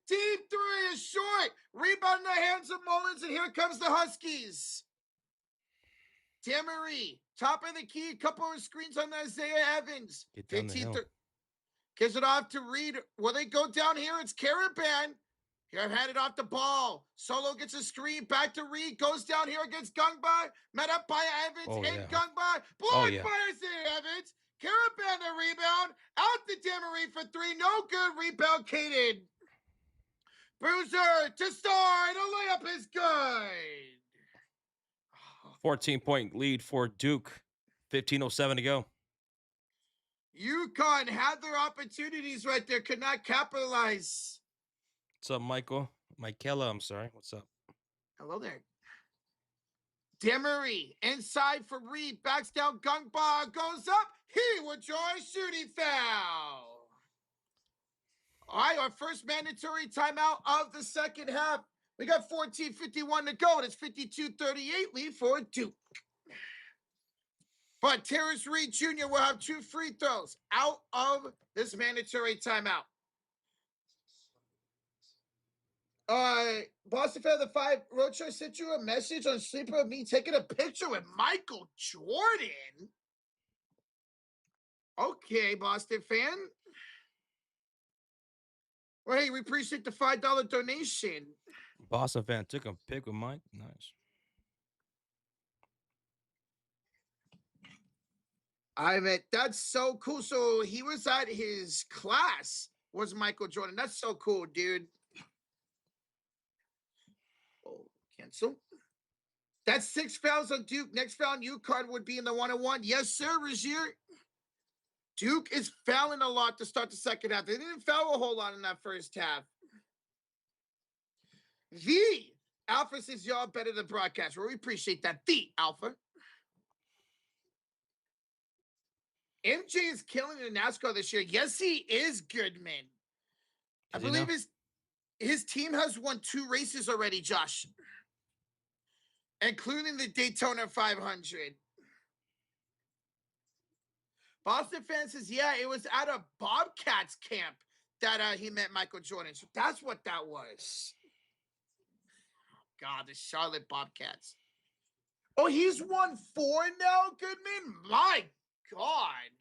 deep three is short. Rebound in the hands of Mullins, and here comes the Huskies. Demery, top of the key, couple of screens on Isaiah Evans. Get down the hill. Gives it off to Reed. Will they go down here? It's Caravan. Here, handed off the ball. Solo gets a screen. Back to Reed. Goes down here against Gungba. Met up by Evans and Gungba. Blocked by Isaiah Evans. Caravan the rebound. Out to Demery for three. No good. Rebound Caden. Bruiser to start. A layup is good. 14-point lead for Duke. 15:07 to go. UConn had their opportunities right there. Could not capitalize. What's up, Michael? Michaela, I'm sorry. What's up? Hello there. Demery inside for Reed. Backs down. Gungba goes up. He will draw a shooting foul. All right, our first mandatory timeout of the second half. We got 14:51 to go. It's 52-38 lead for Duke. But Terrence Reed Jr. will have 2 free throws out of this mandatory timeout. Boston Fan of the 5, Roadshow sent you a message on Sleeper of me taking a picture with Michael Jordan. Okay, Boston Fan. Well, hey, we appreciate the $5 donation. Boston Fan took a pic with Mike. Nice. I mean, that's so cool. So he was at his class, was Michael Jordan. That's so cool, dude. Oh, cancel. That's 6 fouls on Duke. Next foul on UConn would be in the 1-on-1. Yes, sir, Razier. Duke is fouling a lot to start the second half. They didn't foul a whole lot in that first half. The Alpha says y'all better than broadcast. Well, we appreciate that. The Alpha. MJ is killing it in NASCAR this year. Yes, he is, Goodman. I believe his team has won 2 races already, Josh, including the Daytona 500. Boston Fan says, yeah, it was at a Bobcats camp that he met Michael Jordan. So that's what that was. God, the Charlotte Bobcats. Oh, he's won 4 now, Goodman? My God.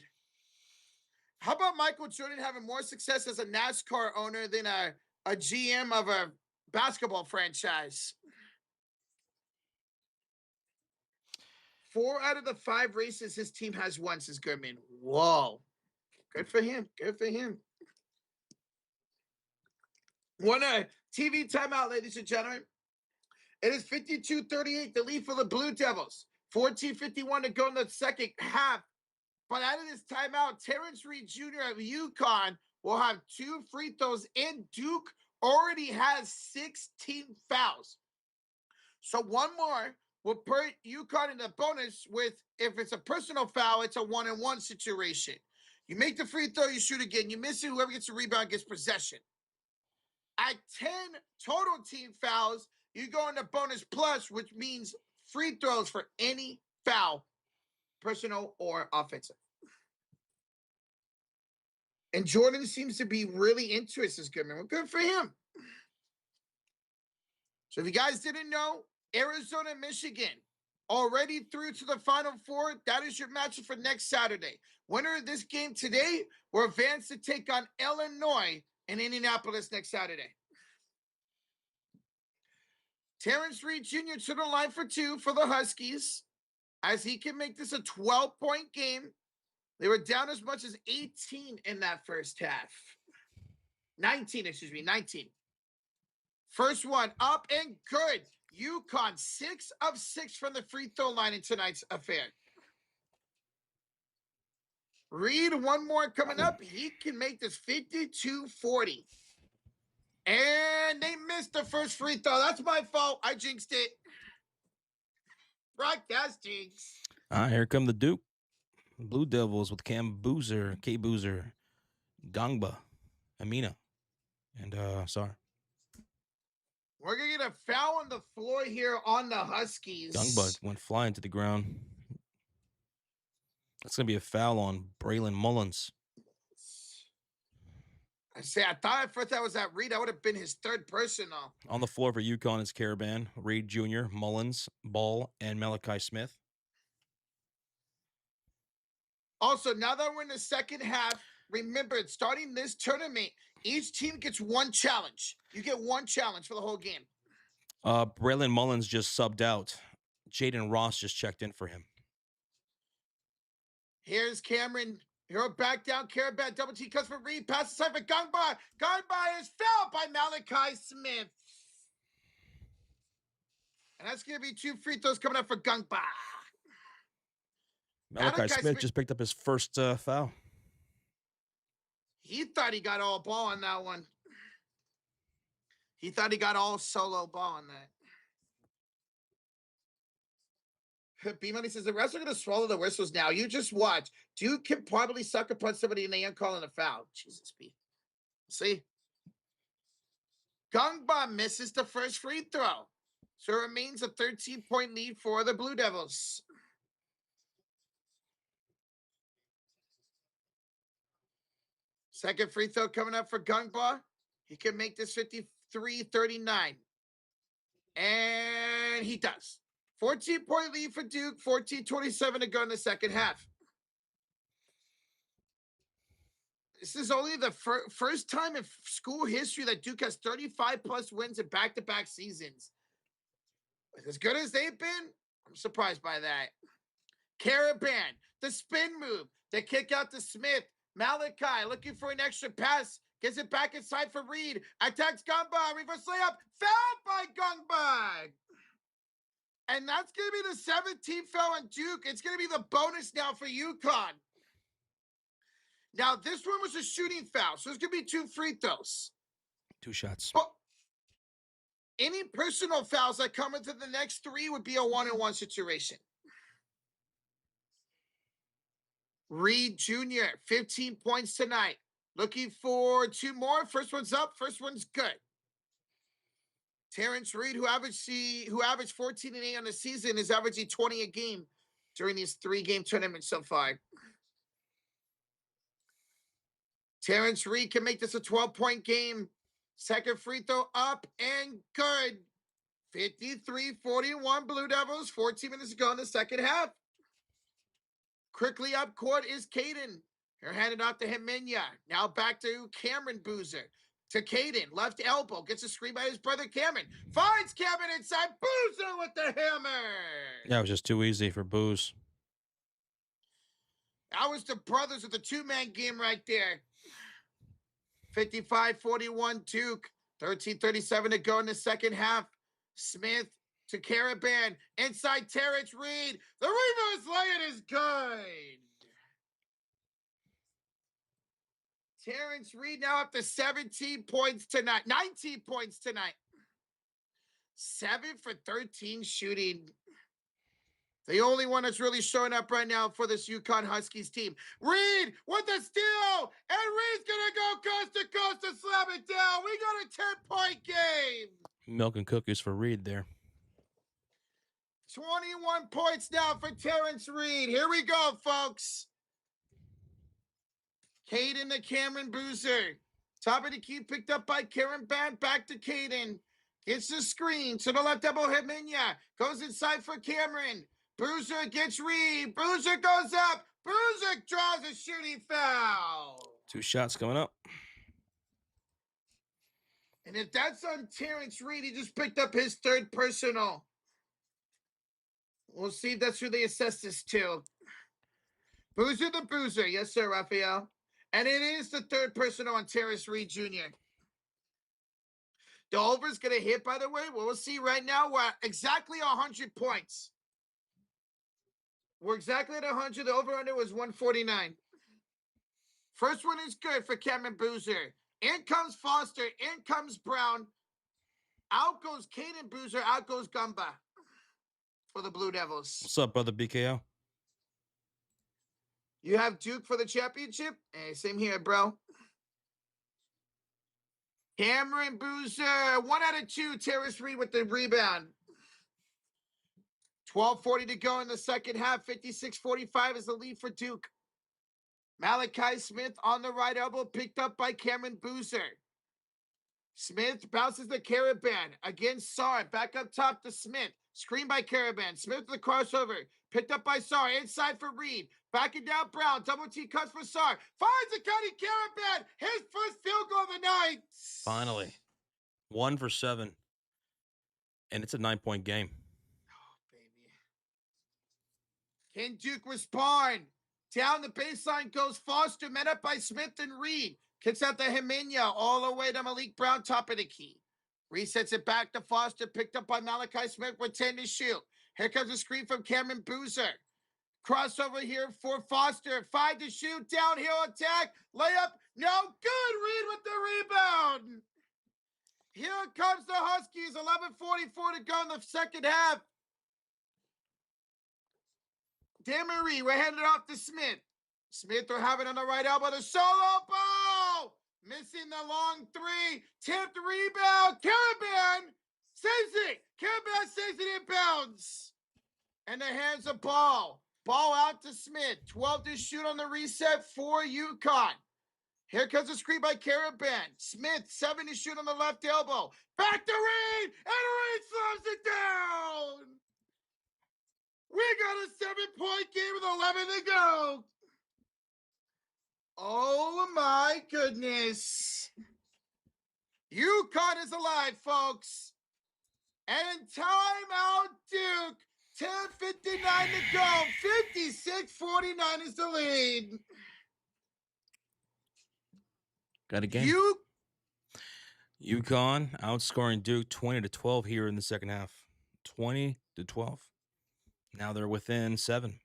How about Michael Jordan having more success as a NASCAR owner than a GM of a basketball franchise? 4 out of the 5 races his team has won, says Goodman. Whoa. Good for him. Good for him. One TV timeout, ladies and gentlemen. It is 52-38, the lead for the Blue Devils. 14:51 to go in the second half. But out of this timeout, Terrence Reed Jr. of UConn will have 2 free throws, and Duke already has 16 fouls. So one more will put UConn in the bonus with, if it's a personal foul, it's a 1-on-1 situation. You make the free throw, you shoot again. You miss it, whoever gets the rebound gets possession. At 10 total team fouls, you go into bonus plus, which means free throws for any foul, personal or offensive. And Jordan seems to be really into it, says Goodman. Well, good for him. So if you guys didn't know, Arizona, Michigan, already through to the Final Four. That is your matchup for next Saturday. Winner of this game today will advance to take on Illinois in Indianapolis next Saturday. Terrence Reed Jr. to the line for 2 for the Huskies, as he can make this a 12-point game. They were down as much as 18 in that first half. 19. First one up and good. UConn 6 of 6 from the free throw line in tonight's affair. Reed, one more coming up. He can make this 52-40. And they missed the first free throw. That's my fault. I jinxed it. Broadcast jinx. Here come the Duke Blue Devils with K Boozer, Gangba, Amina, and sorry. We're going to get a foul on the floor here on the Huskies. Gangba went flying to the ground. That's going to be a foul on Braylon Mullins. I thought at first that was that Reed. That would have been his third personal. On the floor for UConn is Caravan, Reed Jr., Mullins, Ball, and Malachi Smith. Also, now that we're in the second half, remember, starting this tournament, each team gets one challenge. You get one challenge for the whole game. Braylon Mullins just subbed out. Jaden Ross just checked in for him. Here's Cameron. Hero back down. Caravan double T cuts for Reed. Pass aside for Gungba. Gungba is fouled by Malachi Smith. And that's going to be 2 free throws coming up for Gungba. Malachi Smith just picked up his first foul. He thought he got all ball on that one. He thought he got all solo ball on that. B-Money says, the refs are going to swallow the whistles now. You just watch. Duke can probably sucker punch somebody and they ain't calling a foul. Jesus, B. See? Gungba misses the first free throw. So it remains a 13-point lead for the Blue Devils. Second free throw coming up for Gungba. He can make this 53-39. And he does. 14-point lead for Duke, 14-27 to go in the second half. This is only the first time in school history that Duke has 35-plus wins in back-to-back seasons. As good as they've been, I'm surprised by that. Caravan, the spin move, the kick out to Smith. Malachi looking for an extra pass. Gets it back inside for Reed. Attacks Gungba. Reverse layup. Fouled by Gungba. And that's going to be the 17th foul on Duke. It's going to be the bonus now for UConn. Now, this one was a shooting foul, so it's going to be 2 free throws. 2 shots. But any personal fouls that come into the next 3 would be a 1-on-1 situation. Reed Jr., 15 points tonight. Looking for 2 more. First one's up. First one's good. Terrence Reed, who averaged 14 and 8 on the season, is averaging 20 a game during these 3-game tournaments so far. Terrence Reed can make this a 12-point game. Second free throw up and good. 53-41 Blue Devils. 14 minutes to go in the second half. Quickly up court is Caden. They're handed off to Himinya. Now back to Cameron Boozer. To Caden. Left elbow. Gets a screen by his brother Cameron. Finds Cameron inside. Boozer with the hammer. That was just too easy for Booze. That was the brothers of the 2-man game right there. 55-41 Duke. 13:37 to go in the second half. Smith to Caravan. Inside Terrence Reed. The reverse lay-in is good. Terrence Reed now up to 17 points tonight. 19 points tonight. 7 for 13 shooting. The only one that's really showing up right now for this UConn Huskies team. Reed with the steal. And Reed's going to go coast to coast to slam it down. We got a 10-point game. Milk and cookies for Reed there. 21 points now for Terrence Reed. Here we go, folks. Caden to Cameron Boozer. Top of the key picked up by Karen Band. Back to Caden. Gets the screen to the left elbow. Himinya goes inside for Cameron. Boozer gets Reed. Boozer goes up. Boozer draws a shooting foul. 2 shots coming up. And if that's on Terrence Reed, he just picked up his 3rd personal. We'll see if that's who they assess this to. Boozer the Boozer. Yes, sir, Raphael. And it is the 3rd personal on Terrence Reed Jr. The over's going to hit, by the way. We'll see right now. We're at exactly 100 points. We're exactly at 100. The over-under was 149. First one is good for Cameron Boozer. In comes Foster. In comes Brown. Out goes Caden Boozer. Out goes Gungba for the Blue Devils. What's up, brother BKO? You have Duke for the championship? Hey, same here, bro. Cameron Boozer. 1 out of 2. Terrence Reed with the rebound. 12:40 to go in the second half. 56-45 is the lead for Duke. Malachi Smith on the right elbow, picked up by Cameron Boozer. Smith bounces the Caravan against Sarr. Back up top to Smith. Screen by Caravan. Smith with the crossover. Picked up by Sarr. Inside for Reed. Backing down Brown. Double T cuts for Sarr. Finds the County Caravan. His first field goal of the night. Finally. 1 for 7. And it's a 9-point game. Oh, baby. Can Duke respond? Down the baseline goes Foster, met up by Smith and Reed. Kicks out to Jimenez all the way to Malik Brown, top of the key. Resets it back to Foster, picked up by Malachi Smith with 10 to shoot. Here comes a screen from Cameron Boozer. Crossover here for Foster. 5 to shoot, downhill attack, layup, no good. Reed with the rebound. Here comes the Huskies, 11:44 to go in the second half. Demery, we're handing it off to Smith. Smith will have it on the right elbow. The solo ball! Missing the long three. Tipped rebound. Caravan saves it. Caravan saves it in bounds. And the hands of Ball. Ball out to Smith. 12 to shoot on the reset for UConn. Here comes a screen by Caravan. Smith, 7 to shoot on the left elbow. Back to Reed. And Reed slows it down. We got a 7-point game with 11 to go. Oh my goodness. UConn is alive, folks. And timeout Duke. 10:59 to go. 56-49 is the lead. Got a game. UConn outscoring Duke 20-12 here in the second half. 20-12. Now they're within 7.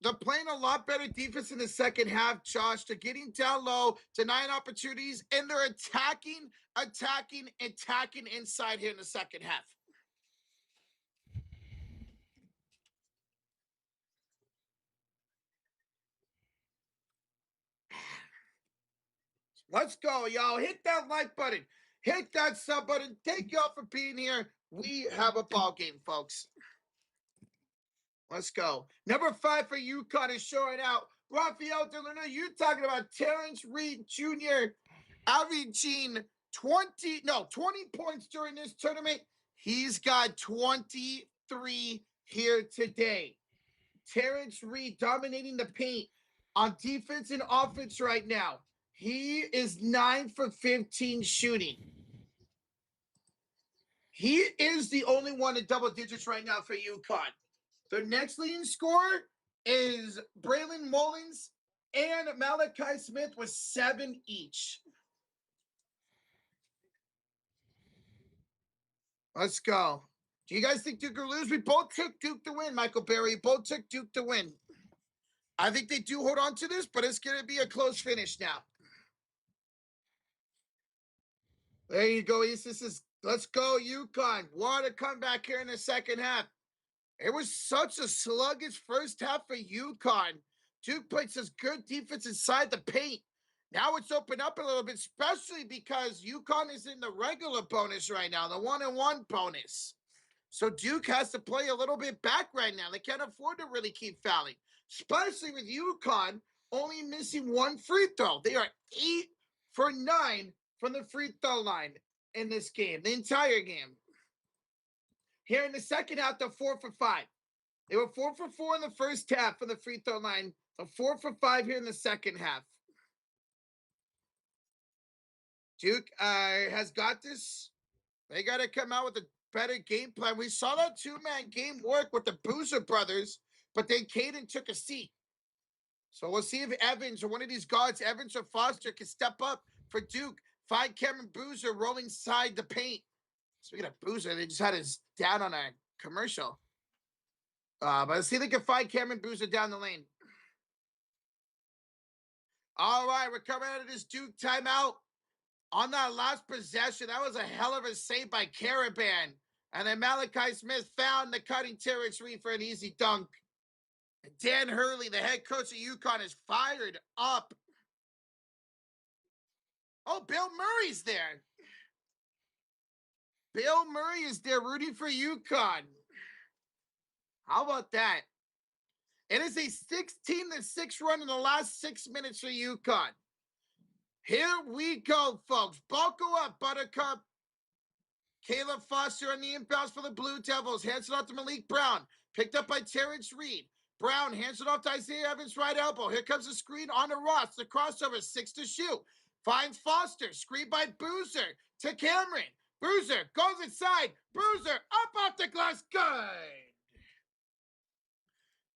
They're playing a lot better defense in the second half, Josh. They're getting down low, denying opportunities, and they're attacking inside here in the second half. Let's go, y'all. Hit that like button. Hit that sub button. Thank y'all for being here. We have a ball game, folks. Let's go. Number 5 for UConn is showing out. Rafael Deluna, you talking about Terrence Reed Jr. averaging 20 points during this tournament. He's got 23 here today. Terrence Reed dominating the paint on defense and offense right now. He is 9 for 15 shooting. He is the only one in double digits right now for UConn. The next leading scorer is Braylon Mullins and Malachi Smith with 7 each. Let's go. Do you guys think Duke will lose? We both took Duke to win, Michael Berry. Both took Duke to win. I think they do hold on to this, but it's going to be a close finish now. There you go, East. Let's go, UConn. What a comeback here in the second half. It was such a sluggish first half for UConn. Duke played such good defense inside the paint. Now it's opened up a little bit, especially because UConn is in the regular bonus right now, the 1-and-1 bonus. So Duke has to play a little bit back right now. They can't afford to really keep fouling, especially with UConn only missing 1 free throw. They are 8 for 9 from the free throw line in this game, the entire game. Here in the second half, they're 4 for 5. They were 4 for 4 in the first half from the free throw line. They're 4 for 5 here in the second half. Duke has got this. They got to come out with a better game plan. We saw that 2-man game work with the Boozer brothers, but then Caden took a seat. So we'll see if Evans or one of these guards, Evans or Foster, can step up for Duke. Find Cameron Boozer rolling side the paint. Speaking of Boozer, they just had his dad on a commercial. But let's see if they can find Cameron Boozer down the lane. All right, we're coming out of this Duke timeout. On that last possession, that was a hell of a save by Caravan. And then Malachi Smith found the cutting Terrence Reed for an easy dunk. And Dan Hurley, the head coach of UConn, is fired up. Oh, Bill Murray's there. Bill Murray is there rooting for UConn. How about that? It is a 16-6 run in the last 6 minutes for UConn. Here we go, folks. Buckle up, Buttercup. Caleb Foster on the inbounds for the Blue Devils. Hands it off to Malik Brown. Picked up by Terrence Reed. Brown hands it off to Isaiah Evans' right elbow. Here comes the screen on to Ross. The crossover, 6 to shoot. Finds Foster. Screen by Boozer to Cameron. Boozer goes inside. Boozer up off the glass. Good.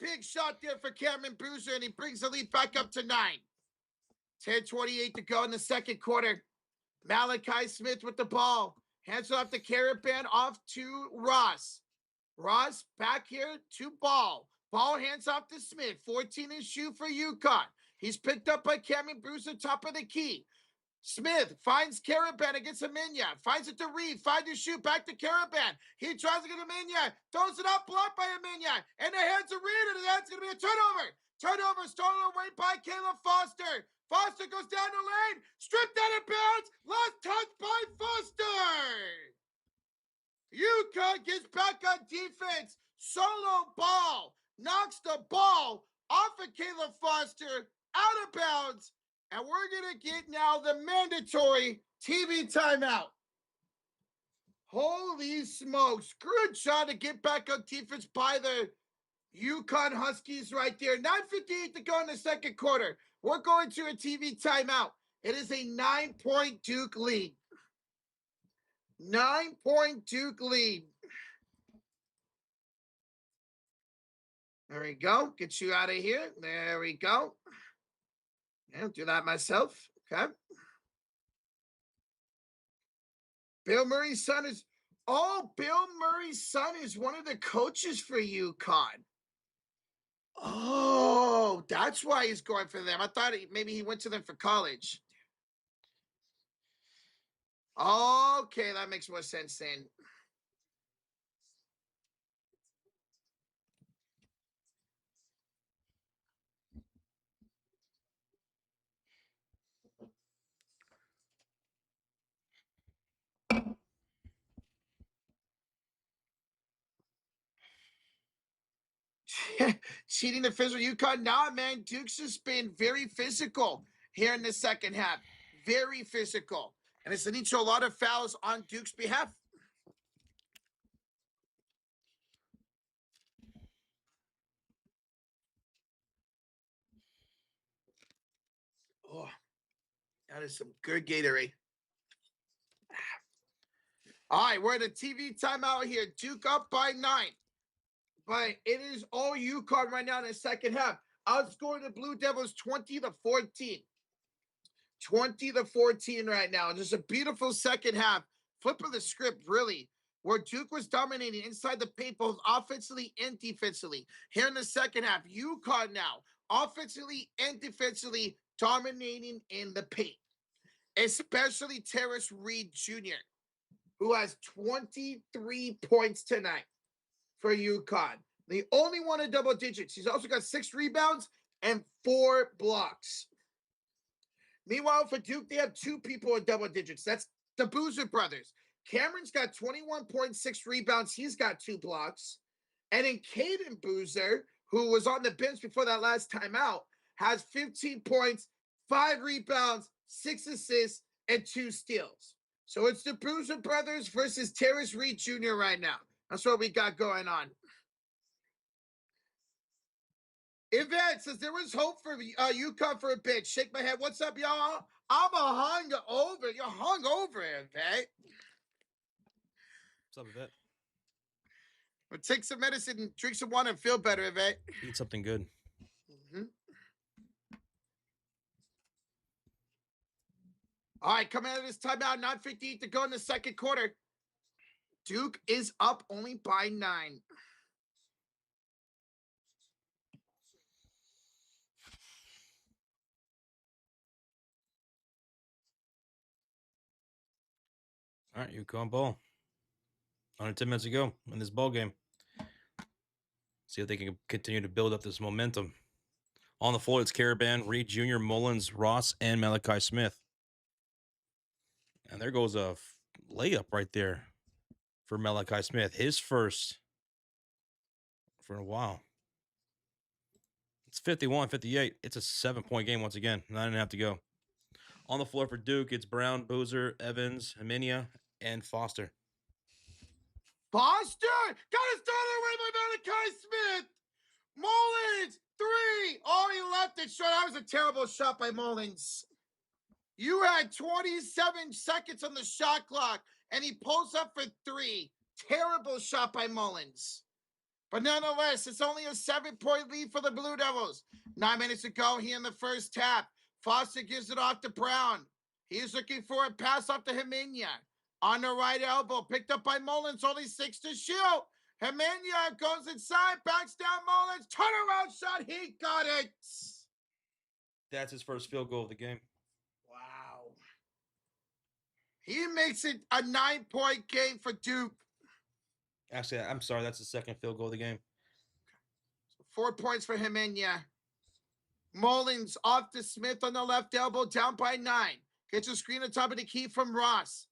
Big shot there for Cameron Boozer, and he brings the lead back up to 9. 10:28 to go in the second quarter. Malachi Smith with the ball. Hands it off the Caravan, off to Ross. Ross back here to Ball. Ball hands off to Smith. 14 and shoot for UConn. He's picked up by Cameron Boozer, top of the key. Smith finds Caravan against Aminya. Finds it to Reed. Finds to shoot. Back to Caravan. He tries to get Aminya. Throws it up. Blocked by Aminya. And the hands of Reed. And that's going to be a turnover. Turnover stolen away by Caleb Foster. Foster goes down the lane. Stripped out of bounds. Last touch by Foster. UConn gets back on defense. Solo Ball. Knocks the ball off of Caleb Foster. Out of bounds. And we're going to get now the mandatory TV timeout. Holy smokes. Good shot to get back on defense by the UConn Huskies right there. 9:58 to go in the second quarter. We're going to a TV timeout. It is a 9-point Duke lead. 9-point Duke lead. There we go. Get you out of here. There we go. I'll do that myself. Okay. Bill Murray's son is one of the coaches for UConn. Oh, that's why he's going for them. I thought maybe he went to them for college. Okay, that makes more sense then. Cheating the physical UConn. Nah, man. Duke's just been very physical here in the second half. Very physical. And it's leading to a lot of fouls on Duke's behalf. Oh, that is some good Gatorade. All right, we're at a TV timeout here. Duke up by 9. But it is all UConn right now in the second half. Outscoring the Blue Devils 20-14. 20-14 right now. Just a beautiful second half. Flip of the script, really, where Duke was dominating inside the paint, both offensively and defensively. Here in the second half, UConn now, offensively and defensively, dominating in the paint. Especially Terrence Reed Jr., who has 23 points tonight for UConn. The only one in double digits. He's also got 6 rebounds and 4 blocks. Meanwhile, for Duke, they have 2 people in double digits. That's the Boozer brothers. Cameron's got 21.6 rebounds. He's got 2 blocks. And then Caden Boozer, who was on the bench before that last timeout, has 15 points, 5 rebounds, 6 assists, and 2 steals. So it's the Boozer brothers versus Terrence Reed Jr. right now. That's what we got going on. Yvette says there was hope for UConn for a bit. Shake my head. What's up, y'all? I'm hungover. You're hungover, Yvette. What's up, Yvette? Well, take some medicine and drink some water and feel better, Yvette. Eat something good. Mm-hmm. All right, coming out of this timeout, 9:58 to go in the second quarter. Duke is up only by 9. All right, UConn ball. 110 minutes ago in this ball game. See if they can continue to build up this momentum. On the floor, it's Caravan, Reed Jr., Mullins, Ross, and Malachi Smith. And there goes a layup right there for Malachi Smith. His first for a while. It's 51-58. It's a 7-point game once again. 9.5 to go. On the floor for Duke, it's Brown, Boozer, Evans, Heminia, and Foster. Foster got it started away by Malachi Smith. Mullins, 3. Oh, he left it short. That was a terrible shot by Mullins. You had 27 seconds on the shot clock, and he pulls up for 3. Terrible shot by Mullins. But nonetheless, it's only a 7-point lead for the Blue Devils. 9 minutes to go here in the first half. Foster gives it off to Brown. He's looking for a pass off to Heminia. On the right elbow, picked up by Mullins, only 6 to shoot. Heminia goes inside, backs down Mullins. Turnaround shot, he got it. That's his first field goal of the game. Wow. He makes it a 9-point game for Duke. Actually, I'm sorry, that's the second field goal of the game. 4 points for Heminia. Mullins off to Smith on the left elbow, down by 9. Gets a screen on top of the key from Ross.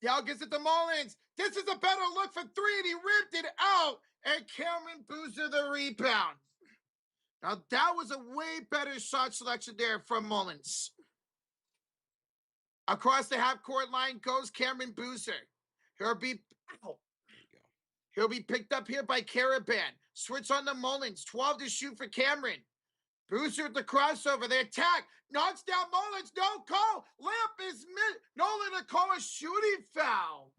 Dell gets it to Mullins. This is a better look for 3, and he ripped it out. And Cameron Boozer the rebound. Now, that was a way better shot selection there from Mullins. Across the half-court line goes Cameron Boozer. He'll be picked up here by Caravan. Switch on to Mullins. 12 to shoot for Cameron. Boozer at the crossover. They attack. Knocks down Mullins. No call. Layup is mid. Nolan to call a shooting foul.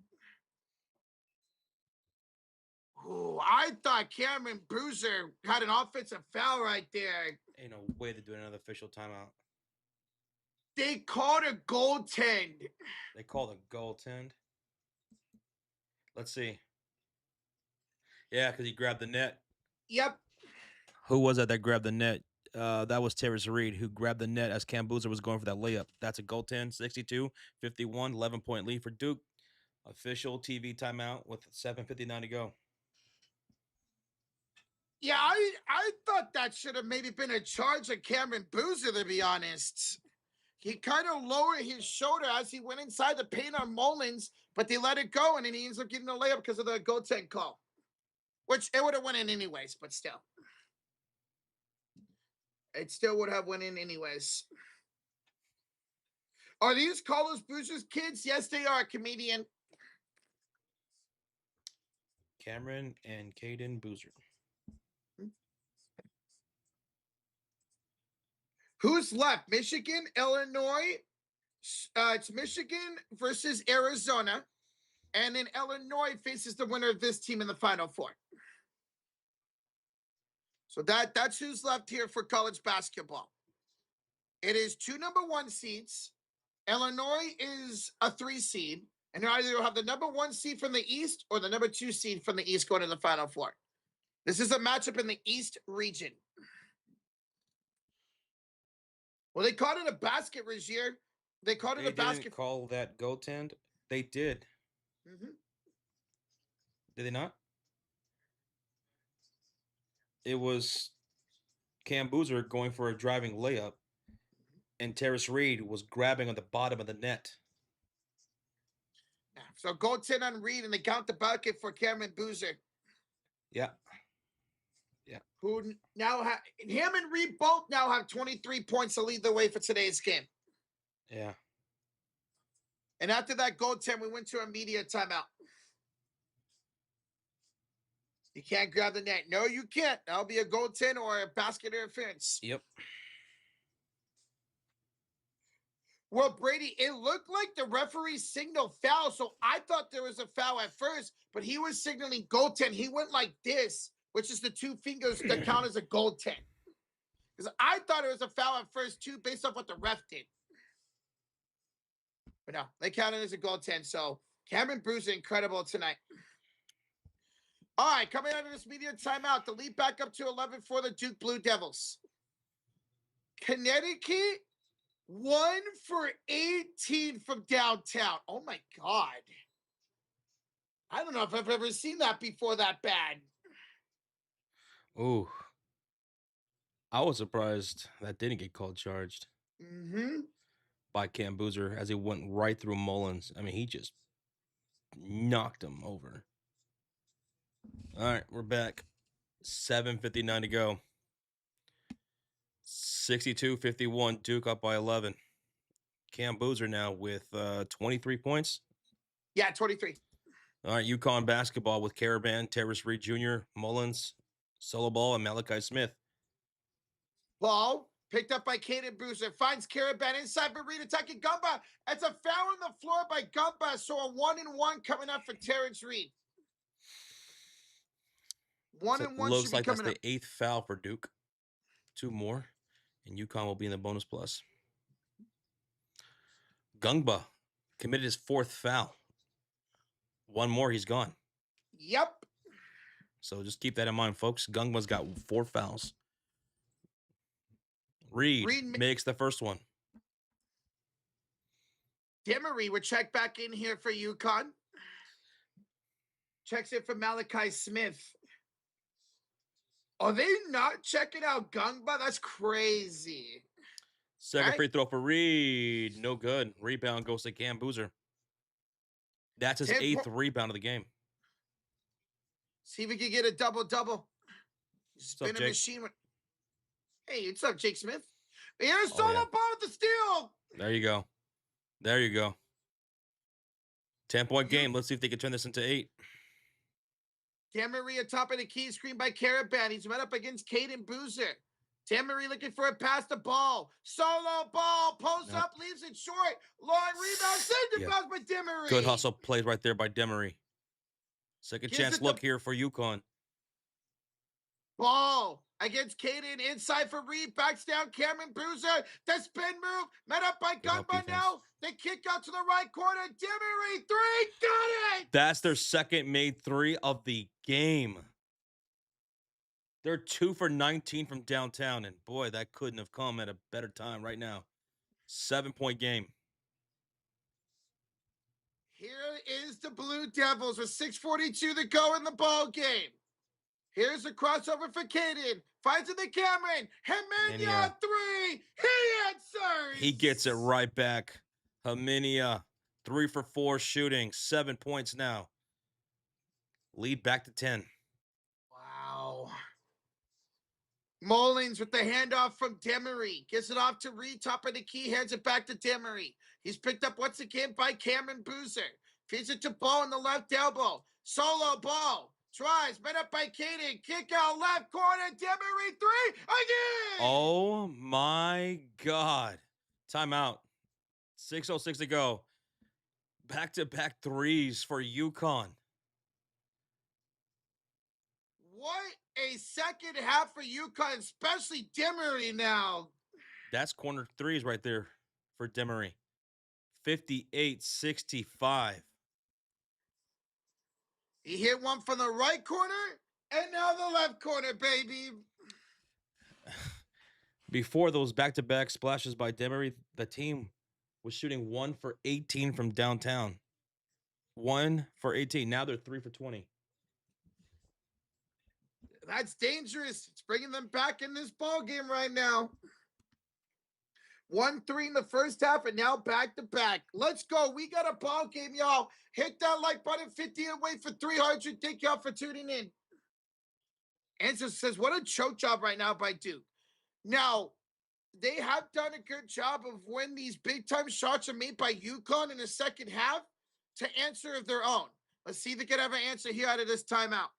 Ooh, I thought Cameron Boozer had an offensive foul right there. Ain't no way to do another official timeout. They called a goaltend. They called a goaltend. Let's see. Yeah, because he grabbed the net. Yep. Who was that grabbed the net? That was Terrace Reed, who grabbed the net as Cam Boozer was going for that layup. That's a goaltend, 62-51, 11-point lead for Duke. Official TV timeout with 7:59 to go. Yeah, I thought that should have maybe been a charge of Cameron Boozer, to be honest. He kind of lowered his shoulder as he went inside the paint on Mullins, but they let it go, and then he ends up getting a layup because of the goaltend call, which it would have went in anyways, but still. It still would have went in anyways. Are these Carlos Boozer's kids? Yes, they are, comedian. Cameron and Caden Boozer. Who's left? Michigan, Illinois. It's Michigan versus Arizona. And then Illinois faces the winner of this team in the Final Four. So that's who's left here for college basketball. It is 2 number 1 seeds. Illinois is a 3 seed. And you either have the number 1 seed from the East or the number 2 seed from the East going to the Final Four. This is a matchup in the East region. Well, they called it a basket, Regier. They called it a basket. They didn't call that goaltend. They did. Mm-hmm. Did they not? It was Cam Boozer going for a driving layup, and Terrace Reed was grabbing on the bottom of the net. Yeah, so goaltend on Reed, and they count the bucket for Cameron Boozer. Yeah. Who now him and Reed both now have 23 points to lead the way for today's game. Yeah. And after that goaltend, we went to a media timeout. You can't grab the net. No, you can't. That'll be a goaltend or a basket interference. Yep. Well, Brady, it looked like the referee signaled foul, so I thought there was a foul at first, but he was signaling goaltend. He went like this, which is the 2 fingers that count as a goaltend. Because I thought it was a foul at first, too, based off what the ref did. But no, they counted as a goaltend. So Cameron Boozer, incredible tonight. All right, coming out of this media timeout, the lead back up to 11 for the Duke Blue Devils. Connecticut, 1 for 18 from downtown. Oh, my God. I don't know if I've ever seen that before that bad. Ooh. I was surprised that didn't get called charged by Cam Boozer as he went right through Mullins. I mean, he just knocked him over. All right, we're back. 7:59 to go. 62-51, Duke up by 11. Cam Boozer now with 23 points. Yeah, 23. All right, UConn basketball with Caravan, Terrace Reed Jr., Mullins, Solo Ball, and Malachi Smith. Ball picked up by Caden Boozer. Finds Caravan inside for Reed attacking Gumba. It's a foul on the floor by Gumba. So a 1-and-1 coming up for Terrence Reed. One So and it one should looks be like that's coming up. the 8th foul for Duke. 2 more, and UConn will be in the bonus plus. Gungba committed his 4th foul. 1 more, he's gone. Yep. So just keep that in mind, folks. Gungba's got 4 fouls. Reed makes the first one. Demery would check back in here for UConn. Checks it for Malachi Smith. Are they not checking out Gungba? That's crazy. Second free throw for Reed. No good. Rebound goes to Cam Boozer. That's his 8th rebound of the game. See if we can get a double-double. Spin a Jake? machine. Hey, what's up, Jake Smith? Here's Solo Ball with the steal. There you go. There you go. 10-point game. Let's see if they can turn this into 8. Demery atop of the key screen by Caravan. He's met up against Caden Boozer. Demery looking for a pass the ball. Solo Ball. Posts up, leaves it short. Long rebound. Saved the bounce by Demery. Good hustle plays right there by Demery. Second chance look here for UConn. Ball against Caden inside for Reed. Backs down Cameron Boozer. The spin move. Met up by Gunba now. They kick out to the right corner. Demery 3. Got it. That's their second made 3 of the game. They're 2 for 19 from downtown. And boy, that couldn't have come at a better time right now. 7-point game. Here is the Blue Devils with 6:42 to go in the ball game. Here's a crossover for Caden. Finds it to Cameron. Hemenia 3. He answers. He gets it right back. Hemenia 3 for 4 shooting. 7 points now. Lead back to 10. Wow. Mullins with the handoff from Demery. Gets it off to Reed. Top of the key. Hands it back to Demery. He's picked up once again by Cameron Boozer. Feeds it to Ball in the left elbow. Solo Ball. Tries, met up by Caden. Kick out left corner. Demery 3 again. Oh my God. Timeout. 6:06 to go. Back-to-back threes for UConn. What a second half for UConn, especially Demery now. That's corner threes right there for Demery. 58-65. He hit one from the right corner, and now the left corner, baby. Before those back-to-back splashes by Demery, the team was shooting 1 for 18 from downtown. 1 for 18. Now they're 3 for 20. That's dangerous. It's bringing them back in this ball game right now. 1-3 in the first half, and now back-to-back. Let's go. We got a ball game, y'all. Hit that like button, 50 and wait for 300. Thank y'all for tuning in. Answer says, what a choke job right now by Duke. Now, they have done a good job of when these big-time shots are made by UConn in the second half to answer of their own. Let's see if they can have an answer here out of this timeout.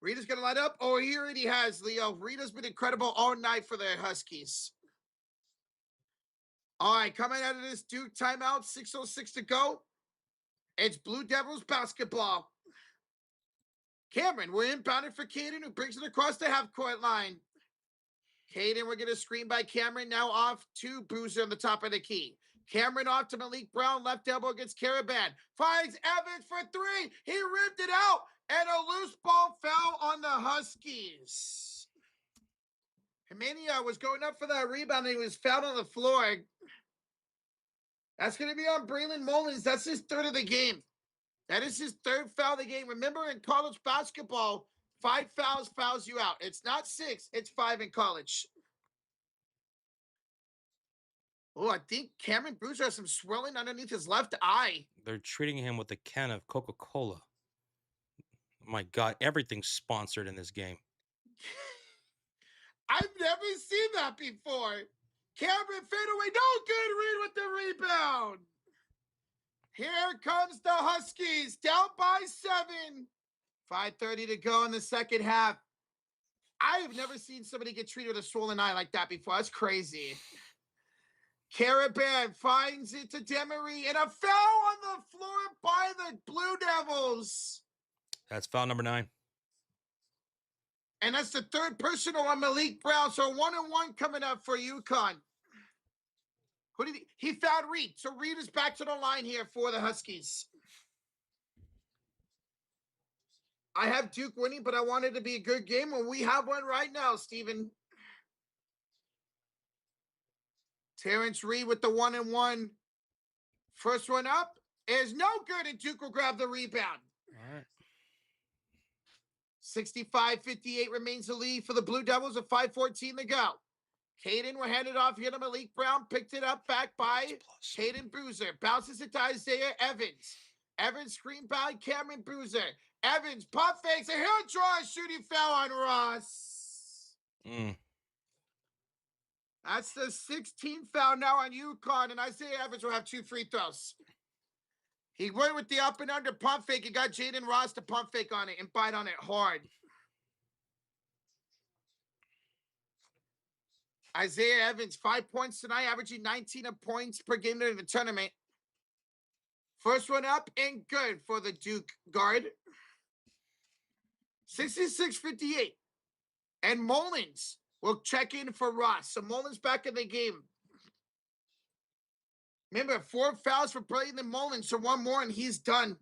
Rita's going to light up. Oh, he already has, Leo. Rita's been incredible all night for the Huskies. All right, coming out of this Duke timeout, 6:06 to go. It's Blue Devils basketball. Cameron, we're inbounded for Caden, who brings it across the half-court line. Caden, we're going to screen by Cameron, now off to Boozer on the top of the key. Cameron off to Malik Brown, left elbow against Caravan. Finds Evans for 3. He ripped it out, and a loose ball fell on the Huskies. Hemenia was going up for that rebound, and he was fouled on the floor. That's going to be on Braylon Mullins. That's his 3rd of the game. That is his 3rd foul of the game. Remember, in college basketball, 5 fouls you out. It's not 6, it's 5 in college. Oh, I think Cameron Boozer has some swelling underneath his left eye. They're treating him with a can of Coca-Cola. My God, everything's sponsored in this game. I've never seen that before. Cameron fadeaway, no good. Reed with the rebound. Here comes the Huskies, down by 7. 5:30 to go in the second half. I have never seen somebody get treated with a swollen eye like that before. That's crazy. Caravan finds it to Demery and a foul on the floor by the Blue Devils. That's foul number 9. And that's the third personal on Malik Brown. So 1-1 coming up for UConn. Who did he found Reed. So Reed is back to the line here for the Huskies. I have Duke winning, but I want it to be a good game, and we have one right now, Steven. Terrence Reed with the 1-1. First one up is no good, and Duke will grab the rebound. All right. 65-58 remains the lead for the Blue Devils with 5:14 to go. Caden will hand it off here to Malik Brown. Picked it up back by Caden Boozer. Bounces it to Isaiah Evans. Evans screen by Cameron Boozer. Evans pump fakes, and he'll draw a shooting foul on Ross. That's the 16th foul now on UConn, and Isaiah Evans will have 2 free throws. He went with the up and under pump fake and got Jaden Ross to pump fake on it and bite on it hard. Isaiah Evans, 5 points tonight, averaging 19 points per game during the tournament. First one up and good for the Duke guard. 66-58. And Mullins will check in for Ross. So Mullins back in the game. Remember, 4 fouls for Brayden Mullins, so 1 more and he's done.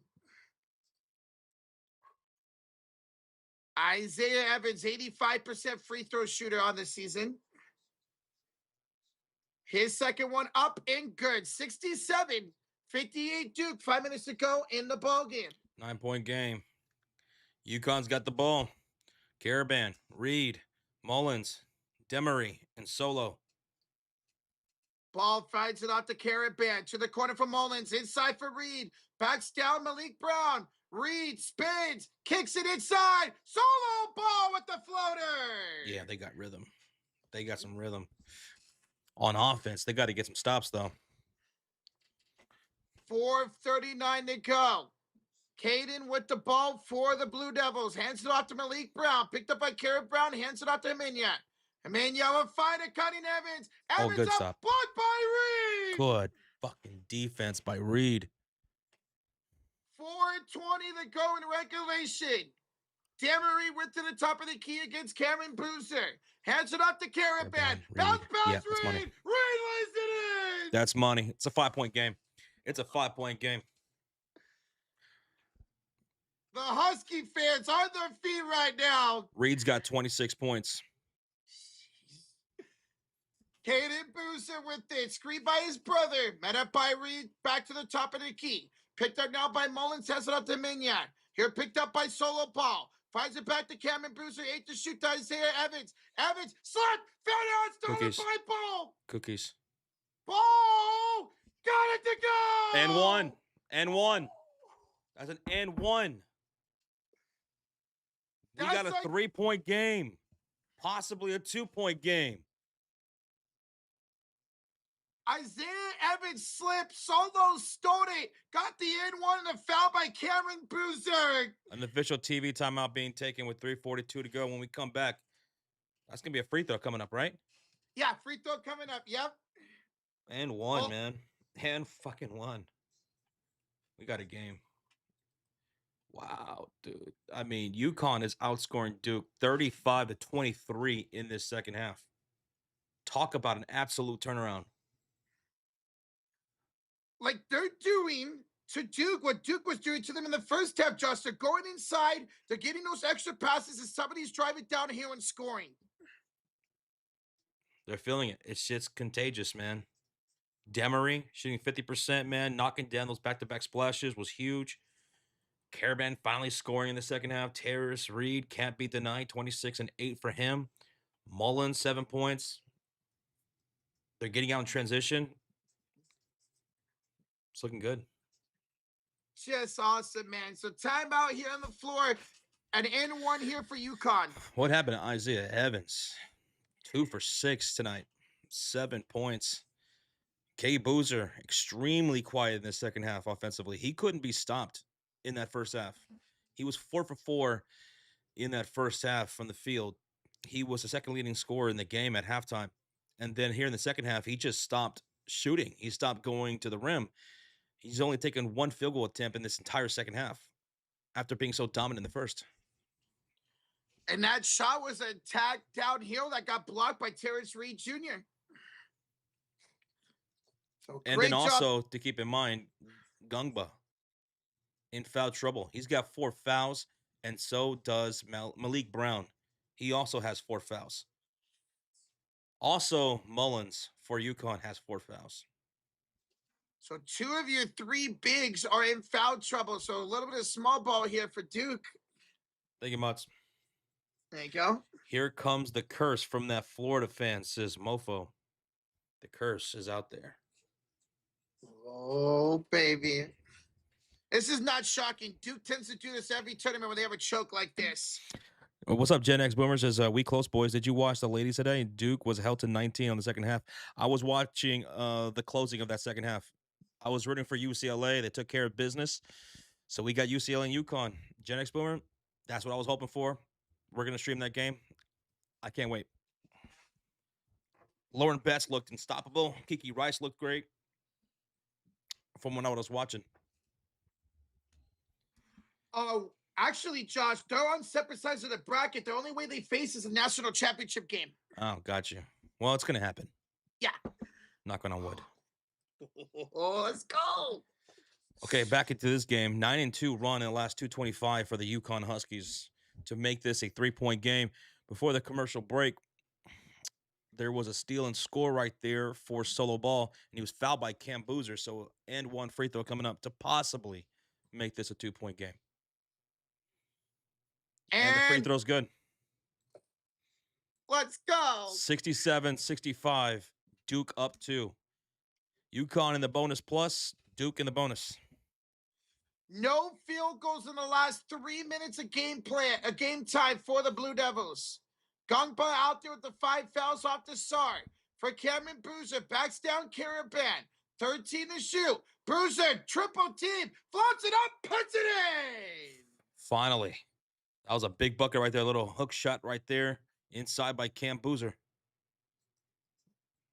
Isaiah Evans, 85% free throw shooter on the season. His second one up and good. 67-58 Duke. 5 minutes to go in the ball game. 9-point game. UConn's got the ball. Caravan, Reed, Mullins, Demery, and Solo. Ball finds it off the Caravan. To the corner for Mullins. Inside for Reed. Backs down Malik Brown. Reed spins. Kicks it inside. Solo ball with the floater. Yeah, they got rhythm. They got some rhythm. On offense, they got to get some stops, though. 4:39 to go. Caden with the ball for the Blue Devils. Hands it off to Malik Brown. Picked up by Garrett Brown. Hands it off to Eminya. Eminya will find it. Cutting Evans. Evans good up. stop. Blocked by Reed. Good fucking defense by Reed. 4:20 to go in regulation. Demery went to the top of the key against Cameron Boozer. Hands it off to Caravan. Bounce, Yeah, Reed. that's money. Reed lays it in. That's money. It's a 5-point game. It's a 5-point game. The Husky fans on their feet right now. Reed's got 26 points. Caden Boozer with it. Screened by his brother. Met up by Reed. Back to the top of the key. Picked up now by Mullins. Has it up to Mignon. Here picked up by Solo Paul. Finds it back to Cameron Boozer. 8 to shoot to Isaiah Evans. Evans. Slap. Found out. Stolen by Ball. Cookies. Ball. Got it to go. And one. And one. That's an and one. We got a 3-point game. Possibly a 2-point game. Isaiah Evans slipped. Solo stole it. Got the N1 and a foul by Cameron Boozer. An official TV timeout being taken with 3:42 to go. When we come back, that's going to be a free throw coming up, right? Yeah, free throw coming up. Yep. And one, man. And fucking one. We got a game. Wow, dude. I mean, UConn is outscoring Duke 35-23 in this second half. Talk about an absolute turnaround. Like they're doing to Duke what Duke was doing to them in the first half, Josh. They're going inside. They're getting those extra passes as somebody's driving downhill and scoring. They're feeling it. It's just contagious, man. Demery shooting 50%, man. Knocking down those back-to-back splashes was huge. Caravan finally scoring in the second half. Terrace Reed can't beat the 9. 26 and 8 for him. Mullins, 7 points. They're getting out in transition. It's looking good. Just awesome, man. So timeout here on the floor. An N1 here for UConn. What happened to Isaiah Evans? 2 for 6 tonight. 7 points. K Boozer, extremely quiet in the second half offensively. He couldn't be stopped in that first half. He was 4 for 4 in that first half from the field. He was the second leading scorer in the game at halftime. And then here in the second half, he just stopped shooting. He stopped going to the rim. He's only taken 1 field goal attempt in this entire second half after being so dominant in the first. And that shot was an attack downhill that got blocked by Terrence Reed Jr. So And great then job. also to keep in mind, Gungba in foul trouble. He's got 4 fouls, and so does Malik Brown. He also has 4 fouls. Also, Mullins for UConn has 4 fouls. So 2 of your 3 bigs are in foul trouble. So a little bit of small ball here for Duke. Thank you, Mutz. There you go. Here comes the curse from that Florida fan, says Mofo. The curse is out there. Oh, baby. This is not shocking. Duke tends to do this every tournament when they have a choke like this. What's up, Gen X Boomers? Says, we close, boys. Did you watch the ladies today? Duke was held to 19 on the second half. I was watching the closing of that second half. I was rooting for UCLA. They took care of business. So we got UCLA and UConn. Gen X Boomer, that's what I was hoping for. We're going to stream that game. I can't wait. Lauren Betts looked unstoppable. Kiki Rice looked great from when I was watching. Oh, actually, Josh, they're on separate sides of the bracket. The only way they face is a national championship game. Oh, got you. Well, it's going to happen. Yeah. Knocking on wood. Oh, let's go. Okay, back into this game. 9-2 run in the last 225 for the UConn Huskies to make this a 3-point game. Before the commercial break, there was a steal and score right there for Solo Ball, and he was fouled by Cam Boozer. So, and 1 free throw coming up to possibly make this a 2-point game. And the free throw's good. Let's go. 67-65. Duke up 2. UConn in the bonus plus, Duke in the bonus. No field goals in the last 3 minutes of game time for the Blue Devils. Gungba out there with the 5 fouls off the start. For Cameron Boozer, backs down Caravan. 13 to shoot. Boozer, triple team, floats it up, puts it in. Finally. That was a big bucket right there. A little hook shot right there. Inside by Cam Boozer.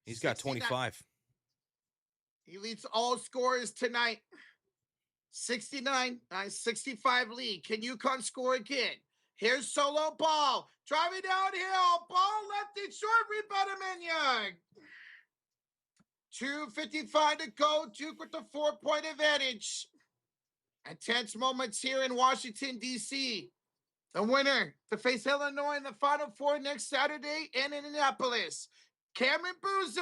He's got 25. He leads all scorers tonight. 69, 65 lead. Can UConn score again? Here's Solo Ball. Driving downhill. Ball left it short. Rebound Emmanuel. 2:55 to go. Duke with the 4-point advantage. Intense moments here in Washington, D.C. The winner to face Illinois in the Final Four next Saturday in Indianapolis. Cameron Boozer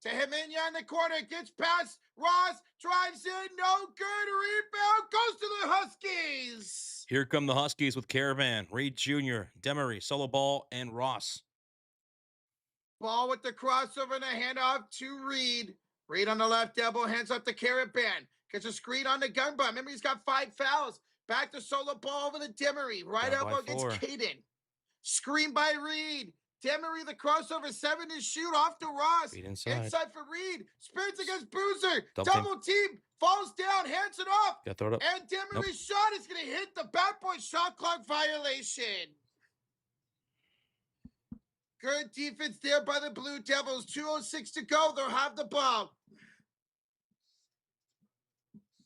to Hemenya in the corner. Gets past Ross. Drives in. No good. Rebound. Goes to the Huskies. Here come the Huskies with Caravan, Reed Jr., Demery, Solo Ball, and Ross. Ball with the crossover and a handoff to Reed. Reed on the left elbow. Hands up to Caravan. Gets a screen on the Gungba. Remember, he's got 5 fouls. Back to Solo Ball over the Demery. Right elbow against Caden. Screen by Reed. Demery, the crossover, 7 to shoot off to Ross. Inside for Reed. Spins against Boozer. Double team. Falls down. Hands it off. Got throw it up. And Demery's shot is going to hit the backboard shot clock violation. Good defense there by the Blue Devils. 2:06 to go. They'll have the ball.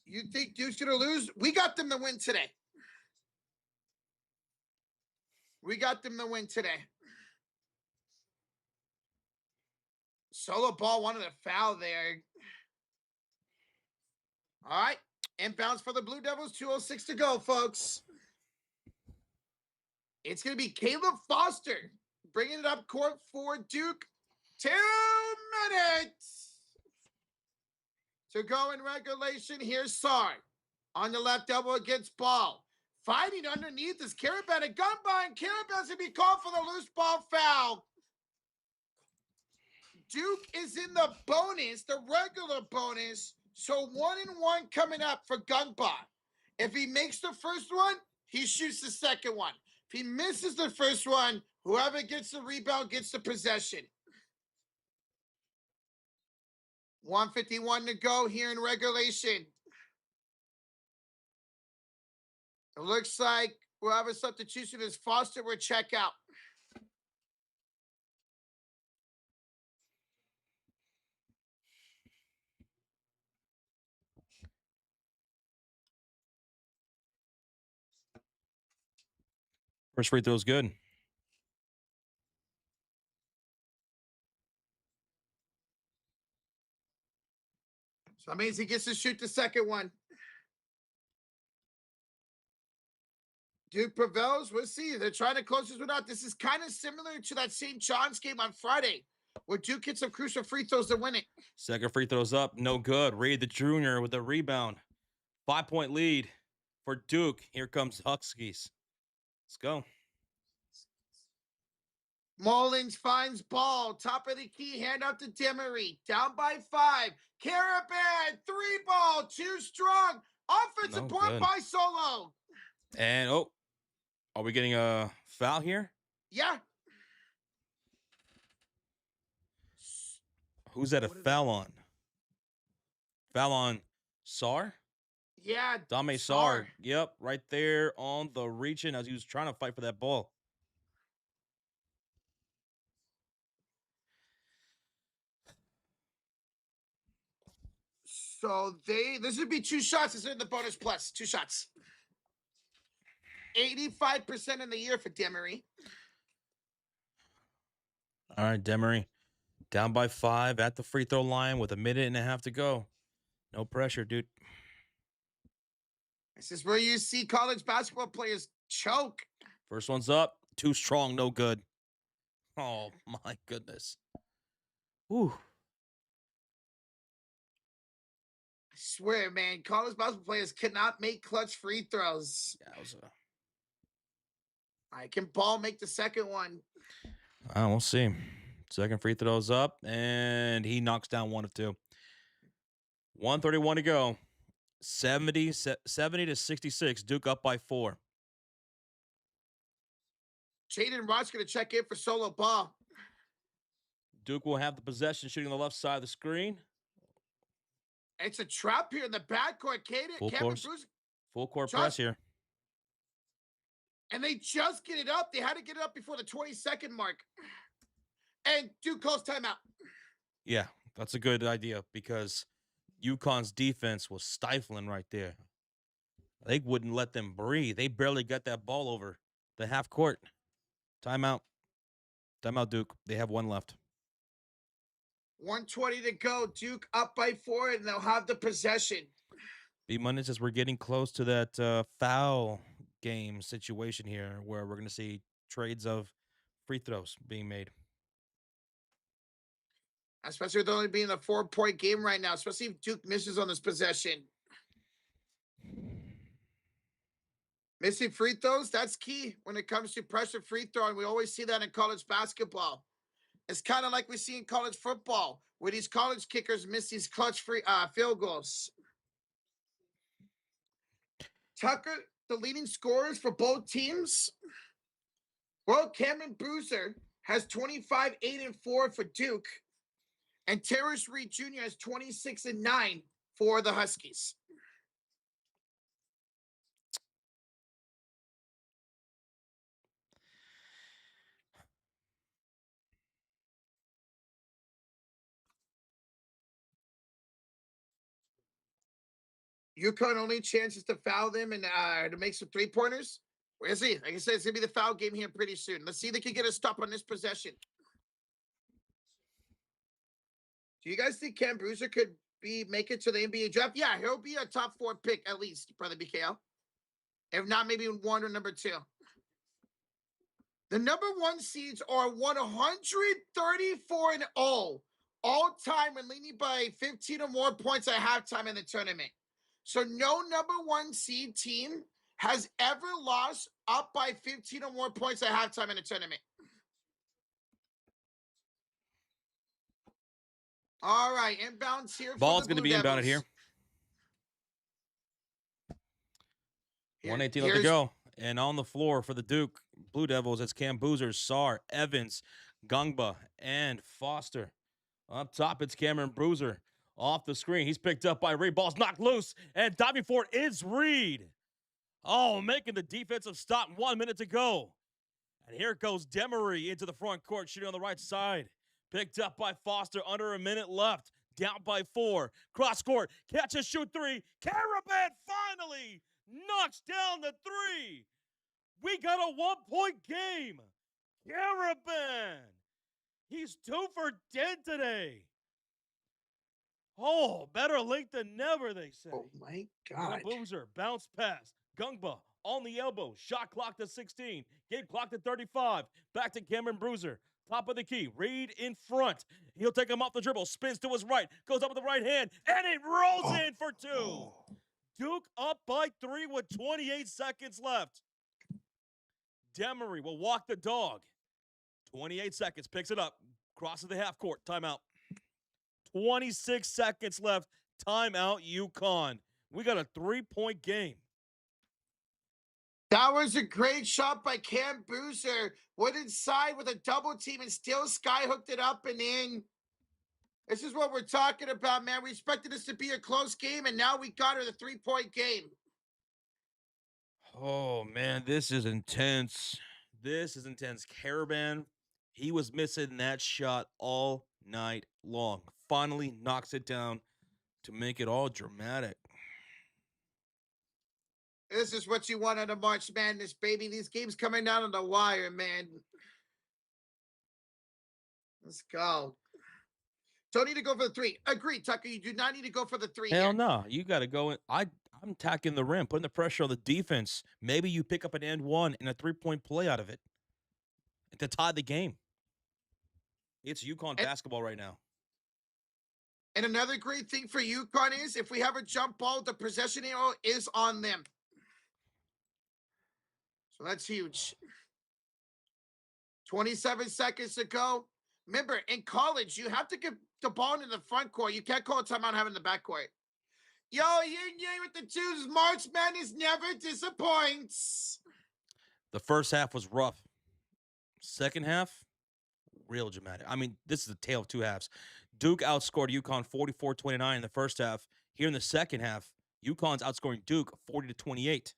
You think Duke's going to lose? We got them to win today. Solo Ball wanted a foul there. All right. Inbounds for the Blue Devils. 2:06 to go, folks. It's going to be Caleb Foster bringing it up court for Duke. 2 minutes to go in regulation. Here's Sark on the left elbow against Ball. Fighting underneath is Caravan. A gun by, and Caravan's going to be called for the loose ball foul. Duke is in the bonus, the regular bonus. So 1-1 coming up for Gungba. If he makes the first one, he shoots the second one. If he misses the first one, Whoever gets the rebound gets the possession. 1:51 to go here in regulation. It looks like whoever substitution is Foster will check out. First free throw's good. So that means he gets to shoot the second one. Duke prevails. We'll see. They're trying to close this one out. This is kind of similar to that St. John's game on Friday, where Duke hits some crucial free throws to win it. Second free throw's up. No good. Reed the Jr. with a rebound. 5-point lead for Duke. Here comes Huskies. Let's go. Mullins finds ball. Top of the key. Hand up to Demery. Down by 5. Caravan. 3-ball. Too strong. Offensive point by Solo. And, oh, are we getting a foul here? Yeah. Who's that a foul on? Foul on Sar? Yeah. Dame Sar. Yep, right there on the reach-in as he was trying to fight for that ball. So this would be 2 shots. This is in the bonus plus. 2 shots. 85% in the year for Demery. All right, Demery. Down by 5 at the free throw line with 1.5 minutes to go. No pressure, dude. This is where you see college basketball players choke. First one's up. Too strong, no good. Oh, my goodness. Whew. I swear, man, college basketball players cannot make clutch free throws. Yeah, that was I can Ball make the second one. We'll see. Second free throw's up, and he knocks down 1 of 2. 1:31 to go. 70 to 66. Duke up by 4. Jaden Ross going to check in for Solo Ball. Duke will have the possession, shooting on the left side of the screen. It's a trap here in the backcourt. Full court press here. And they just get it up. They had to get it up before the 20-second mark. And Duke calls timeout. Yeah, that's a good idea because UConn's defense was stifling right there. They wouldn't let them breathe. They barely got that ball over the half court. Timeout. Timeout, Duke. They have 1 left. 1:20 to go. Duke up by 4, and they'll have the possession. B-Money says we're getting close to that foul game situation here where we're going to see trades of free throws being made. Especially with only being a 4-point game right now, especially if Duke misses on this possession. Missing free throws, that's key when it comes to pressure free throw, and we always see that in college basketball. It's kind of like we see in college football, where these college kickers miss these clutch field goals. Tucker, the leading scorers for both teams. Well, Cameron Bruiser has 25, 8, and 4 for Duke. And Terrence Reed Jr. has 26 and 9 for the Huskies. UConn only chances to foul them and to make some 3-pointers. We'll see. Like I said, it's going to be the foul game here pretty soon. Let's see if they can get a stop on this possession. Do you guys think Cam Bruiser could make it to the NBA draft? Yeah, he'll be a top 4 pick at least, brother BKL. If not, maybe 1 or number 2. The number 1 seeds are 134 and 0 all time and leading by 15 or more points at halftime in the tournament. So no number 1 seed team has ever lost up by 15 or more points at halftime in the tournament. All right, inbounds here. Ball's going to be inbounded here. 1:18 left to go. And on the floor for the Duke Blue Devils, it's Cam Boozer, Sar, Evans, Gungba, and Foster. Up top, it's Cameron Bruiser. Off the screen, he's picked up by Reed. Ball's knocked loose, and diving for it is Reed. Oh, making the defensive stop. 1 minute to go. And here goes Demery into the front court, shooting on the right side. Picked up by Foster, under a minute left. Down by 4. Cross court, catch and shoot 3. Caravan finally knocks down the 3. We got a 1-point game. Caravan. He's 2 for 10 today. Oh, better late than never, they say. Oh, my God. Boozer, bounce pass. Gungba on the elbow. Shot clock to 16. Game clock to 35. Back to Cameron Bruiser. Top of the key. Reed in front. He'll take him off the dribble. Spins to his right. Goes up with the right hand. And it rolls in for 2. Duke up by 3 with 28 seconds left. Demery will walk the dog. 28 seconds. Picks it up. Crosses the half court. Timeout. 26 seconds left. Timeout, UConn. We got a 3-point game. That was a great shot by Cam Boozer. Went inside with a double team and still skyhooked it up and in. This is what we're talking about, man. We expected this to be a close game, and now we got her the 3-point game. Oh, man, this is intense. This is intense. Caravan, he was missing that shot all night long. Finally knocks it down to make it all dramatic. This is what you want out of March Madness, baby. These games coming down on the wire, man. Let's go. Don't need to go for the 3. Agreed, Tucker. You do not need to go for the 3. Hell no. You got to go in. I'm attacking the rim, putting the pressure on the defense. Maybe you pick up an and 1 and a 3-point play out of it to tie the game. It's UConn basketball right now. And another great thing for UConn is if we have a jump ball, the possession arrow is on them. So that's huge. 27 seconds to go. Remember, in college, you have to get the ball into the front court. You can't call a timeout having the back court. Yo, yin with the 2s. March Madness never disappoints. The first half was rough. Second half, real dramatic. I mean, this is a tale of 2 halves. Duke outscored UConn 44-29 in the first half. Here in the second half, UConn's outscoring Duke 40-28.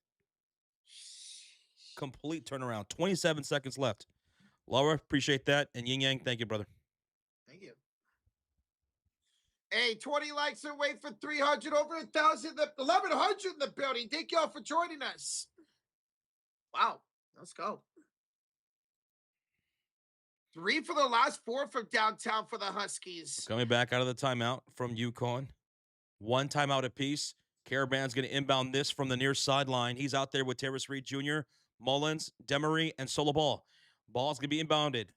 Complete turnaround. 27 seconds left. Laura, appreciate that. And Yin Yang, thank you, brother. Thank you. Hey, 20 likes away for 300, over 1,000, 1,100 in the building. Thank y'all for joining us. Wow, let's go. 3 for the last 4 from downtown for the Huskies. Coming back out of the timeout from UConn. 1 timeout apiece. Caravan's going to inbound this from the near sideline. He's out there with Terrace Reed Jr., Mullins, Demery, and Solo Ball. Ball's going to be inbounded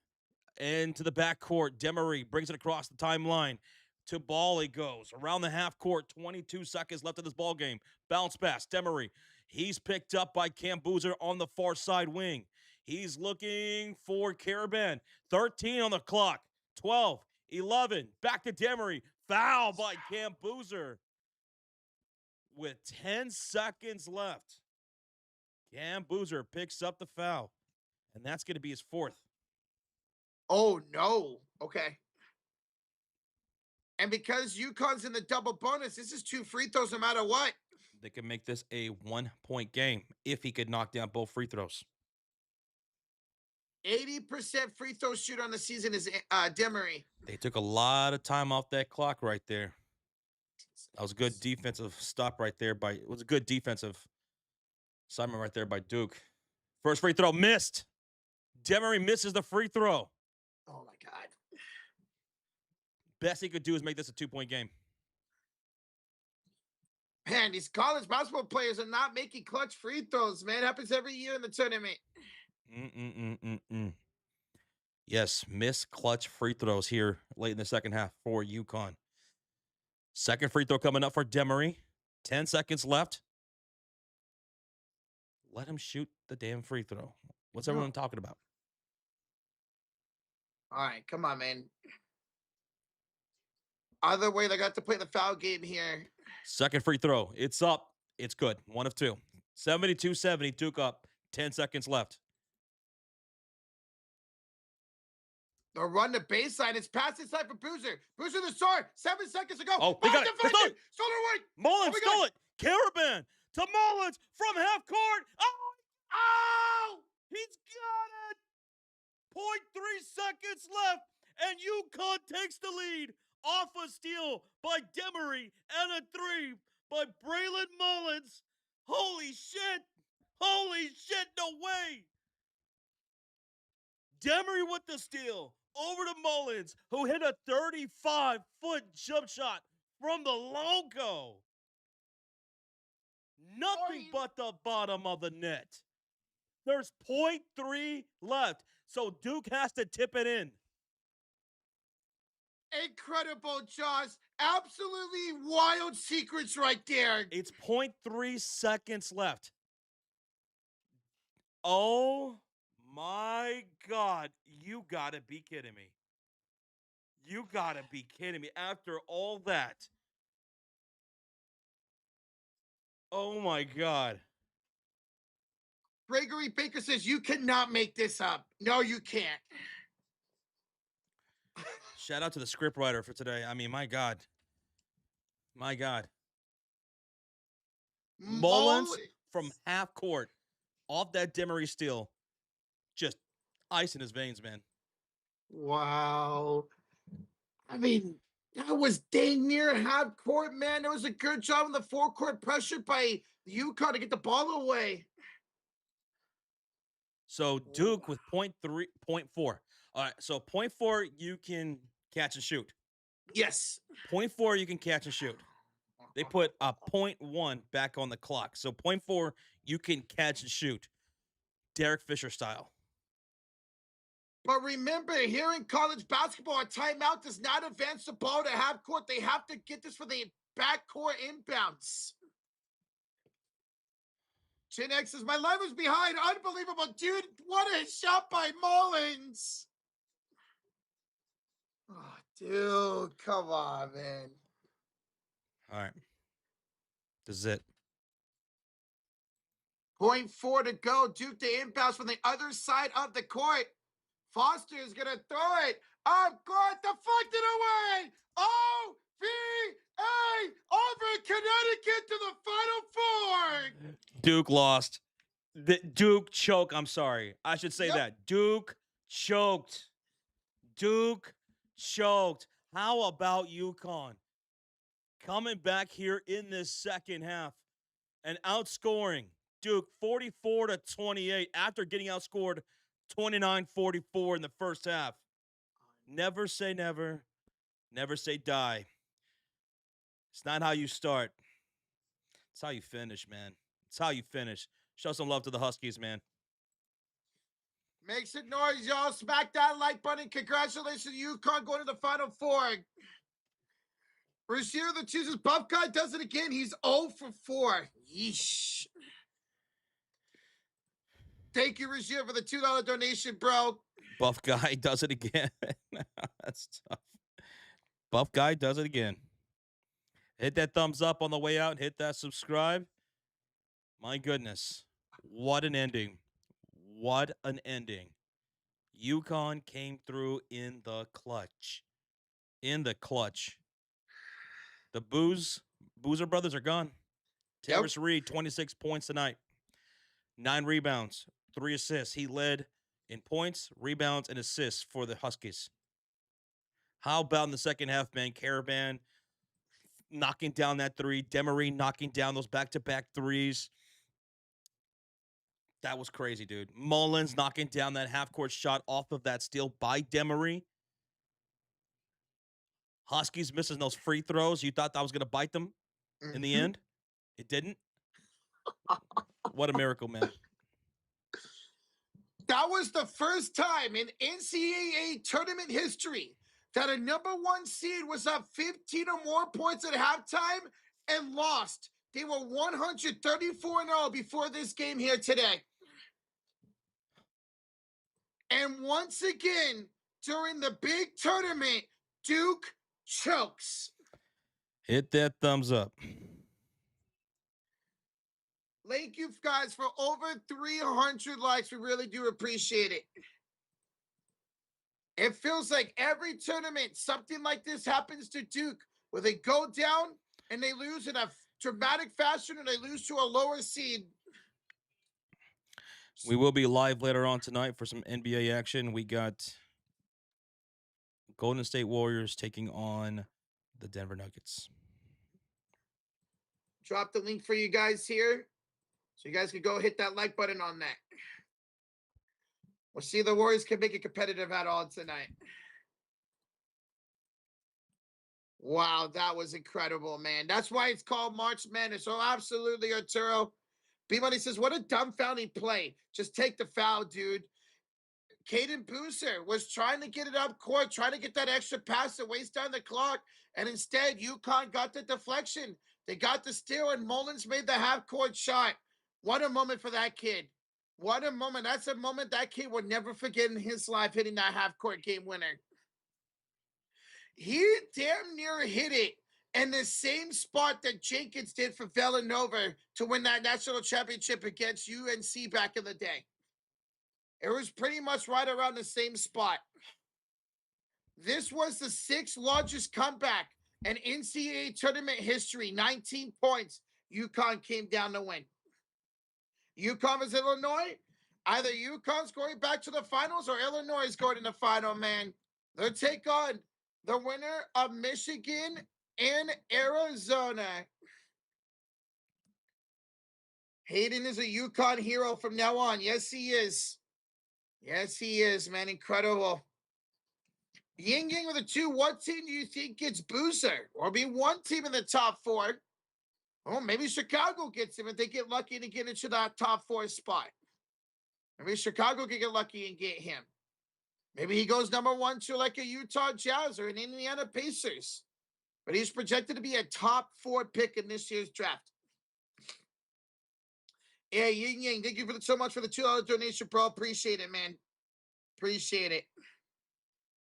into the backcourt. Demery brings it across the timeline. To Ball it goes. Around the half court, 22 seconds left of this ball game. Bounce pass, Demery. He's picked up by Cam Boozer on the far side wing. He's looking for Caravan. 13 on the clock. 12, 11. Back to Demery. Foul by Cam Boozer. With 10 seconds left. Cam Boozer picks up the foul. And that's going to be his 4th. Oh, no. Okay. And because UConn's in the double bonus, this is 2 free throws no matter what. They can make this a 1-point game if he could knock down both free throws. 80% free throw shooter on the season is Demery. They took a lot of time off that clock right there. That was a good defensive stop right there. It was a good defensive assignment right there by Duke. First free throw missed. Demery misses the free throw. Oh, my God. Best he could do is make this a 2-point game. Man, these college basketball players are not making clutch free throws, man. It happens every year in the tournament. Yes, missed clutch free throws here late in the second half for UConn. Second free throw coming up for Demery. 10 seconds left. Let him shoot the damn free throw. What's everyone talking about? All right, come on, man. Either way, they got to play the foul game here. Second free throw. It's up. It's good. 1 of 2. 72-70. Duke up. 10 seconds left. The run to baseline. It's past inside for Boozer. Boozer the star. 7 seconds to go. Oh, they got it. They stole it. Stole it away. Mullins stole it. Caravan to Mullins from half court. Oh! Oh! He's got it. 0.3 seconds left, and UConn takes the lead off a steal by Demery and a three by Braylon Mullins. Holy shit. Holy shit, no way. Demery with the steal over to Mullins, who hit a 35-foot jump shot from the logo. Nothing but the bottom of the net. There's 0.3 left, so Duke has to tip it in. Incredible, Josh. Absolutely wild secrets right there. It's 0.3 seconds left. Oh my God. You gotta be kidding me. You gotta be kidding me. After all that. Oh my God. Gregory Baker says you cannot make this up. No, you can't. Shout out to the scriptwriter for today. I mean, my God. My God. Mullins from half court off that Demery steal. Just ice in his veins, man. Wow. I mean, that was dang near half court, man. That was a good job on the forecourt pressure by UConn to get the ball away. So Duke with 0.3, 0.4. All right, so 0.4 you can catch and shoot. Yes. 0.4 you can catch and shoot. They put a 0.1 back on the clock. So 0.4 you can catch and shoot. Derek Fisher style. But remember, here in college basketball, a timeout does not advance the ball to half court. They have to get this for the backcourt inbounds. Chin X says, my line was behind. Unbelievable. Dude, what a shot by Mullins. Oh, dude, come on, man. All right. This is it. 0.4 to go. Duke to inbounds from the other side of the court. Foster is going to throw it up court, deflected away. OVA over Connecticut to the Final Four. Duke lost. Duke choked. I'm sorry. I should say that. Duke choked. Duke choked. How about UConn coming back here in this second half and outscoring Duke 44-28 after getting outscored 29-44 in the first half? Never say never. Never say die. It's not how you start. It's how you finish, man. It's how you finish. Show some love to the Huskies, man. Make some noise, y'all. Smack that like button. Congratulations, UConn going to the Final Four. Rasheer that chooses Buff Guy does it again. He's 0 for 4. Yeesh. Thank you, Rasheer, for the $2 donation, bro. Buff Guy does it again. That's tough. Buff Guy does it again. Hit that thumbs up on the way out. Hit that subscribe. My goodness. What an ending. What an ending. UConn came through in the clutch. In the clutch. The Boozer brothers are gone. Terrace Reed, 26 points tonight. 9 rebounds, 3 assists. He led in points, rebounds, and assists for the Huskies. How about in the second half, man? Caravan knocking down that three. Demery knocking down those back-to-back threes. That was crazy, dude. Mullins knocking down that half-court shot off of that steal by Demery. Huskies missing those free throws. You thought that was going to bite them in the end? It didn't? What a miracle, man. That was the first time in NCAA tournament history that a number 1 seed was up 15 or more points at halftime and lost. They were 134-0 before this game here today. And once again, during the big tournament, Duke chokes. Hit that thumbs up. Thank you guys for over 300 likes. We really do appreciate it. It feels like every tournament, something like this happens to Duke, where they go down and they lose in a dramatic fashion and they lose to a lower seed. We will be live later on tonight for some NBA action. We got Golden State Warriors taking on the Denver Nuggets. Drop the link for you guys here, so you guys can go hit that like button on that. We'll see if the Warriors can make it competitive at all tonight. Wow, that was incredible, man. That's why it's called March Madness. So absolutely, Arturo. B-Money says, what a dumbfounding play. Just take the foul, dude. Caden Boozer was trying to get it up court, trying to get that extra pass to waste down the clock. And instead, UConn got the deflection. They got the steal, and Mullins made the half-court shot. What a moment for that kid. What a moment. That's a moment that kid would never forget in his life, hitting that half-court game winner. He damn near hit it in the same spot that Jenkins did for Villanova to win that national championship against UNC back in the day. It was pretty much right around the same spot. This was the 6th largest comeback in NCAA tournament history, 19 points. UConn came down to win. UConn is Illinois. Either UConn's going back to the finals or Illinois is going to the final, man. They'll take on the winner of Michigan and Arizona. Hayden is a UConn hero from now on. Yes, he is. Yes, he is, man. Incredible. Ying Yang with a 2. What team do you think gets Boozer? Or be one team in the top 4? Oh, maybe Chicago gets him if they get lucky to get into that top 4 spot. Maybe Chicago can get lucky and get him. Maybe he goes number 1 to like a Utah Jazz or an Indiana Pacers. But he's projected to be a top 4 pick in this year's draft. Yeah, Ying Yang, thank you so much for the $2 donation, bro. Appreciate it, man. Appreciate it.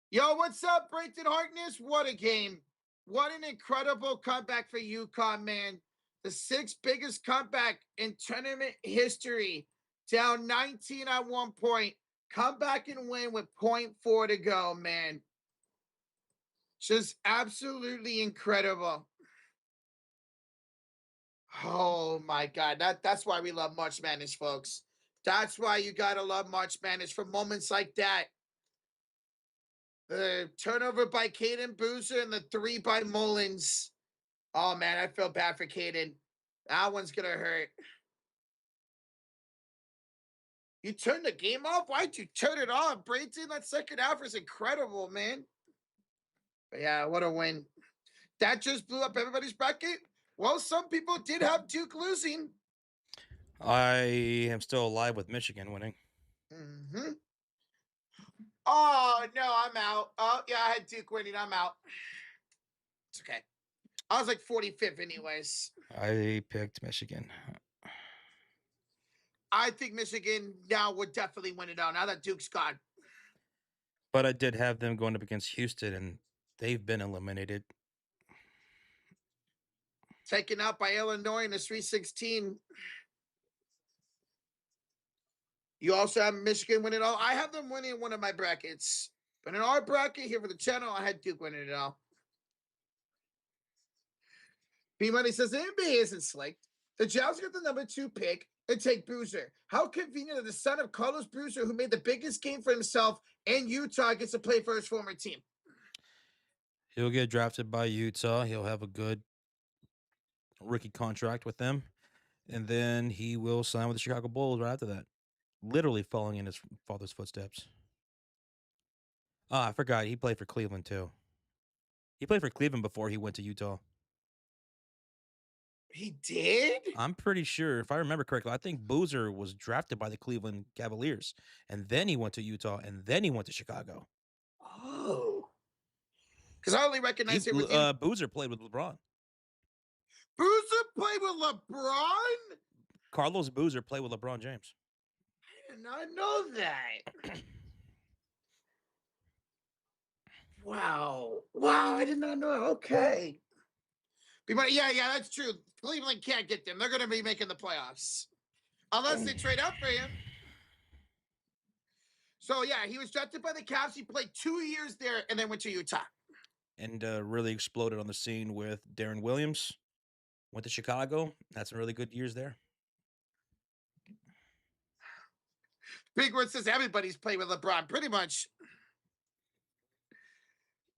Yo, what's up, Brayton Harkness? What a game. What an incredible comeback for UConn, man. The 6th biggest comeback in tournament history. Down 19 at one point. Come back and win with 0.4 to go, man. Just absolutely incredible. Oh, my God. That's why we love March Madness, folks. That's why you got to love March Madness for moments like that. The turnover by Caden Boozer and the 3 by Mullins. Oh, man, I feel bad for Caden. That one's going to hurt. You turned the game off? Why'd you turn it off, Brayton? That second half was incredible, man. But yeah, what a win. That just blew up everybody's bracket. Well, some people did have Duke losing. I am still alive with Michigan winning. Mm-hmm. Oh, no, I'm out. Oh, yeah, I had Duke winning. I'm out. It's okay. I was like 45th anyways. I picked Michigan. I think Michigan now would definitely win it out now that Duke's gone. But I did have them going up against Houston, and they've been eliminated. Taken out by Illinois in the Sweet 16. You also have Michigan winning it all. I have them winning one of my brackets. But in our bracket here for the channel, I had Duke winning it all. B-Money says the NBA isn't slicked. The Jazz get the number 2 pick and take Boozer. How convenient that the son of Carlos Boozer, who made the biggest game for himself in Utah, gets to play for his former team. He'll get drafted by Utah. He'll have a good rookie contract with them. And then he will sign with the Chicago Bulls right after that. Literally following in his father's footsteps. I forgot. He played for Cleveland, too. He played for Cleveland before he went to Utah. He did? I'm pretty sure, if I remember correctly, I think Boozer was drafted by the Cleveland Cavaliers. And then he went to Utah, and then he went to Chicago. Oh. Because I only recognize him with you. Boozer played with LeBron. Boozer played with LeBron? Carlos Boozer played with LeBron James. I did not know that. Wow. Wow, I did not know. Okay. Yeah, that's true. Cleveland can't get them. They're going to be making the playoffs. Unless they trade up for him. So yeah, he was drafted by the Cavs. He played 2 years there and then went to Utah. And really exploded on the scene with Darren Williams. Went to Chicago. Had some really good years there. Big Word says everybody's played with LeBron, pretty much.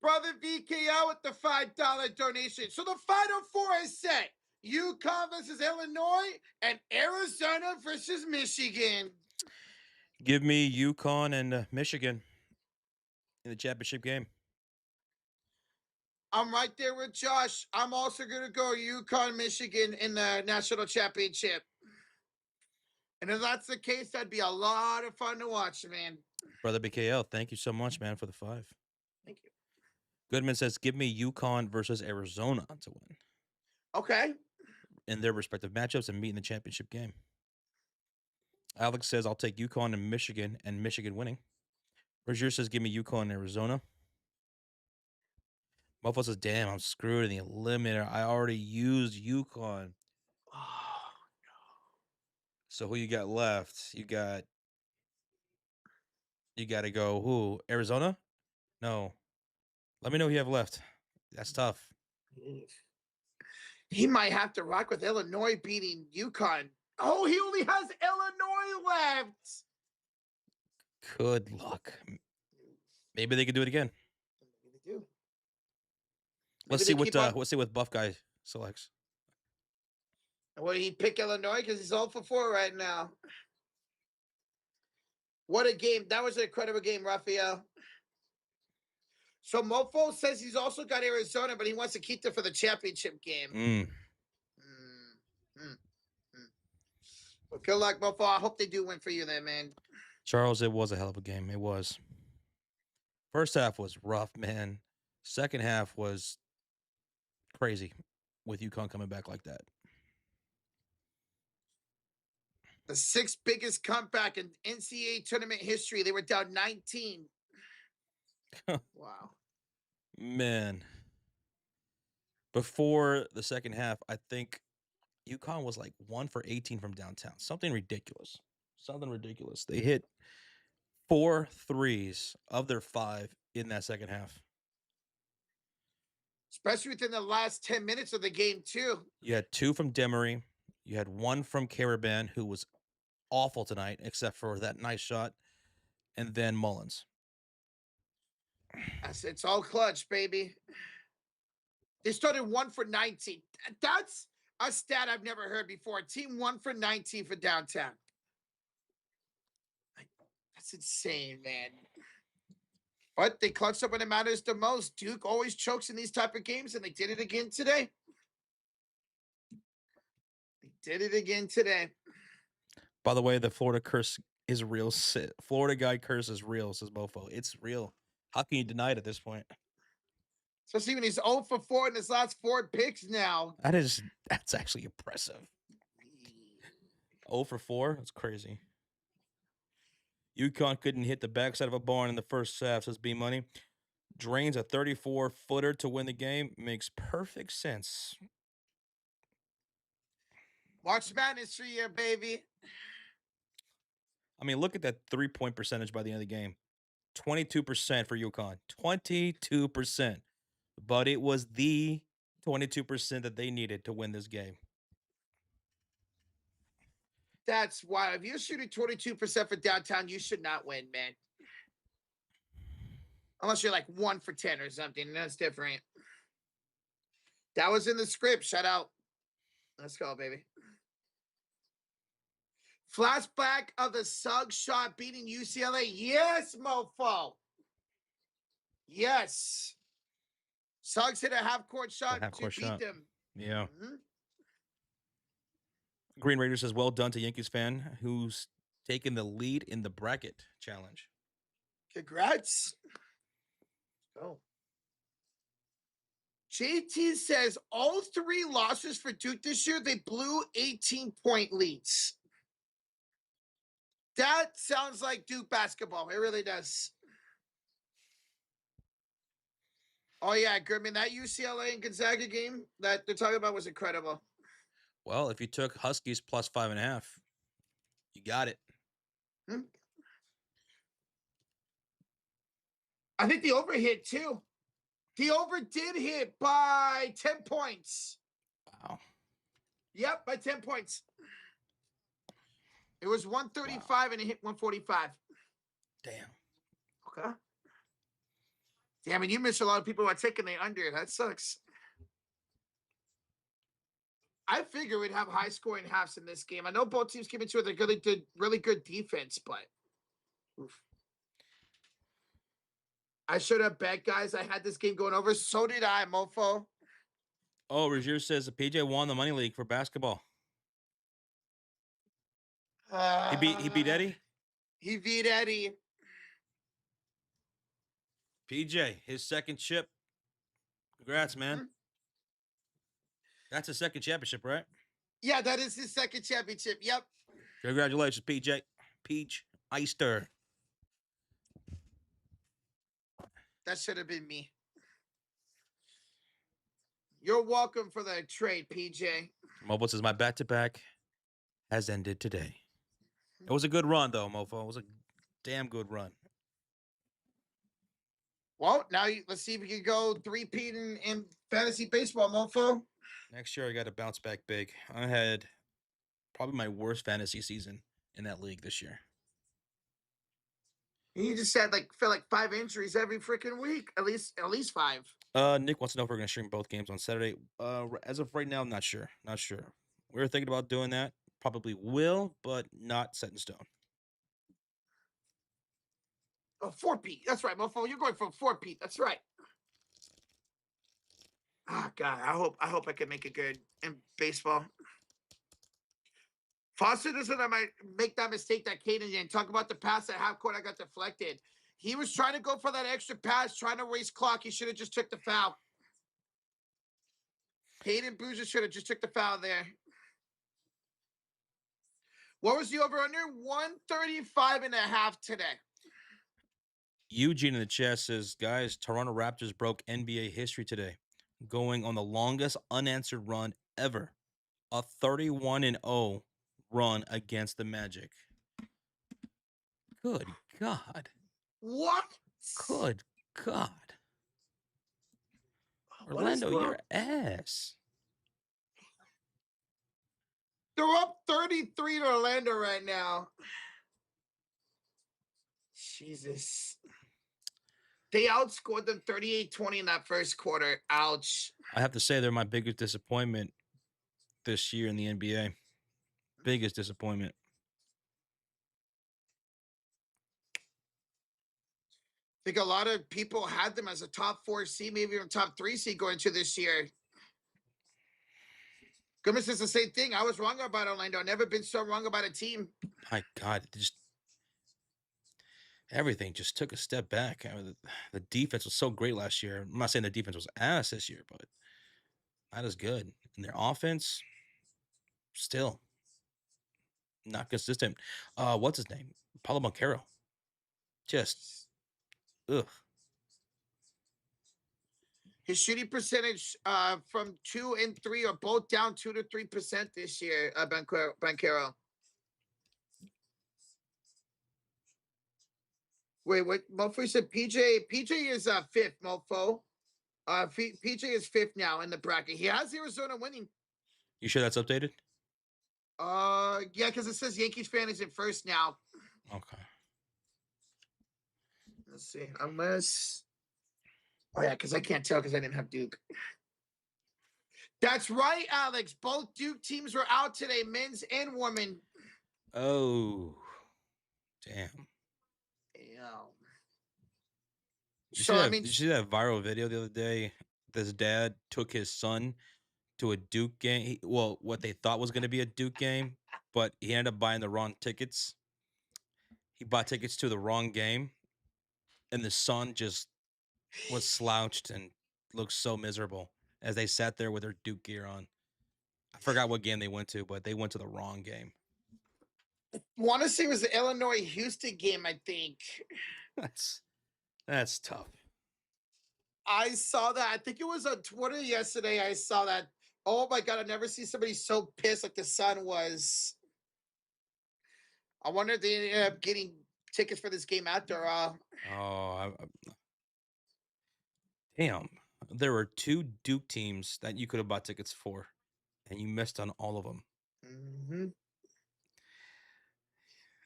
Brother VKL with the $5 donation. So the Final Four is set. UConn versus Illinois and Arizona versus Michigan. Give me UConn and Michigan in the championship game. I'm right there with Josh. I'm also going to go UConn, Michigan in the national championship. And if that's the case, that'd be a lot of fun to watch, man. Brother BKL, thank you so much, man, for the 5. Thank you. Goodman says, give me UConn versus Arizona to win. Okay. In their respective matchups and meet in the championship game. Alex says, I'll take UConn and Michigan winning. Rozier says, give me UConn and Arizona. Mofo says, damn, I'm screwed in the eliminator. I already used UConn. Oh, So who you got left? You got to go who? Arizona? No. Let me know who you have left. That's tough. no. He might have to rock with Illinois beating UConn. Oh, he only has Illinois left. Good luck. Maybe they could do it again. Maybe they do. Let's see what Buff Guy selects. Would he pick Illinois? Because he's 0 for 4 right now. What a game. That was an incredible game, Raphael. So Mofo says he's also got Arizona, but he wants to keep them for the championship game. Well, good luck, Mofo. I hope they do win for you then, man. Charles, it was a hell of a game. It was. First half was rough, man. Second half was crazy with UConn coming back like that. The 6th biggest comeback in NCAA tournament history. They were down 19. Wow. Man. Before the second half, I think UConn was like 1 for 18 from downtown. Something ridiculous. They hit 4 threes of their 5 in that second half. Especially within the last 10 minutes of the game, too. You had 2 from Demery. You had 1 from Caravan, who was awful tonight, except for that nice shot. And then Mullins. It's all clutch, baby. They started 1 for 19. That's a stat I've never heard before. Team 1 for 19 for downtown. That's insane, man. But they clutched up when it matters the most. Duke always chokes in these type of games, and they did it again today. By the way, the Florida curse is real. Florida guy curse is real, says Mofo. It's real. How can you deny it at this point? Especially when he's 0 for 4 in his last 4 picks now. That's actually impressive. 0 for 4? That's crazy. UConn couldn't hit the backside of a barn in the first half, says B Money. Drains a 34-footer to win the game. Makes perfect sense. March Madness for you, baby. I mean, look at that 3-point percentage by the end of the game. 22% for UConn. 22%. But it was the 22% that they needed to win this game. That's why if you're shooting 22% for downtown, you should not win, man. Unless you're like 1 for 10 or something. That's different. That was in the script. Shout out. Let's go, baby. Flashback of the Suggs shot beating UCLA. Yes, mofo. Yes. Suggs hit a half-court shot to beat them. Yeah. Green Raider says, well done to Yankees fan who's taken the lead in the bracket challenge. Congrats. Let's go. JT says all 3 losses for Duke this year, they blew 18-point leads. That sounds like Duke basketball. It really does. Oh, yeah, Goodman, that UCLA and Gonzaga game that they're talking about was incredible. Well, if you took Huskies plus 5.5, you got it. I think the over hit too. The over did hit by 10 points. Wow. Yep, by 10 points. It was 135 and it hit 145. Damn. Okay. Damn, and you missed a lot of people who are taking the under. That sucks. I figure we'd have high scoring halves in this game. I know both teams came into it. They really good defense, but oof. I should have bet, guys. I had this game going over. So did I, mofo. Oh, Rozier says PJ won the money league for basketball. He beat Eddie. He beat Eddie. PJ, his second chip. Congrats, man. That's his second championship, right? Yeah, that is his second championship. Yep. Congratulations, PJ. Peach Eister. That should have been me. You're welcome for the trade, PJ. Mobile says my back-to-back has ended today. It was a good run, though, Mofo. It was a damn good run. Well, now let's see if we can go three-peat in fantasy baseball, mofo. Next year, I got to bounce back big. I had probably my worst fantasy season in that league this year. He just had feel like 5 injuries every freaking week. At least 5. Nick wants to know if we're gonna stream both games on Saturday. As of right now, I'm not sure. Not sure. We were thinking about doing that. Probably will, but not set in stone. Oh, 4-peat. That's right, mofo. You're going for 4-peat. That's right. Ah, God. I hope I can make it good in baseball. Foster doesn't make that mistake that Caden did. Talk about the pass at half court. I got deflected. He was trying to go for that extra pass, trying to waste clock. He should have just took the foul. Caden Boozer should have just took the foul there. What was the over-under? 135.5 today. Eugene in the chat says, guys, Toronto Raptors broke NBA history today, going on the longest unanswered run ever. A 31-0 run against the Magic. Good God. What? Good God. Orlando, your ass. They're up 33 to Orlando right now. Jesus. They outscored them 38-20 in that first quarter. Ouch. I have to say they're my biggest disappointment this year in the NBA. Biggest disappointment. I think a lot of people had them as a top 4 seed, maybe even top 3 seed going into this year. Goodness says the same thing. I was wrong about Orlando. I've never been so wrong about a team. My God, everything just took a step back. I mean, the defense was so great last year. I'm not saying the defense was ass this year, but not as good. And their offense, still not consistent. What's his name? Paulo Banchero. Just, ugh. His shooting percentage from 2 and 3 are both down 2 to 3% this year, Banchero. Wait, what? Mofo said PJ is 5th, Mofo. PJ is 5th now in the bracket. He has Arizona winning. You sure that's updated? Yeah, because it says Yankees fan is in 1st now. Okay. Let's see. Unless, oh yeah, because I can't tell because I didn't have Duke. That's right, Alex. Both Duke teams were out today, men's and women. Oh, damn. Yeah. Did you see that viral video the other day? This dad took his son to a Duke game. What they thought was going to be a Duke game, but he ended up buying the wrong tickets. He bought tickets to the wrong game, and the son just was slouched and looked so miserable as they sat there with their Duke gear on. I forgot what game they went to, but they went to the wrong game. Want to say it was the Illinois Houston game, I think. That's tough. I saw that. I think it was on Twitter yesterday. I saw that. Oh my God, I've never seen somebody so pissed like the son was. I wonder if they ended up getting tickets for this game after all. Oh, Damn. There were 2 Duke teams that you could have bought tickets for, and you missed on all of them. Mm-hmm.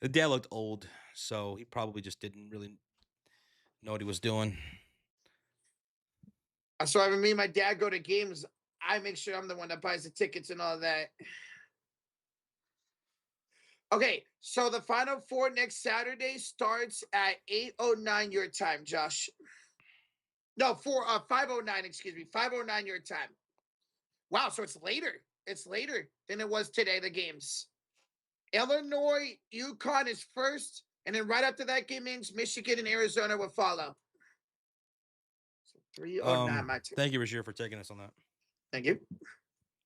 The dad looked old, so he probably just didn't really know what he was doing. So when me and my dad go to games, I make sure I'm the one that buys the tickets and all that. Okay, so the Final Four next Saturday starts at 8:09 your time, Josh. No, 5:09, excuse me, 5:09 your time. Wow, so it's later. It's later than it was today, the games. Illinois, UConn is first, and then right after that game ends, Michigan and Arizona will follow. So 3:09 my time. Thank you, Rashir, for taking us on that. Thank you.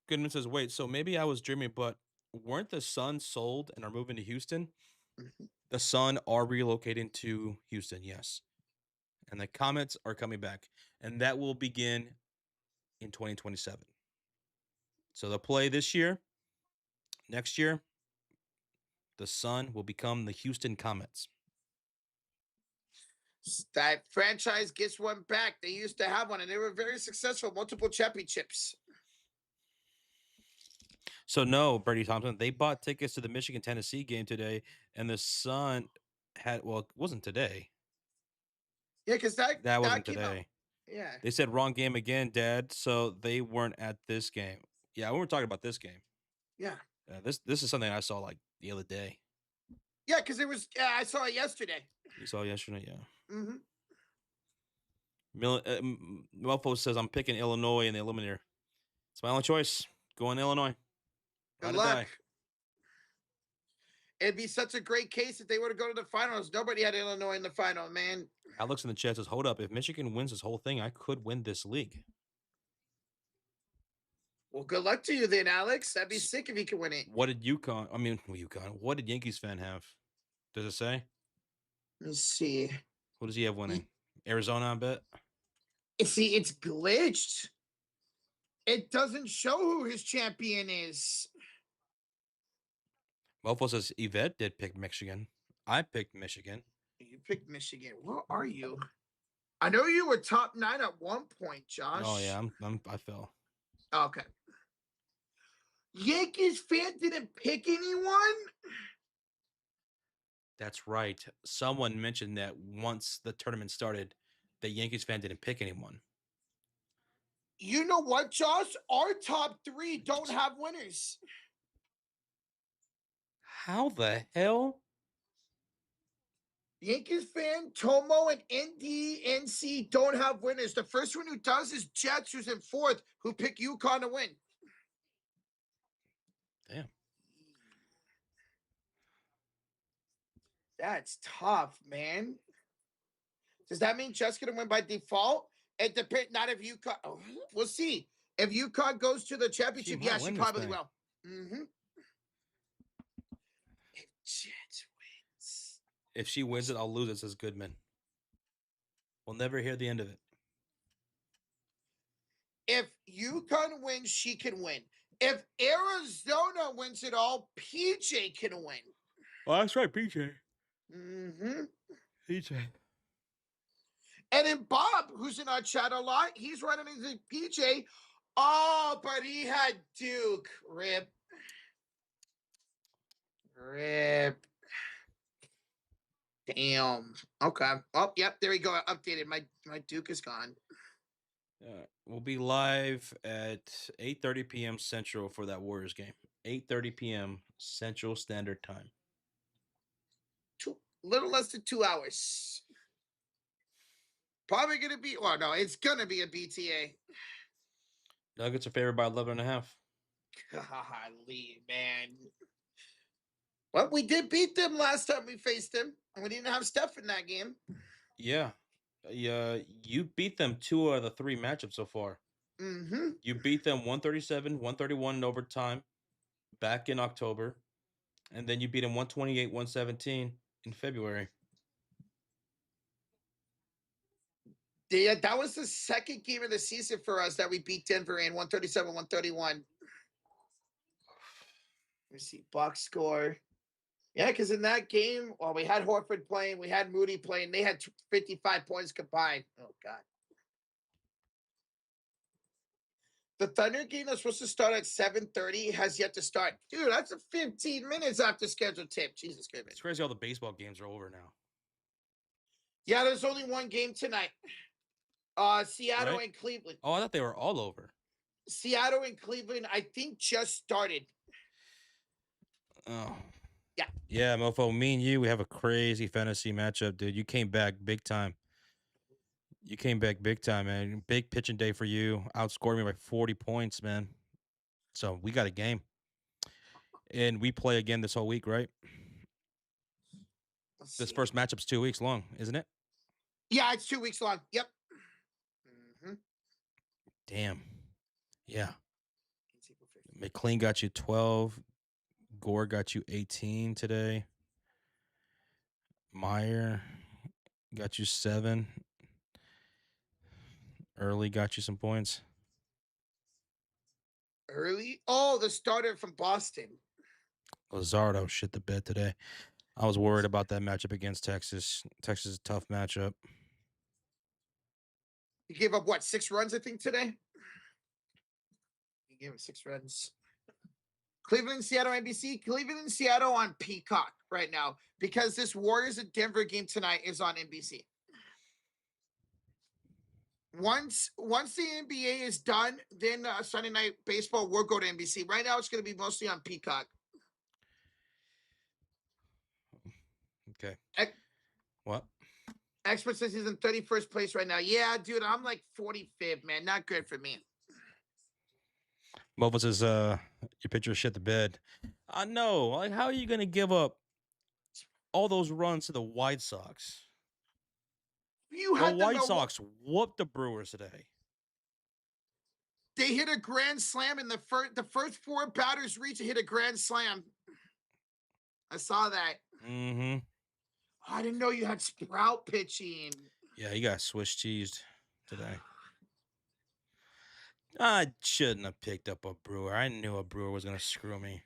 Goodman says, wait, so maybe I was dreaming, but weren't the Suns sold and are moving to Houston? Mhm. The Sun are relocating to Houston, yes. And the Comets are coming back. And that will begin in 2027. So they'll play this year. Next year, the Sun will become the Houston Comets. That franchise gets one back. They used to have one, and they were very successful, multiple championships. So no, Brady Thompson, they bought tickets to the Michigan Tennessee game today, and the Sun had it wasn't today. Yeah, because That wasn't came out. today. Yeah. They said wrong game again, Dad. So they weren't at this game. Yeah, we were talking about this game. Yeah. This is something I saw like the other day. Yeah, because it was. I saw it yesterday. You saw yesterday, yeah. Mm-hmm. Melfo says I'm picking Illinois in the Eliminator. It's my only choice. Go in Illinois. Good Ride or luck. die. It'd be such a great case if they were to go to the finals. Nobody had Illinois in the final, man. Alex in the chat says, hold up. If Michigan wins this whole thing, I could win this league. Well, good luck to you then, Alex. That'd be sick if you could win it. What did UConn? What did Yankees fan have? Does it say? Let's see. Who does he have winning? Arizona, I bet. See, it's glitched. It doesn't show who his champion is. Mofo says Yvette did pick Michigan. I picked Michigan. You picked Michigan. Where are you? I know you were top 9 at one point, Josh. Oh yeah, I fell. Okay. Yankees fan didn't pick anyone? That's right. Someone mentioned that once the tournament started, the Yankees fan didn't pick anyone. You know what, Josh? Our top 3 don't have winners. How the hell? Yankees fan, Tomo, and NDNC don't have winners. The first one who does is Jets, who's in 4th, who picked UConn to win. Damn. That's tough, man. Does that mean Jets going to win by default? It depends. Not if UConn. Oh, we'll see. If UConn goes to the championship, She might she win this probably thing. will. Mm-hmm. If Jets wins. If she wins it, I'll lose it, says Goodman. We'll never hear the end of it. If UConn wins, she can win. If Arizona wins it all, PJ can win. Oh, that's right, PJ. Mm-hmm. PJ. And then Bob, who's in our chat a lot, he's running into PJ. Oh, but he had Duke. Rip. Damn. Okay. Oh, yep. There we go. Updated. My Duke is gone. We'll be live at 8:30 p.m. Central for that Warriors game. 8:30 p.m. Central Standard Time. Little less than 2 hours. Probably going to be, well, no, it's going to be a BTA. Nuggets are favored by 11.5. Golly, man. Well, we did beat them last time we faced them, and we didn't have Steph in that game. Yeah. You beat them 2 out of the 3 matchups so far. Mm-hmm. You beat them 137, 131 in overtime back in October. And then you beat them 128, 117 in February. Yeah, that was the second game of the season for us that we beat Denver in 137, 131. Let me see, box score. Yeah, because in that game, well, we had Horford playing, we had Moody playing. They had 55 points combined. Oh, God. The Thunder game that's supposed to start at 7:30 has yet to start. Dude, that's a 15 minutes after scheduled tip. Jesus Christ. It's crazy all the baseball games are over now. Yeah, there's only one game tonight. Seattle Right? and Cleveland. Oh, I thought they were all over. Seattle and Cleveland, I think, just started. Oh. Yeah. Yeah, mofo, me and you, we have a crazy fantasy matchup, dude. You came back big time. You came back big time, man. Big pitching day for you. Outscored me by 40 points, man. So we got a game. And we play again this whole week, right? Let's This see. first matchup's 2 weeks long, isn't it? Yeah, it's 2 weeks long. Yep. Damn. Yeah. McLean got you 12. Gore got you 18 today. Meyer got you 7. Early got you some points. Early? Oh, the starter from Boston. Luzardo shit the bed today. I was worried about that matchup against Texas. Texas is a tough matchup. He gave up, what, 6 runs, I think, today? He gave him 6 runs. Cleveland, Seattle, NBC. Cleveland and Seattle on Peacock right now because this Warriors and Denver game tonight is on NBC. Once the NBA is done, then Sunday Night Baseball will go to NBC. Right now, it's going to be mostly on Peacock. Okay. What? Expert says he's in 31st place right now. Yeah, dude, I'm like 45th, man. Not good for me. Mofo says, your pitcher shit the bed. I know. Like, how are you going to give up all those runs to the White Sox? The White Sox whooped the Brewers today. They hit a grand slam in the first 4 batters reach hit a grand slam. I saw that. Mm-hmm. Oh, I didn't know you had Sprout pitching. Yeah, he got Swiss cheesed today. I shouldn't have picked up a Brewer. I knew a Brewer was going to screw me.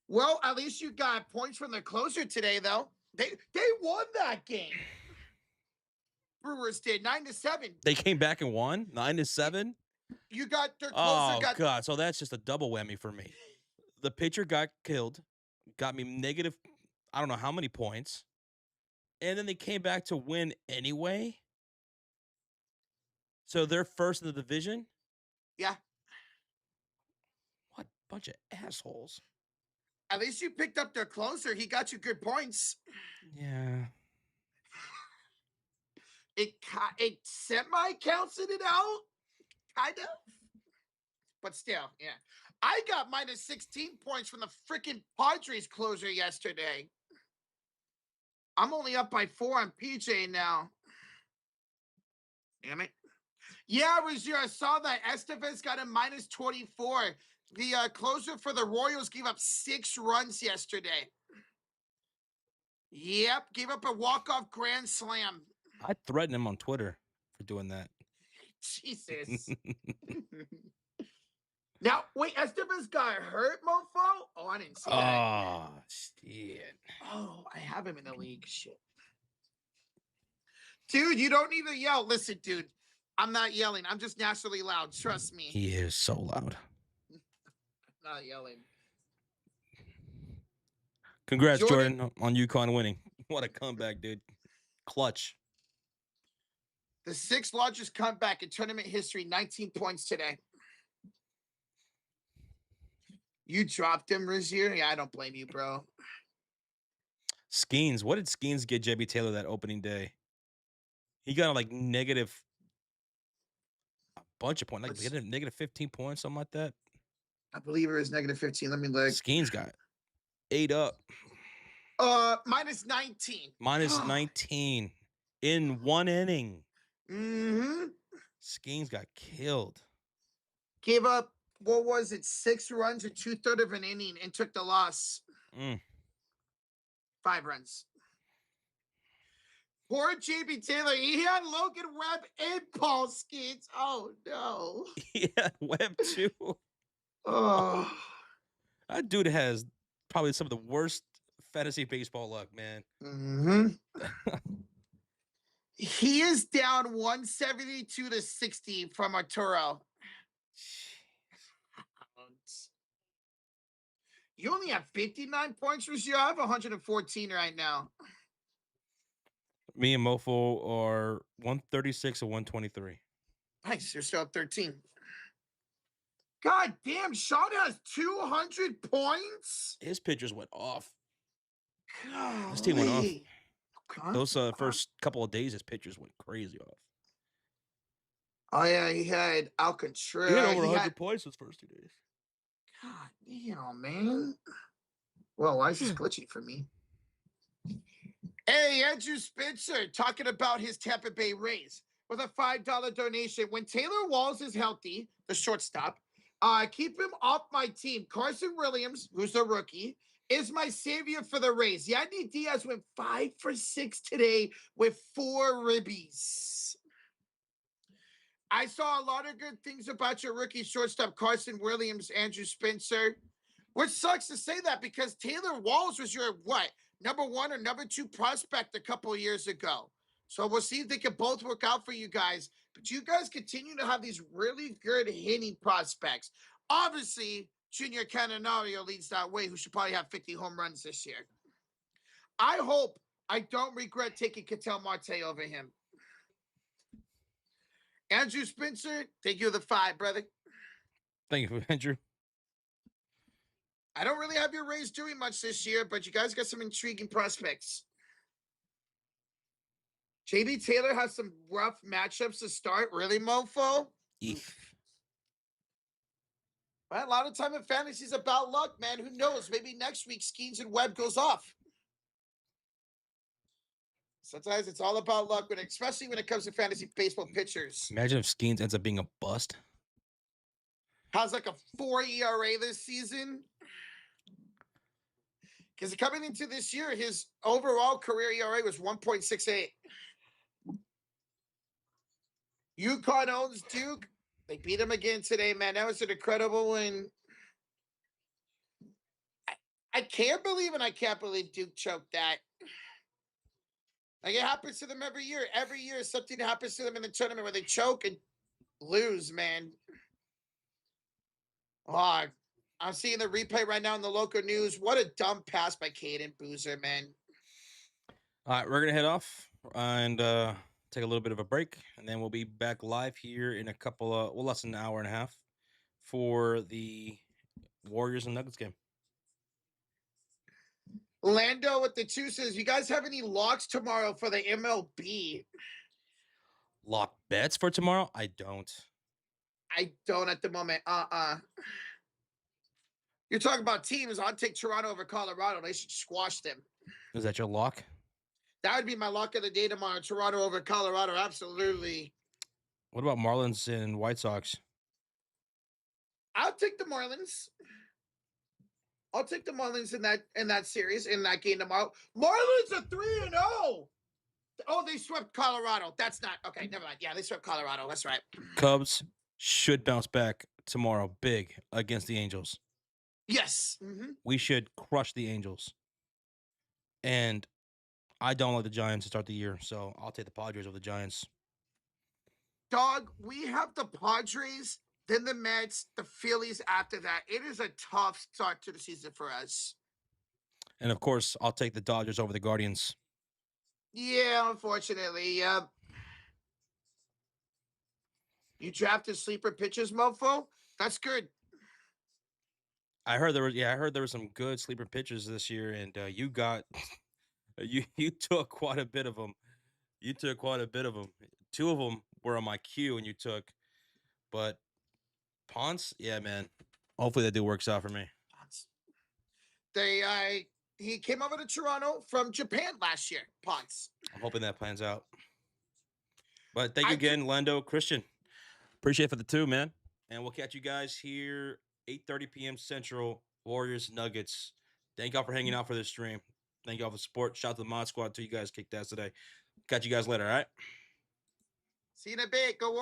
Well, at least you got points from the closer today, though. They won that game. Brewers did 9-7. They came back and won 9-7. You got their closer. Oh God! So that's just a double whammy for me. The pitcher got killed, got me negative. I don't know how many points, and then they came back to win anyway. So they're first in the division. Yeah. What bunch of assholes! At least you picked up their closer. He got you good points. Yeah. It semi counts it out, kind of. But still, yeah. I got minus 16 points from the freaking Padres closer yesterday. I'm only up by 4 on PJ now. Damn it. Yeah, Rozier, I saw that Estevez got a minus 24. The closer for the Royals gave up 6 runs yesterday. Yep, gave up a walk-off grand slam. I threatened him on Twitter for doing that. Jesus. Now, wait, Estevez got hurt, mofo? Oh, I didn't see that. Oh, shit. Oh, I have him in the league. Shit. Dude, you don't need to yell. Listen, dude, I'm not yelling. I'm just naturally loud. Trust me. He is so loud. Not yelling. Congrats, Jordan, on UConn winning. What a comeback, dude. Clutch. The 6th largest comeback in tournament history, 19 points today. You dropped him, Rozier? Yeah, I don't blame you, bro. Skeens. What did Skeens get JB Taylor that opening day? He got like negative a bunch of points. Like he had a negative 15 points, something like that. I believe it was negative 15. Let me look. Skeens got 8 up. Minus 19. Minus 19 in 1 inning. Mm-hmm. Skeens got killed. Gave up, what was it, 6 runs in 2/3 of an inning and took the loss. 5 runs. Poor JB Taylor. He had Logan Webb and Paul Skeens. Oh, no. Yeah, Webb too. Oh. That dude has probably some of the worst fantasy baseball luck, man. Mm-hmm. He is down 172 to 60 from Arturo. You only have 59 points this year. I have 114 right now. Me and Mofo are 136 and 123. Nice. You're still at 13. God damn, Sean has 200 points. His pitchers went off. Golly. His team went off. Okay. Those first couple of days, his pitchers went crazy off. Oh yeah, he had Alcantara. He had over 100 points his first 2 days. God damn, man. Well, why is this glitchy for me? Hey, Andrew Spencer talking about his Tampa Bay Rays with a $5 donation. When Taylor Walls is healthy, the shortstop, keep him off my team. Carson Williams, who's a rookie, is my savior for the Rays. Yandy Diaz went 5 for 6 today with 4 ribbies. I saw a lot of good things about your rookie shortstop, Carson Williams, Andrew Spencer. Which sucks to say that because Taylor Walls was your what? Number 1 or number 2 prospect a couple of years ago. So we'll see if they can both work out for you guys. But you guys continue to have these really good hitting prospects. Obviously, Junior Cannanario leads that way, who should probably have 50 home runs this year. I hope I don't regret taking Ketel Marte over him. Andrew Spencer, thank you the 5, brother. Thank you, Andrew. I don't really have your Rays doing much this year, but you guys got some intriguing prospects. JB Taylor has some rough matchups to start. Really, mofo? Eef. Well, a lot of time in fantasy is about luck, man. Who knows? Maybe next week Skeens and Webb goes off. Sometimes it's all about luck, especially when it comes to fantasy baseball pitchers. Imagine if Skeens ends up being a bust. Has like a 4 ERA this season. Because coming into this year, his overall career ERA was 1.68. UConn owns Duke. They beat him again today, man. That was an incredible win. I can't believe and I can't believe Duke choked that. Like it happens to them every year. Every year something happens to them in the tournament where they choke and lose, man. Oh, I'm seeing the replay right now in the local news. What a dumb pass by Caden Boozer, man. All right, we're going to head off and take a little bit of a break, and then we'll be back live here in a couple of, less than an hour and a half for the Warriors and Nuggets game. Lando with the 2 says, you guys have any locks tomorrow for the MLB? Lock bets for tomorrow? I don't. I don't at the moment. You're talking about teams. I'd take Toronto over Colorado. They should squash them. Is that your lock? That would be my lock of the day tomorrow. Toronto over Colorado. Absolutely. What about Marlins and White Sox? I'll take the Marlins. I'll take the Marlins in that series, in that game tomorrow. Marlins are 3-0. Oh, they swept Colorado. That's not okay. Never mind. Yeah, they swept Colorado. That's right. Cubs should bounce back tomorrow big against the Angels. Yes. Mm-hmm. We should crush the Angels. And I don't like the Giants to start the year, so I'll take the Padres over the Giants. Dog, we have the Padres, then the Mets, the Phillies after that. It is a tough start to the season for us. And, of course, I'll take the Dodgers over the Guardians. Yeah, unfortunately. You drafted sleeper pitchers, mofo? That's good. I heard there were some good sleeper pitchers this year, and you got you took quite a bit of them. You took quite a bit of them. 2 of them were on my queue, and you took, but Ponce, yeah, man. Hopefully that deal works out for me. He came over to Toronto from Japan last year, Ponce. I'm hoping that plans out. But thank you again, Lando, Christian. Appreciate it for the 2, man. And we'll catch you guys here 8:30 p.m. Central, Warriors Nuggets. Thank y'all for hanging out for this stream. Thank y'all for the support. Shout out to the Mod Squad until you guys kicked ass today. Catch you guys later, all right? See you in a bit. Go Warriors.